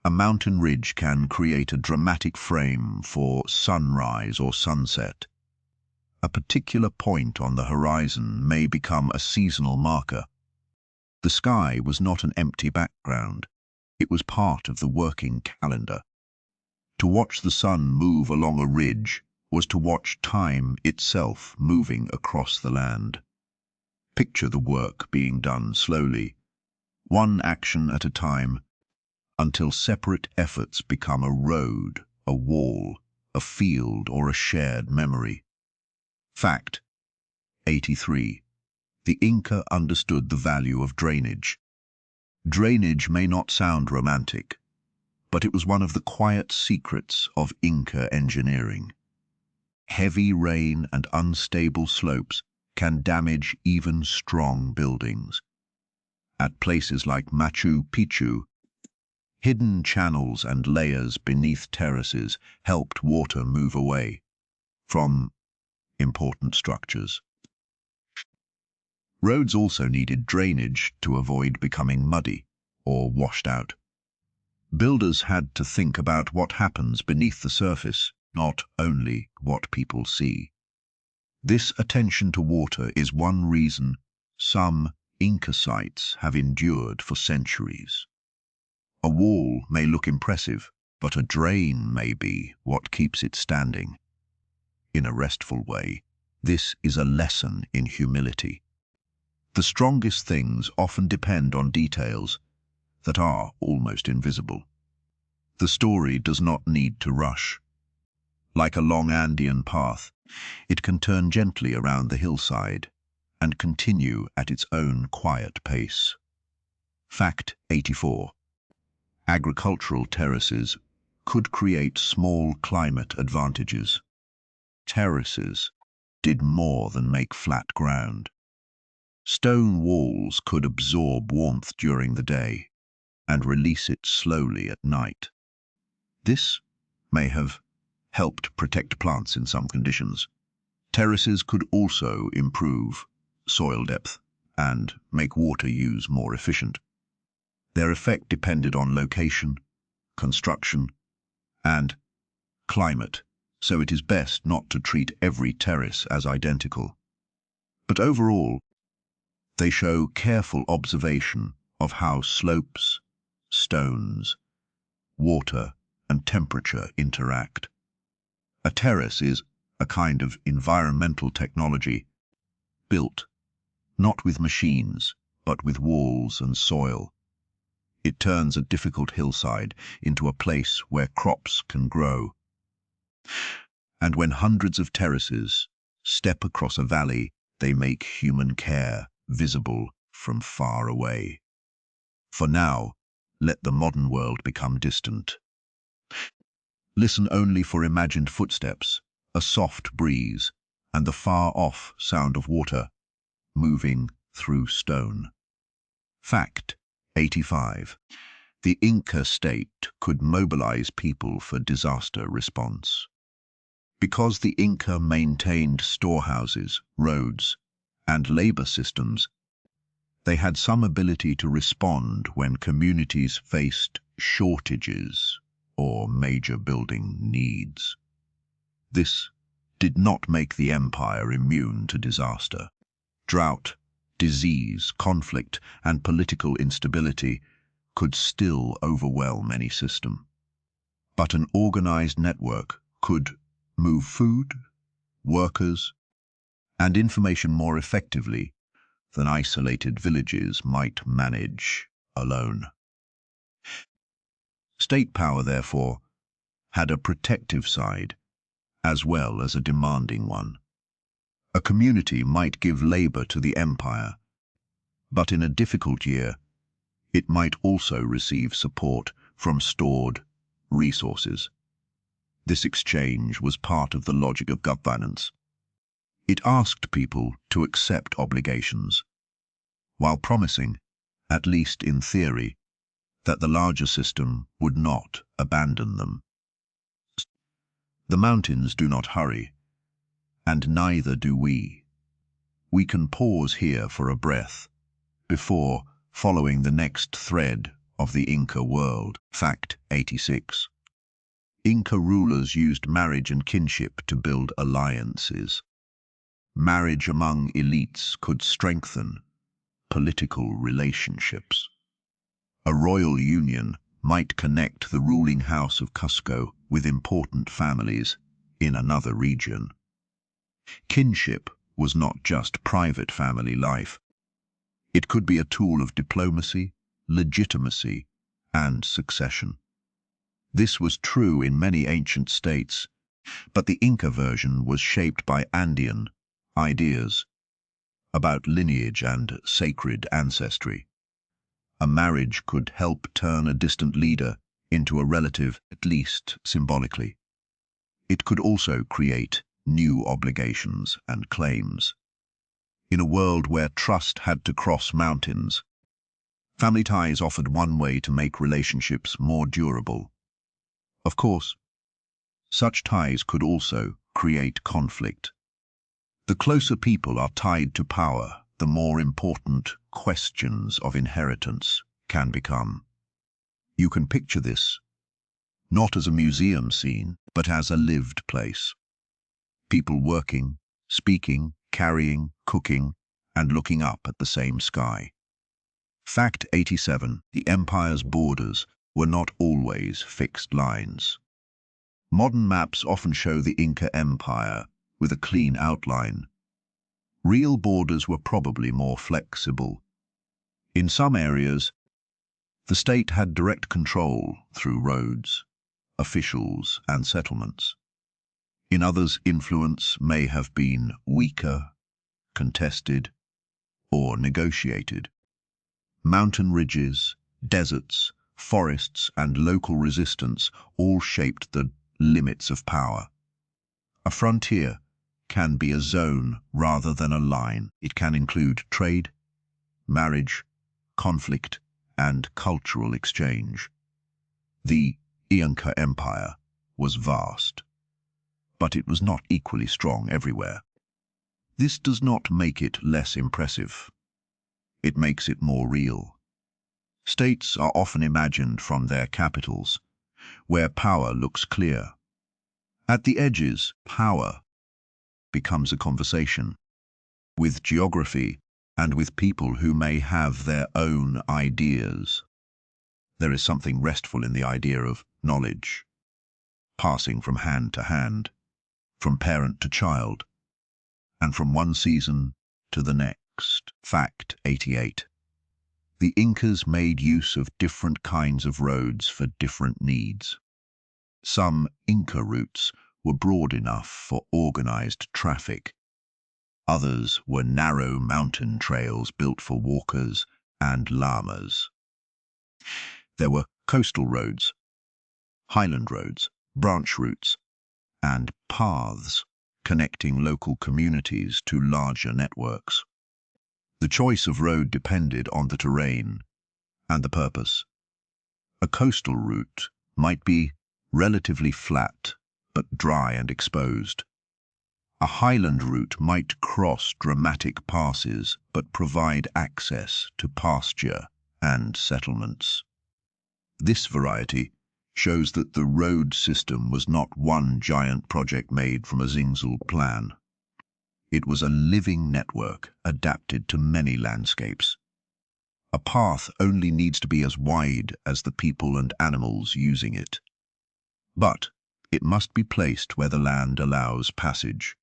a mountain ridge can create a dramatic frame for sunrise or sunset. A particular point on the horizon may become a seasonal marker. The sky was not an empty background. It was part of the working calendar. To watch the sun move along a ridge was to watch time itself moving across the land. Picture the work being done slowly, one action at a time, until separate efforts become a road, a wall, a field, or a shared memory. Fact 83. The Inca understood the value of drainage. Drainage may not sound romantic, but it was one of the quiet secrets of Inca engineering. Heavy rain and unstable slopes can damage even strong buildings. At places like Machu Picchu, hidden channels and layers beneath terraces helped water move away from important structures. Roads also needed drainage to avoid becoming muddy or washed out. Builders had to think about what happens beneath the surface, not only what people see. This attention to water is one reason some Inca sites have endured for centuries. A wall may look impressive, but a drain may be what keeps it standing. In a restful way, this is a lesson in humility. The strongest things often depend on details that are almost invisible. The story does not need to rush. Like a long Andean path, it can turn gently around the hillside and continue at its own quiet pace. Fact 84. Agricultural terraces could create small climate advantages. Terraces did more than make flat ground. Stone walls could absorb warmth during the day and release it slowly at night. This may have helped protect plants in some conditions. Terraces could also improve soil depth and make water use more efficient. Their effect depended on location, construction, and climate, so it is best not to treat every terrace as identical. But overall, they show careful observation of how slopes, stones, water, and temperature interact. A terrace is a kind of environmental technology built not with machines, but with walls and soil. It turns a difficult hillside into a place where crops can grow. And when hundreds of terraces step across a valley, they make human care visible from far away. For now, let the modern world become distant. Listen only for imagined footsteps, a soft breeze, and the far-off sound of water moving through stone. Fact 85. The Inca state could mobilize people for disaster response. Because the Inca maintained storehouses, roads, and labor systems, they had some ability to respond when communities faced shortages or major building needs. This did not make the empire immune to disaster. Drought, disease, conflict, and political instability could still overwhelm any system. But an organized network could move food, workers, and information more effectively than isolated villages might manage alone. State power, therefore, had a protective side as well as a demanding one. A community might give labor to the empire, but in a difficult year, it might also receive support from stored resources. This exchange was part of the logic of governance. It asked people to accept obligations, while promising, at least in theory, that the larger system would not abandon them. The mountains do not hurry, and neither do we. We can pause here for a breath before following the next thread of the Inca world. Fact 86. Inca rulers used marriage and kinship to build alliances. Marriage among elites could strengthen political relationships. A royal union might connect the ruling house of Cusco with important families in another region. Kinship was not just private family life. It could be a tool of diplomacy, legitimacy, and succession. This was true in many ancient states, but the Inca version was shaped by Andean ideas about lineage and sacred ancestry. A marriage could help turn a distant leader into a relative, at least symbolically. It could also create new obligations and claims. In a world where trust had to cross mountains, family ties offered one way to make relationships more durable. Of course, such ties could also create conflict. The closer people are tied to power, the more important questions of inheritance can become. You can picture this, not as a museum scene, but as a lived place. People working, speaking, carrying, cooking, and looking up at the same sky. Fact 87. The empire's borders were not always fixed lines. Modern maps often show the Inca Empire with a clean outline. Real borders were probably more flexible. In some areas, the state had direct control through roads, officials, and settlements. In others, influence may have been weaker, contested, or negotiated. Mountain ridges, deserts, forests, and local resistance all shaped the limits of power. A frontier can be a zone rather than a line. It can include trade, marriage, conflict, and cultural exchange. The Inca Empire was vast, but it was not equally strong everywhere. This does not make it less impressive. It makes it more real. States are often imagined from their capitals, where power looks clear. At the edges, power becomes a conversation with geography and with people who may have their own ideas. There is something restful in the idea of knowledge, passing from hand to hand, from parent to child, and from one season to the next. Fact 88. The Incas made use of different kinds of roads for different needs. Some Inca routes were broad enough for organized traffic. Others were narrow mountain trails built for walkers and llamas. There were coastal roads, highland roads, branch routes, and paths connecting local communities to larger networks. The choice of road depended on the terrain and the purpose. A coastal route might be relatively flat but dry and exposed. A highland route might cross dramatic passes but provide access to pasture and settlements. This variety shows that the road system was not one giant project made from a Zingzal plan. It was a living network adapted to many landscapes. A path only needs to be as wide as the people and animals using it. But it must be placed where the land allows passage.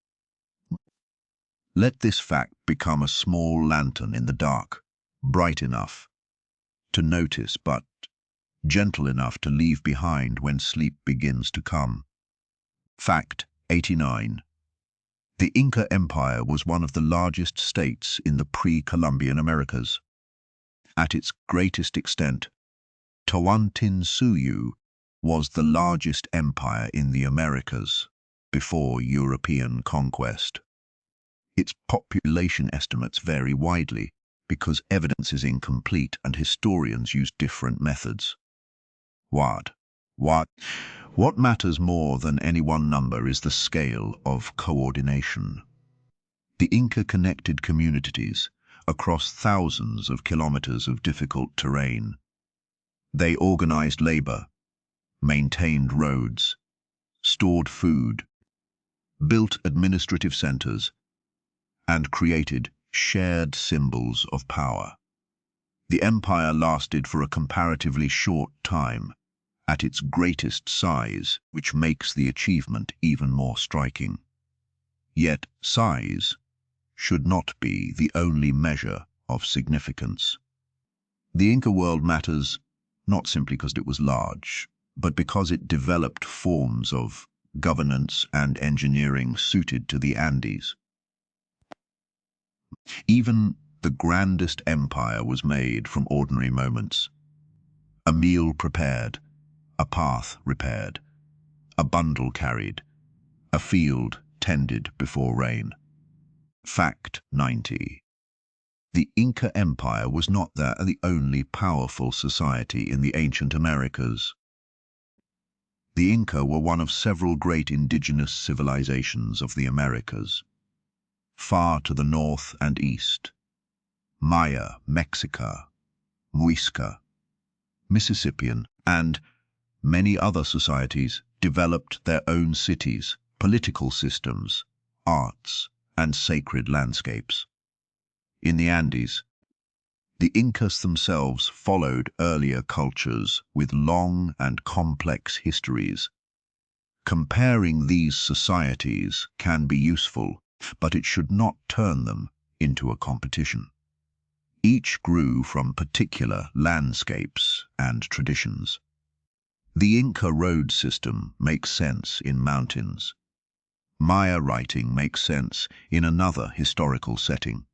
Let this fact become a small lantern in the dark, bright enough to notice but gentle enough to leave behind when sleep begins to come. Fact 89. The Inca Empire was one of the largest states in the pre-Columbian Americas. At its greatest extent, Tawantinsuyu was the largest empire in the Americas before European conquest. Its population estimates vary widely because evidence is incomplete and historians use different methods. What matters more than any one number is the scale of coordination. The Inca connected communities across thousands of kilometers of difficult terrain. They organized labor, maintained roads, stored food, built administrative centers, and created shared symbols of power. The empire lasted for a comparatively short time, at its greatest size, which makes the achievement even more striking. Yet size should not be the only measure of significance. The Inca world matters not simply because it was large, but because it developed forms of governance and engineering suited to the Andes. Even the grandest empire was made from ordinary moments. A meal prepared, a path repaired, a bundle carried, a field tended before rain. Fact 90. The Inca Empire was not the only powerful society in the ancient Americas. The Inca were one of several great indigenous civilizations of the Americas. Far to the north and east, Maya, Mexica, Muisca, Mississippian, and many other societies developed their own cities, political systems, arts, and sacred landscapes. In the Andes, the Incas themselves followed earlier cultures with long and complex histories. Comparing these societies can be useful, but it should not turn them into a competition. Each grew from particular landscapes and traditions. The Inca road system makes sense in mountains. Maya writing makes sense in another historical setting.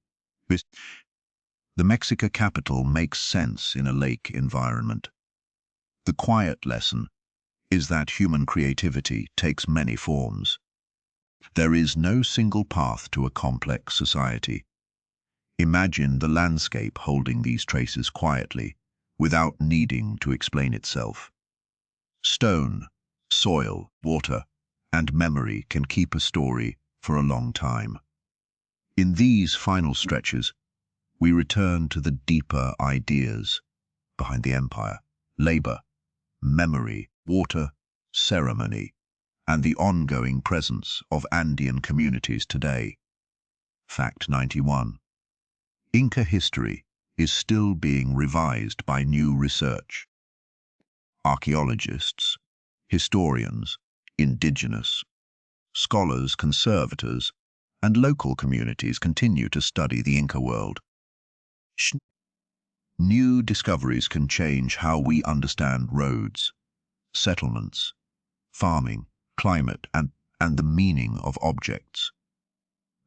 The Mexica capital makes sense in a lake environment. The quiet lesson is that human creativity takes many forms. There is no single path to a complex society. Imagine the landscape holding these traces quietly, without needing to explain itself. Stone, soil, water, and memory can keep a story for a long time. In these final stretches, we return to the deeper ideas behind the empire: labor, memory, water, ceremony, and the ongoing presence of Andean communities today. Fact 91. Inca history is still being revised by new research. Archaeologists, historians, indigenous, scholars, conservators, and local communities continue to study the Inca world. New discoveries can change how we understand roads, settlements, farming, climate, and the meaning of objects.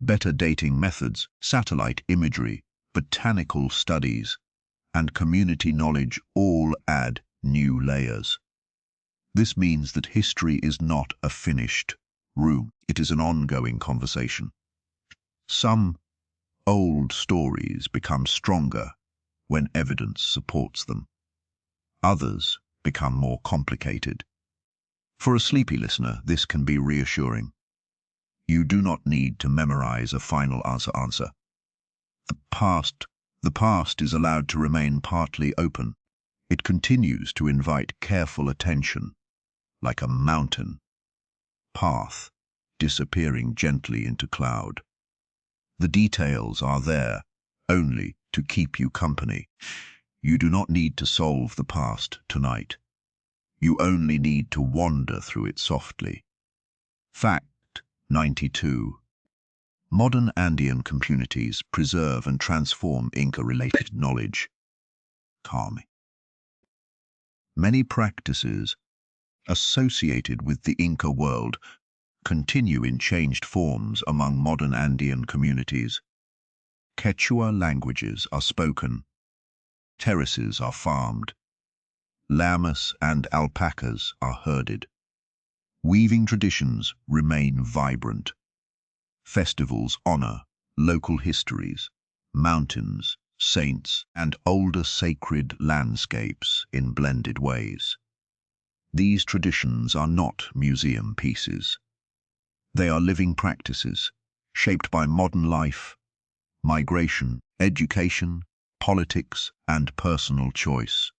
Better dating methods, satellite imagery, botanical studies, and community knowledge all add new layers. This means that history is not a finished room. It is an ongoing conversation. Some old stories become stronger when evidence supports them. Others become more complicated. For a sleepy listener, this can be reassuring. You do not need to memorize a final answer. The past is allowed to remain partly open. It continues to invite careful attention, like a mountain path disappearing gently into cloud. The details are there only to keep you company. You do not need to solve the past tonight. You only need to wander through it softly. Fact 92. Modern Andean communities preserve and transform Inca-related knowledge. Calming. Many practices associated with the Inca world continue in changed forms among modern Andean communities. Quechua languages are spoken. Terraces are farmed. Llamas and alpacas are herded. Weaving traditions remain vibrant. Festivals honor local histories, mountains, saints, and older sacred landscapes in blended ways. These traditions are not museum pieces. They are living practices, shaped by modern life, migration, education, politics, and personal choice.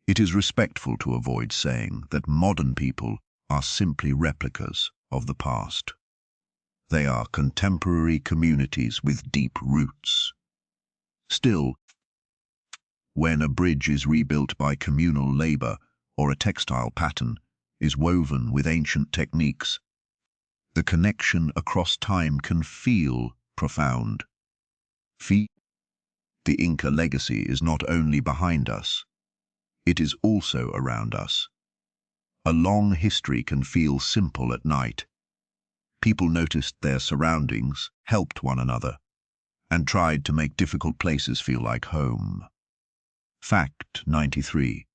It is respectful to avoid saying that modern people are simply replicas of the past. They are contemporary communities with deep roots. Still, when a bridge is rebuilt by communal labor or a textile pattern is woven with ancient techniques, the connection across time can feel profound. The Inca legacy is not only behind us, it is also around us. A long history can feel simple at night. People noticed their surroundings, helped one another, and tried to make difficult places feel like home. Fact 93.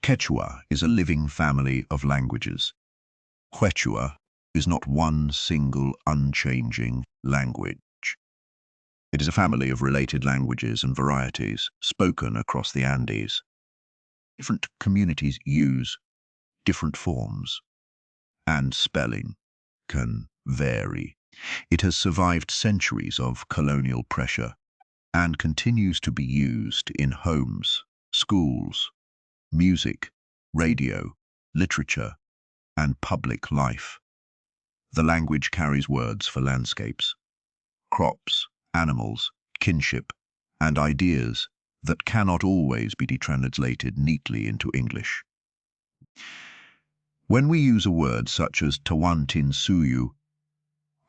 Quechua is a living family of languages. Quechua is not one single unchanging language. It is a family of related languages and varieties spoken across the Andes. Different communities use different forms, and spelling can vary. It has survived centuries of colonial pressure and continues to be used in homes, schools, music, radio, literature, and public life. The language carries words for landscapes, crops, animals, kinship, and ideas that cannot always be translated neatly into English. When we use a word such as Tawantinsuyu,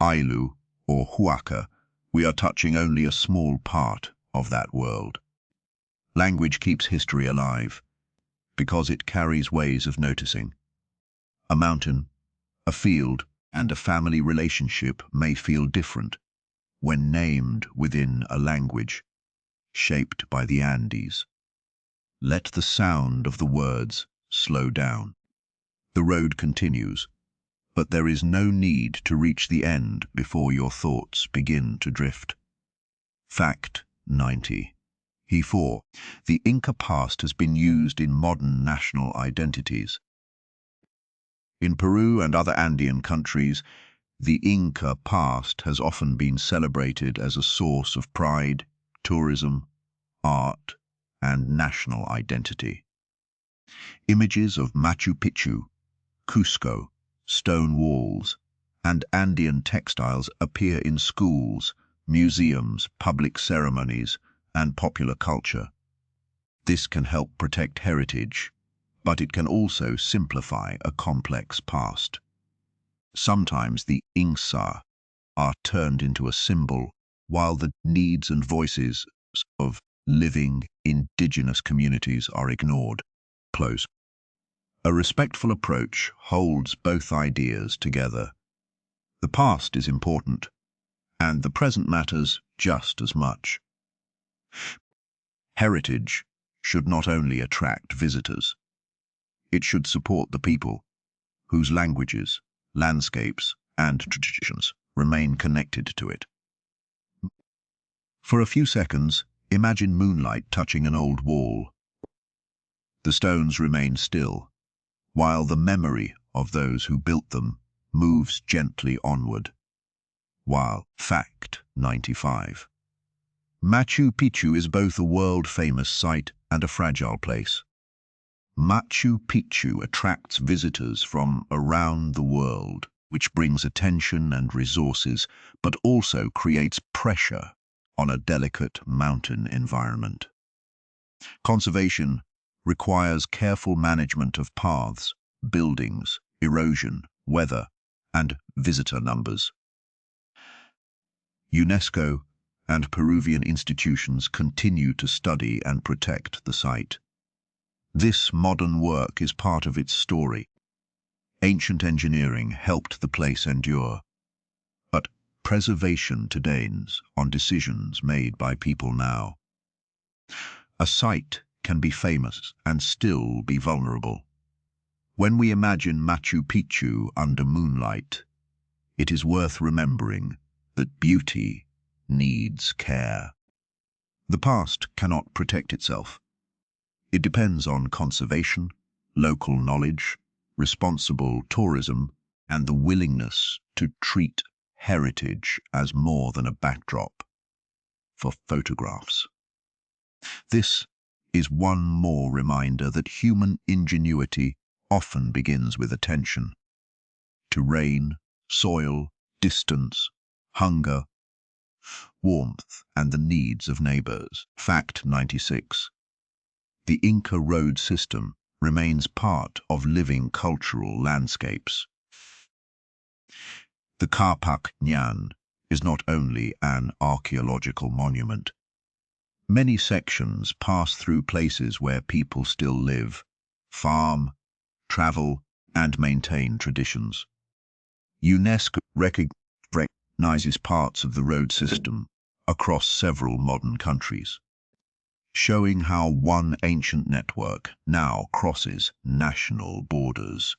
Ailu, or Huaca, we are touching only a small part of that world. Language keeps history alive because it carries ways of noticing. A mountain, a field, and a family relationship may feel different when named within a language shaped by the Andes. Let the sound of the words slow down. The road continues, but there is no need to reach the end before your thoughts begin to drift. Fact 90. The Inca past has been used in modern national identities. In Peru and other Andean countries, the Inca past has often been celebrated as a source of pride, tourism, art, and national identity. Images of Machu Picchu, Cusco, stone walls, and Andean textiles appear in schools, museums, public ceremonies, and popular culture. This can help protect heritage, but it can also simplify a complex past. Sometimes the Inca are turned into a symbol, while the needs and voices of living indigenous communities are ignored. Close. A respectful approach holds both ideas together. The past is important, and the present matters just as much. Heritage should not only attract visitors, it should support the people whose languages, landscapes, and traditions remain connected to it. For a few seconds, imagine moonlight touching an old wall. The stones remain still, while the memory of those who built them moves gently onward. Fact 95. Machu Picchu is both a world-famous site and a fragile place. Machu Picchu attracts visitors from around the world, which brings attention and resources, but also creates pressure on a delicate mountain environment. Conservation requires careful management of paths, buildings, erosion, weather, and visitor numbers. UNESCO and Peruvian institutions continue to study and protect the site. This modern work is part of its story. Ancient engineering helped the place endure, but preservation depends on decisions made by people now. A site can be famous and still be vulnerable. When we imagine Machu Picchu under moonlight, it is worth remembering that beauty needs care. The past cannot protect itself. It depends on conservation, local knowledge, responsible tourism, and the willingness to treat heritage as more than a backdrop for photographs. This is one more reminder that human ingenuity often begins with attention. Terrain, soil, distance, hunger, warmth, and the needs of neighbors. Fact 96. The Inca road system remains part of living cultural landscapes. The Capac Nyan is not only an archaeological monument. Many sections pass through places where people still live, farm, travel, and maintain traditions. UNESCO recognizes parts of the road system across several modern countries, showing how one ancient network now crosses national borders.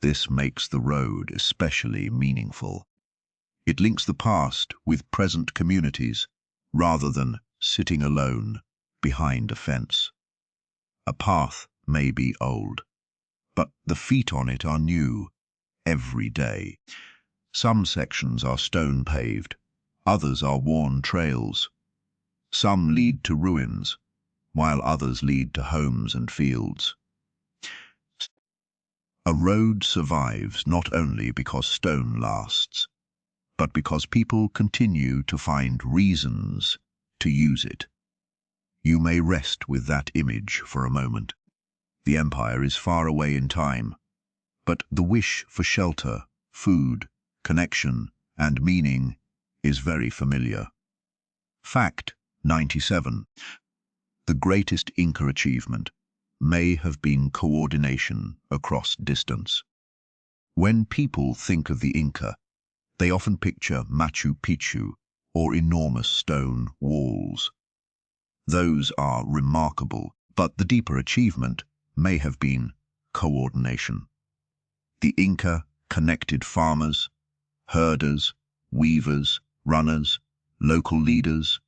This makes the road especially meaningful. It links the past with present communities rather than sitting alone behind a fence. A path may be old, but the feet on it are new every day. Some sections are stone-paved, others are worn trails. Some lead to ruins, while others lead to homes and fields. A road survives not only because stone lasts, but because people continue to find reasons to use it. You may rest with that image for a moment. The empire is far away in time, but the wish for shelter, food, connection, and meaning is very familiar. Fact 97. The greatest Inca achievement may have been coordination across distance. When people think of the Inca, they often picture Machu Picchu or enormous stone walls. Those are remarkable, but the deeper achievement may have been coordination. The Inca connected farmers, herders, weavers, runners, local leaders,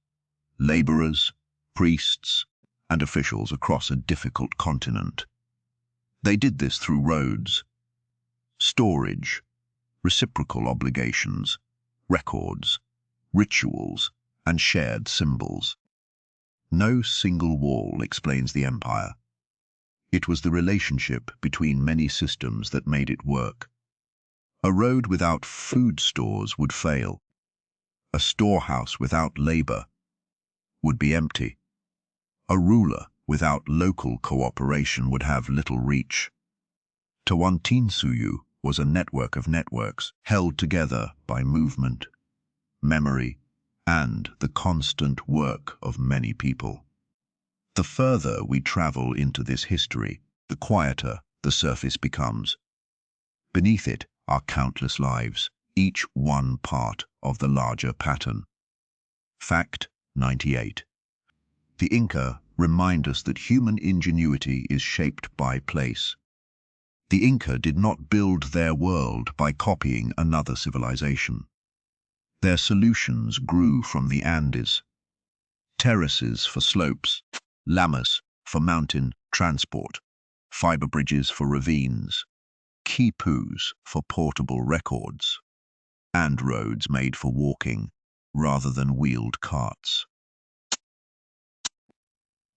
laborers, priests, and officials across a difficult continent. They did this through roads, storage, reciprocal obligations, records, rituals, and shared symbols. No single wall explains the empire. It was the relationship between many systems that made it work. A road without food stores would fail. A storehouse without labor would be empty. A ruler without local cooperation would have little reach. Tawantinsuyu was a network of networks held together by movement, memory, and the constant work of many people. The further we travel into this history, the quieter the surface becomes. Beneath it are countless lives, each one part of the larger pattern. Fact 98. The Inca remind us that human ingenuity is shaped by place. The Inca did not build their world by copying another civilization. Their solutions grew from the Andes. Terraces for slopes, llamas for mountain transport, fiber bridges for ravines, khipus for portable records, and roads made for walking rather than wheeled carts.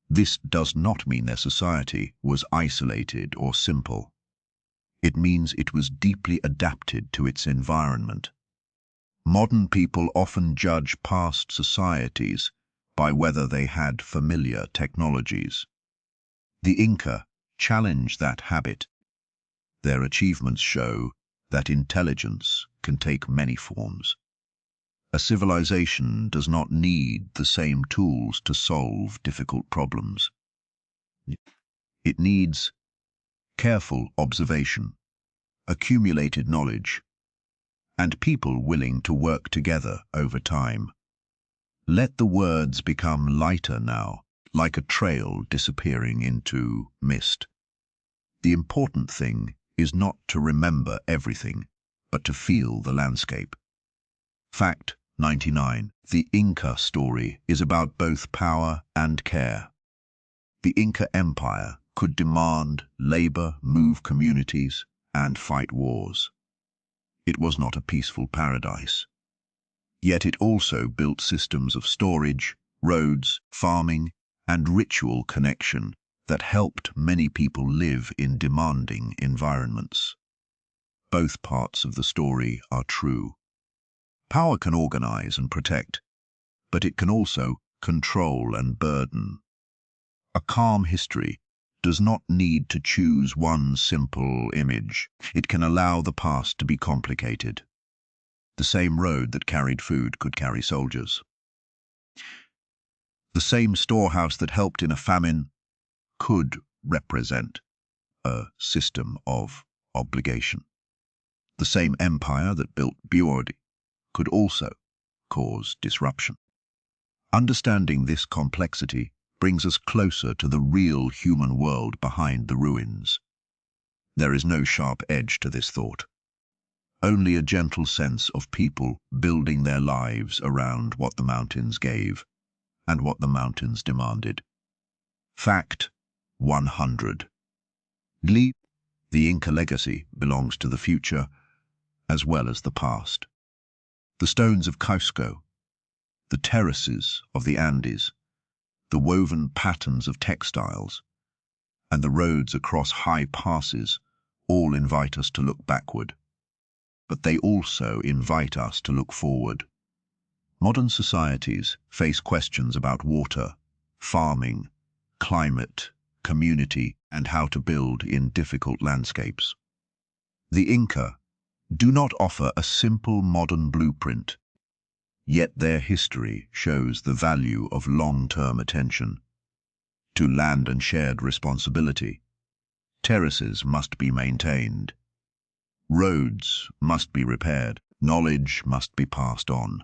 This does not mean their society was isolated or simple. It means it was deeply adapted to its environment. Modern people often judge past societies by whether they had familiar technologies. The Inca challenged that habit. Their achievements show that intelligence can take many forms. A civilization does not need the same tools to solve difficult problems. It needs careful observation, accumulated knowledge, and people willing to work together over time. Let the words become lighter now, like a trail disappearing into mist. The important thing is not to remember everything, but to feel the landscape. Fact 99. The Inca story is about both power and care. The Inca Empire could demand labor, move communities, and fight wars. It was not a peaceful paradise. Yet it also built systems of storage, roads, farming, and ritual connection that helped many people live in demanding environments. Both parts of the story are true. Power can organize and protect, but it can also control and burden. A calm history does not need to choose one simple image. It can allow the past to be complicated. The same road that carried food could carry soldiers. The same storehouse that helped in a famine could represent a system of obligation. The same empire that built Buodi could also cause disruption. Understanding this complexity brings us closer to the real human world behind the ruins. There is no sharp edge to this thought, only a gentle sense of people building their lives around what the mountains gave and what the mountains demanded. Fact 100. The Inca legacy belongs to the future as well as the past. The stones of Cusco, the terraces of the Andes, the woven patterns of textiles, and the roads across high passes all invite us to look backward. But they also invite us to look forward. Modern societies face questions about water, farming, climate, community, and how to build in difficult landscapes. The Inca do not offer a simple modern blueprint, yet their history shows the value of long-term attention to land and shared responsibility. Terraces must be maintained. Roads must be repaired. Knowledge must be passed on.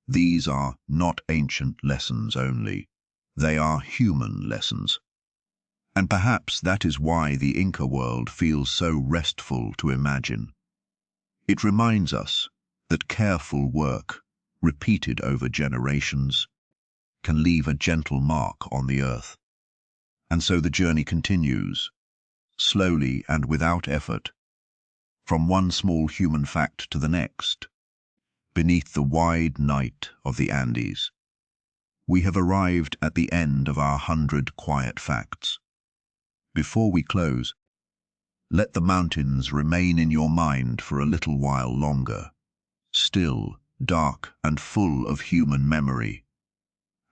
These are not ancient lessons only. They are human lessons. And perhaps that is why the Inca world feels so restful to imagine. It reminds us that careful work, repeated over generations, can leave a gentle mark on the earth. And so the journey continues, slowly and without effort, from one small human fact to the next. beneath the wide night of the Andes. We have arrived at the end of our 100 quiet facts. Before we close, let the mountains remain in your mind for a little while longer, still, dark, and full of human memory.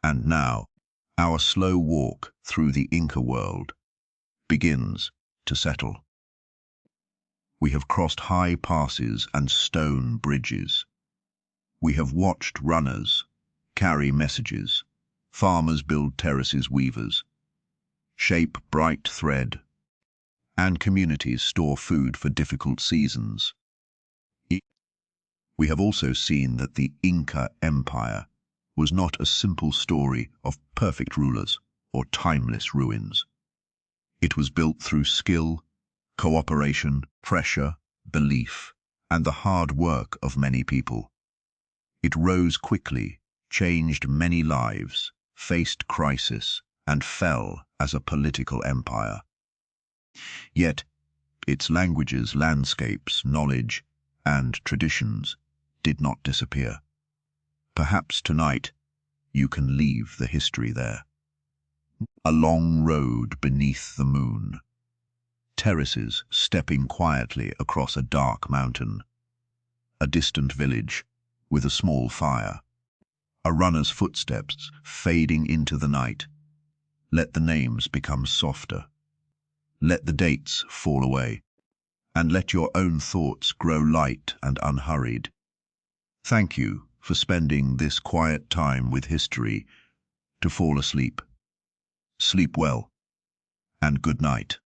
And now, our slow walk through the Inca world begins to settle. We have crossed high passes and stone bridges. We have watched runners carry messages, farmers build terraces, weavers shape bright thread, and communities store food for difficult seasons. We have also seen that the Inca Empire was not a simple story of perfect rulers or timeless ruins. It was built through skill, cooperation, pressure, belief, and the hard work of many people. It rose quickly, changed many lives, faced crisis, and fell as a political empire. Yet, its languages, landscapes, knowledge, and traditions did not disappear. Perhaps tonight you can leave the history there. A long road beneath the moon. Terraces stepping quietly across a dark mountain. A distant village with a small fire. A runner's footsteps fading into the night. Let the names become softer. Let the dates fall away. And let your own thoughts grow light and unhurried. Thank you for spending this quiet time with history to fall asleep. Sleep well, and good night.